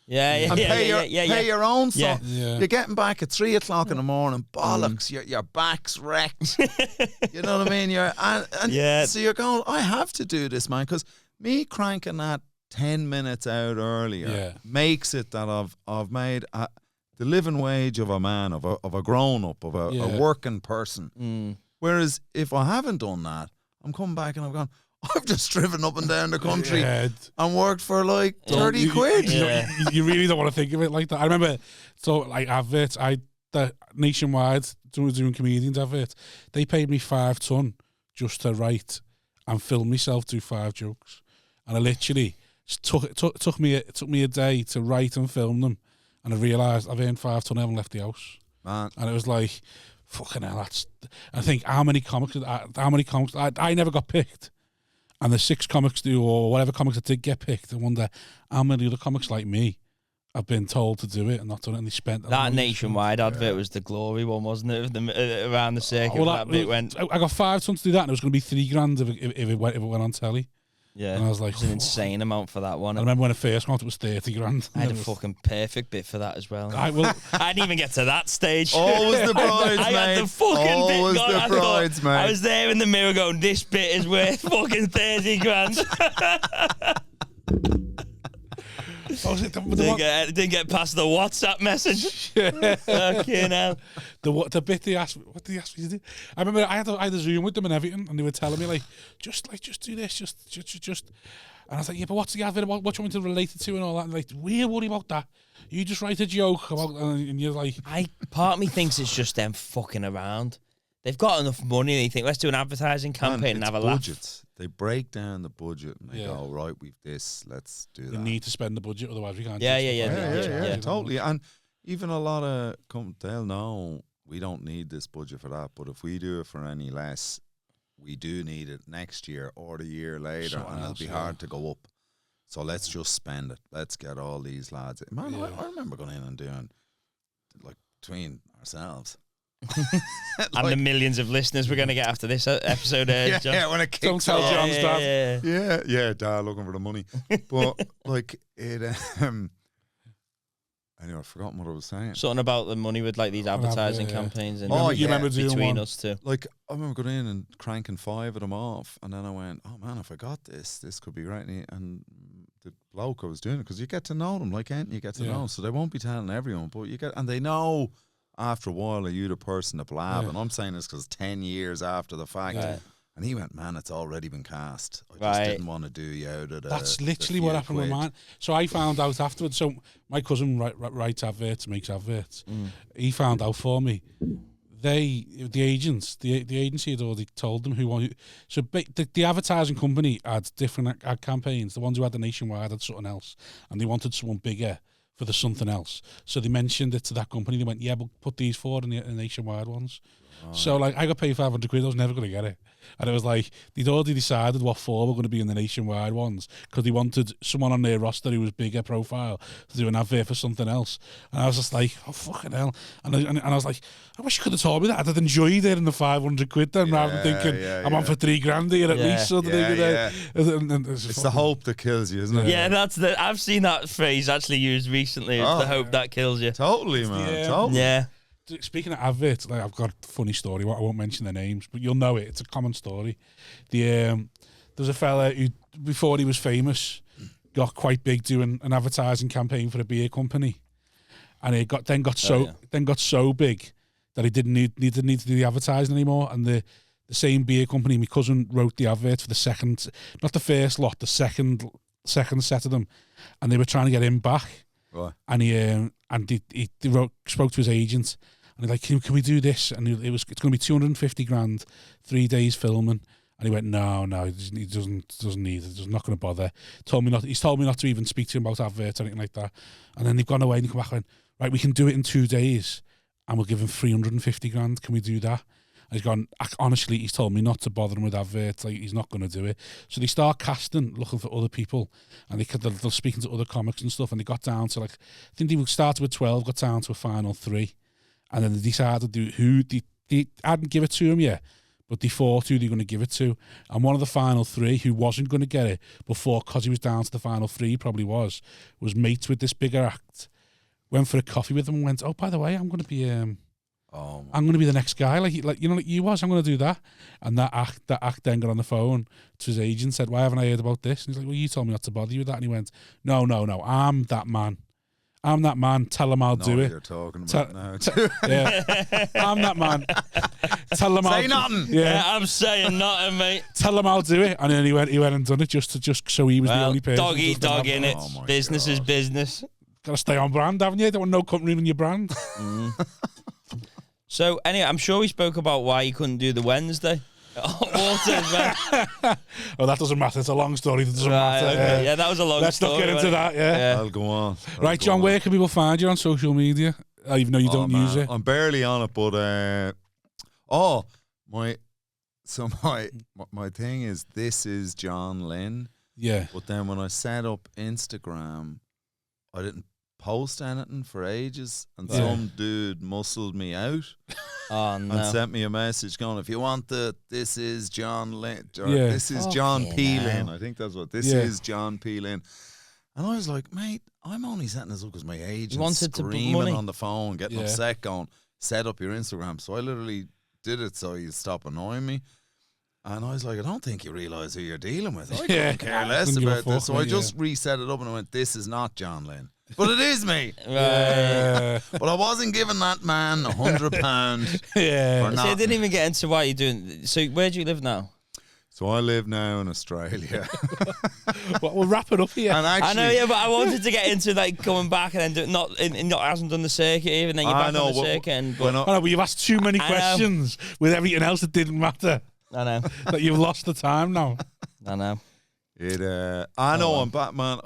Yeah. And pay your own stuff. Yeah. You're getting back at 3 o'clock in the morning. Bollocks, your back's wrecked. You know what I mean? So you're going, I have to do this, man, because me cranking that 10 minutes out earlier makes it that I've made the living wage of a man, of a grown up, of a working person. Whereas if I haven't done that, I'm coming back and I've gone, I've just driven up and down the country and worked for like 30 quid. You really don't want to think of it like that. I remember, so like adverts, the Nationwide doing comedians adverts, they paid me $5 ton just to write and film myself do 5 jokes, and I literally took me a day to write and film them, and I realised I've earned $5 ton, I haven't left the house, man. And it was like, fucking hell, I think how many comics I never got picked. And the 6 comics or whatever comics that did get picked, I wonder how many other comics like me have been told to do it and not done it, and they spent that Nationwide advert was the glory one, wasn't it? Around the circuit. Well, that bit went. I got $5 ton to do that, and it was going to be $3,000 if it went on telly. Yeah, and I was like, it was an insane amount for that one. I remember when it first went, it was $30,000. I had a fucking perfect bit for that as well. I didn't even get to that stage. Always the bridesmaid. I had the fucking Always bit. the bridesmaid. I was there in the mirror going, "This bit is worth fucking $30,000." Didn't get past the WhatsApp message. Fucking hell. The bit they asked, what did they ask me to do? I remember I had a Zoom with them and everything, and they were telling me just do this, just. And I was like, yeah, but what's the advert? What do you want me to relate it to and all that? And like, we're worried about that. You just write a joke about, and you're like, part of me thinks it's just them fucking around. They've got enough money. They think, let's do an advertising campaign and have a laugh. They break down the budget and they go, right, we've this, let's do that. We need to spend the budget, otherwise we can't. Yeah, totally. And even a lot of they'll know we don't need this budget for that, but if we do it for any less, we do need it next year or the year later, and it'll be hard to go up. So let's just spend it. Let's get all these lads. Man, I remember going in and doing, like, between ourselves. And the millions of listeners we're going to get after this episode. Yeah, when it kicks don't tell off. John's dad. Yeah, dad looking for the money. But like it, anyway, I've forgotten what I was saying. Something about the money with like these advertising campaigns and you remember between us two. Like I remember going in and cranking 5 of them off, and then I went, "Oh man, if I got this could be right." And the bloke I was doing it, because you get to know them, like you get to know, so they won't be telling everyone, but you get, and they know. After a while, are you the person to blab? And I'm saying this because 10 years after the fact. Right. And he went, man, it's already been cast. I just didn't want to do you out of the. That's literally what happened with mine. So I found out afterwards. So my cousin writes adverts, makes adverts. He found out for me. The agency had already told them who wanted. So the advertising company had different ad campaigns. The ones who had the Nationwide had something else, and they wanted someone bigger for the something else. So they mentioned it to that company. They went, yeah, but put these forward in the Nationwide ones. So like I got paid £500. I was never going to get it. And it was like they'd already decided what 4 were going to be in the Nationwide ones, because they wanted someone on their roster who was bigger profile to do an advert for something else. And I was just like, oh fucking hell. And I was like, I wish you could have told me that. I'd have enjoyed it in the £500 then, rather than thinking I'm on for $3,000 here at least. Sort of thing. It's the hope that kills you, isn't it? Yeah, I've seen that phrase actually used recently. It's the hope that kills you. Totally, man. Totally. Yeah. Speaking of adverts, like I've got a funny story. I won't mention their names, but you'll know it. It's a common story. There's a fella who, before he was famous, got quite big doing an advertising campaign for a beer company, and he got so big that he didn't need to do the advertising anymore. And the same beer company, my cousin wrote the advert for the second, not the first lot, the second set of them, and they were trying to get him back. Right. And he spoke to his agent, and he's like, can we do this? And it's going to be $250,000, 3 days filming. And he went, no, he doesn't need it. He's not going to bother. He's told me not to even speak to him about adverts or anything like that. And then they've gone away and he come back and went, right, we can do it in 2 days, and we'll give him $350,000. Can we do that? And he's gone, honestly, he's told me not to bother him with adverts. Like, he's not going to do it. So they start casting, looking for other people, and they're speaking to other comics and stuff. And they got down to, like, I think they started with 12, got down to a final 3, and then they decided to do who they hadn't give it to him yet, but they fought who they're going to give it to. And one of the final three who wasn't going to get it before, because he was down to the final three, probably was mates with this bigger act. Went for a coffee with them and went, oh, by the way, I'm going to be I'm going to be the next guy, like you was. I'm going to do that. And that act then got on the phone to his agent, said, why haven't I heard about this? And he's like, well, you told me not to bother you with that. And he went, no, I'm that man. I'm that man. Tell him I'll do it. You're talking about now. Yeah, I'm that man. Tell him I'll say nothing. Yeah, I'm saying nothing, mate. Tell him I'll do it. And then he went and done it just so he was the only person. Dog eat dog in it. Business is business. Got to stay on brand, haven't you? Don't want no company in your brand. So anyway, I'm sure we spoke about why you couldn't do the Wednesday. Waters, man. Oh, that doesn't matter. It's a long story. That doesn't matter. Okay. Yeah, that was a long Let's story. Let's not get into that. Yeah. I'll go on. Right, John, where can people find you on social media? Even though you don't use it. I'm barely on it, but my thing is, this is John Lynn. Yeah. But then when I set up Instagram, I didn't post anything for ages, and some dude muscled me out. Oh, no. And sent me a message going, if you want this is John Lynn, or this is John P. Lynn. I think that's what this is, John P. Lynn. And I was like, mate, I'm only setting this up because my agent's screaming on the phone, getting upset, going, set up your Instagram. So I literally did it so you stop annoying me. And I was like, I don't think you realise who you're dealing with. I couldn't care less about this. So I just reset it up and I went, this is not John Lynn. But it is me. But I wasn't giving that man £100. Yeah. See, I didn't even get into why you're doing. So where do you live now? So I live now in Australia. Well, we'll wrap it up here. And actually, I know, yeah, but I wanted to get into like coming back and then not hasn't done the circuit even. Then you're back on the circuit. I know, but you've asked too many questions with everything else that didn't matter. I know that you've lost the time now. I know. I'm Batman.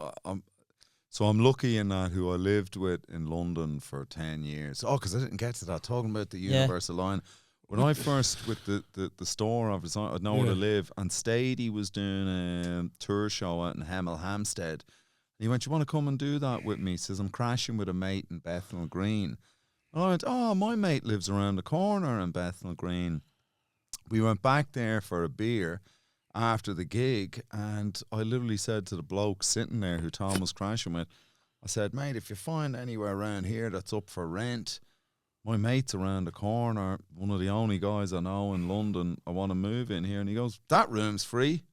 So I'm lucky in that who I lived with in London for 10 years. Oh, because I didn't get to that, talking about the universal line. When I first, with the store, I'd know where to live, and Stady was doing a tour show out in Hemel Hempstead. And he went, you want to come and do that with me? He says, I'm crashing with a mate in Bethnal Green. And I went, oh, my mate lives around the corner in Bethnal Green. We went back there for a beer after the gig, and I literally said to the bloke sitting there who Tom was crashing with, I said, mate, if you find anywhere around here that's up for rent, my mate's around the corner, one of the only guys I know in London, I want to move in here. And he goes, that room's free.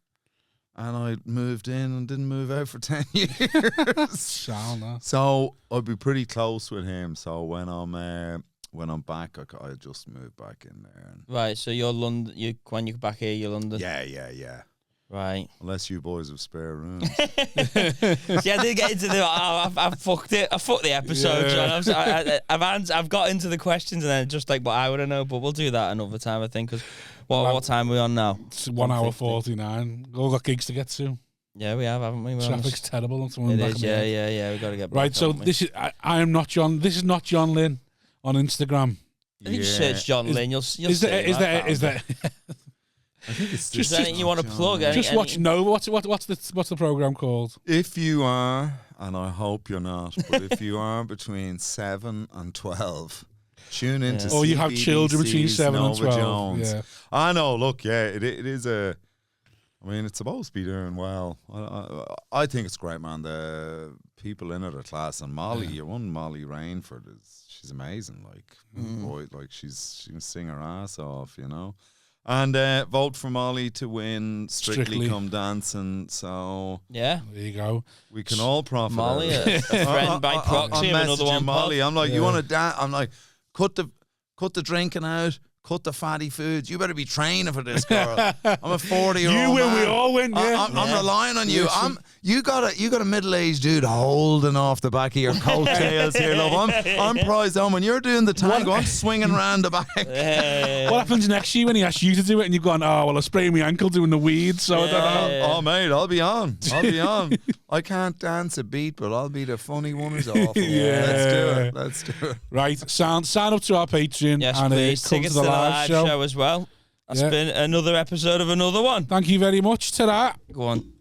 And I moved in and didn't move out for 10 years. So I'd be pretty close with him. So when I'm back, I just moved back in there. Right, so you're London. When you're back here, you're London. Yeah. Right. Unless you boys have spare rooms. See, I did get into the. I fucked it. I fucked the episode, John. I've got into the questions and then just like what I would have known, but we'll do that another time, I think. Because what time are we on now? It's 1 hour 49. We've all got gigs to get to. Yeah, we have, haven't we? Traffic's terrible. It is. Yeah. We got to get back. Right. So this is. I am not John. This is not John Lynn on Instagram. If you search John Lynn, you'll see. Is there? I think it's just anything you want to plug. Just watch Nova. What's the program called? If you are, and I hope you're not, but if you are between 7 and 12, tune into. Or you have children between 7 and 12. Jones. Yeah. I know. Look, it is a. I mean, it's supposed to be doing well. I think it's great, man. The people in it are class, and Molly, your one Molly Rainford she's amazing. Like, boy, like she can sing her ass off, you know. And vote for Molly to win Strictly Come Dancing. So yeah, there you go. We can all profit. Molly, a friend by proxy, another one. Molly, I'm like, you want to dance? I'm like, cut the drinking out. Cut the fatty foods. You better be training for this, girl. I'm a 40-year-old You win, man. we all win. Yeah. I'm relying on you. You got a middle-aged dude holding off the back of your coattails here, love. I'm prized home, and you're doing the tango. I'm swinging around the back. What happens next year when he asks you to do it, and you've gone, oh well, I sprained my ankle doing the weeds, so I don't know. Oh mate, I'll be on. I can't dance a beat, but I'll be the funny one who's awful. Let's do it. Right, sign up to our Patreon. Yes, and please. Come to the live show as well. That's been another episode of another one. Thank you very much. Ta-ra. Go on.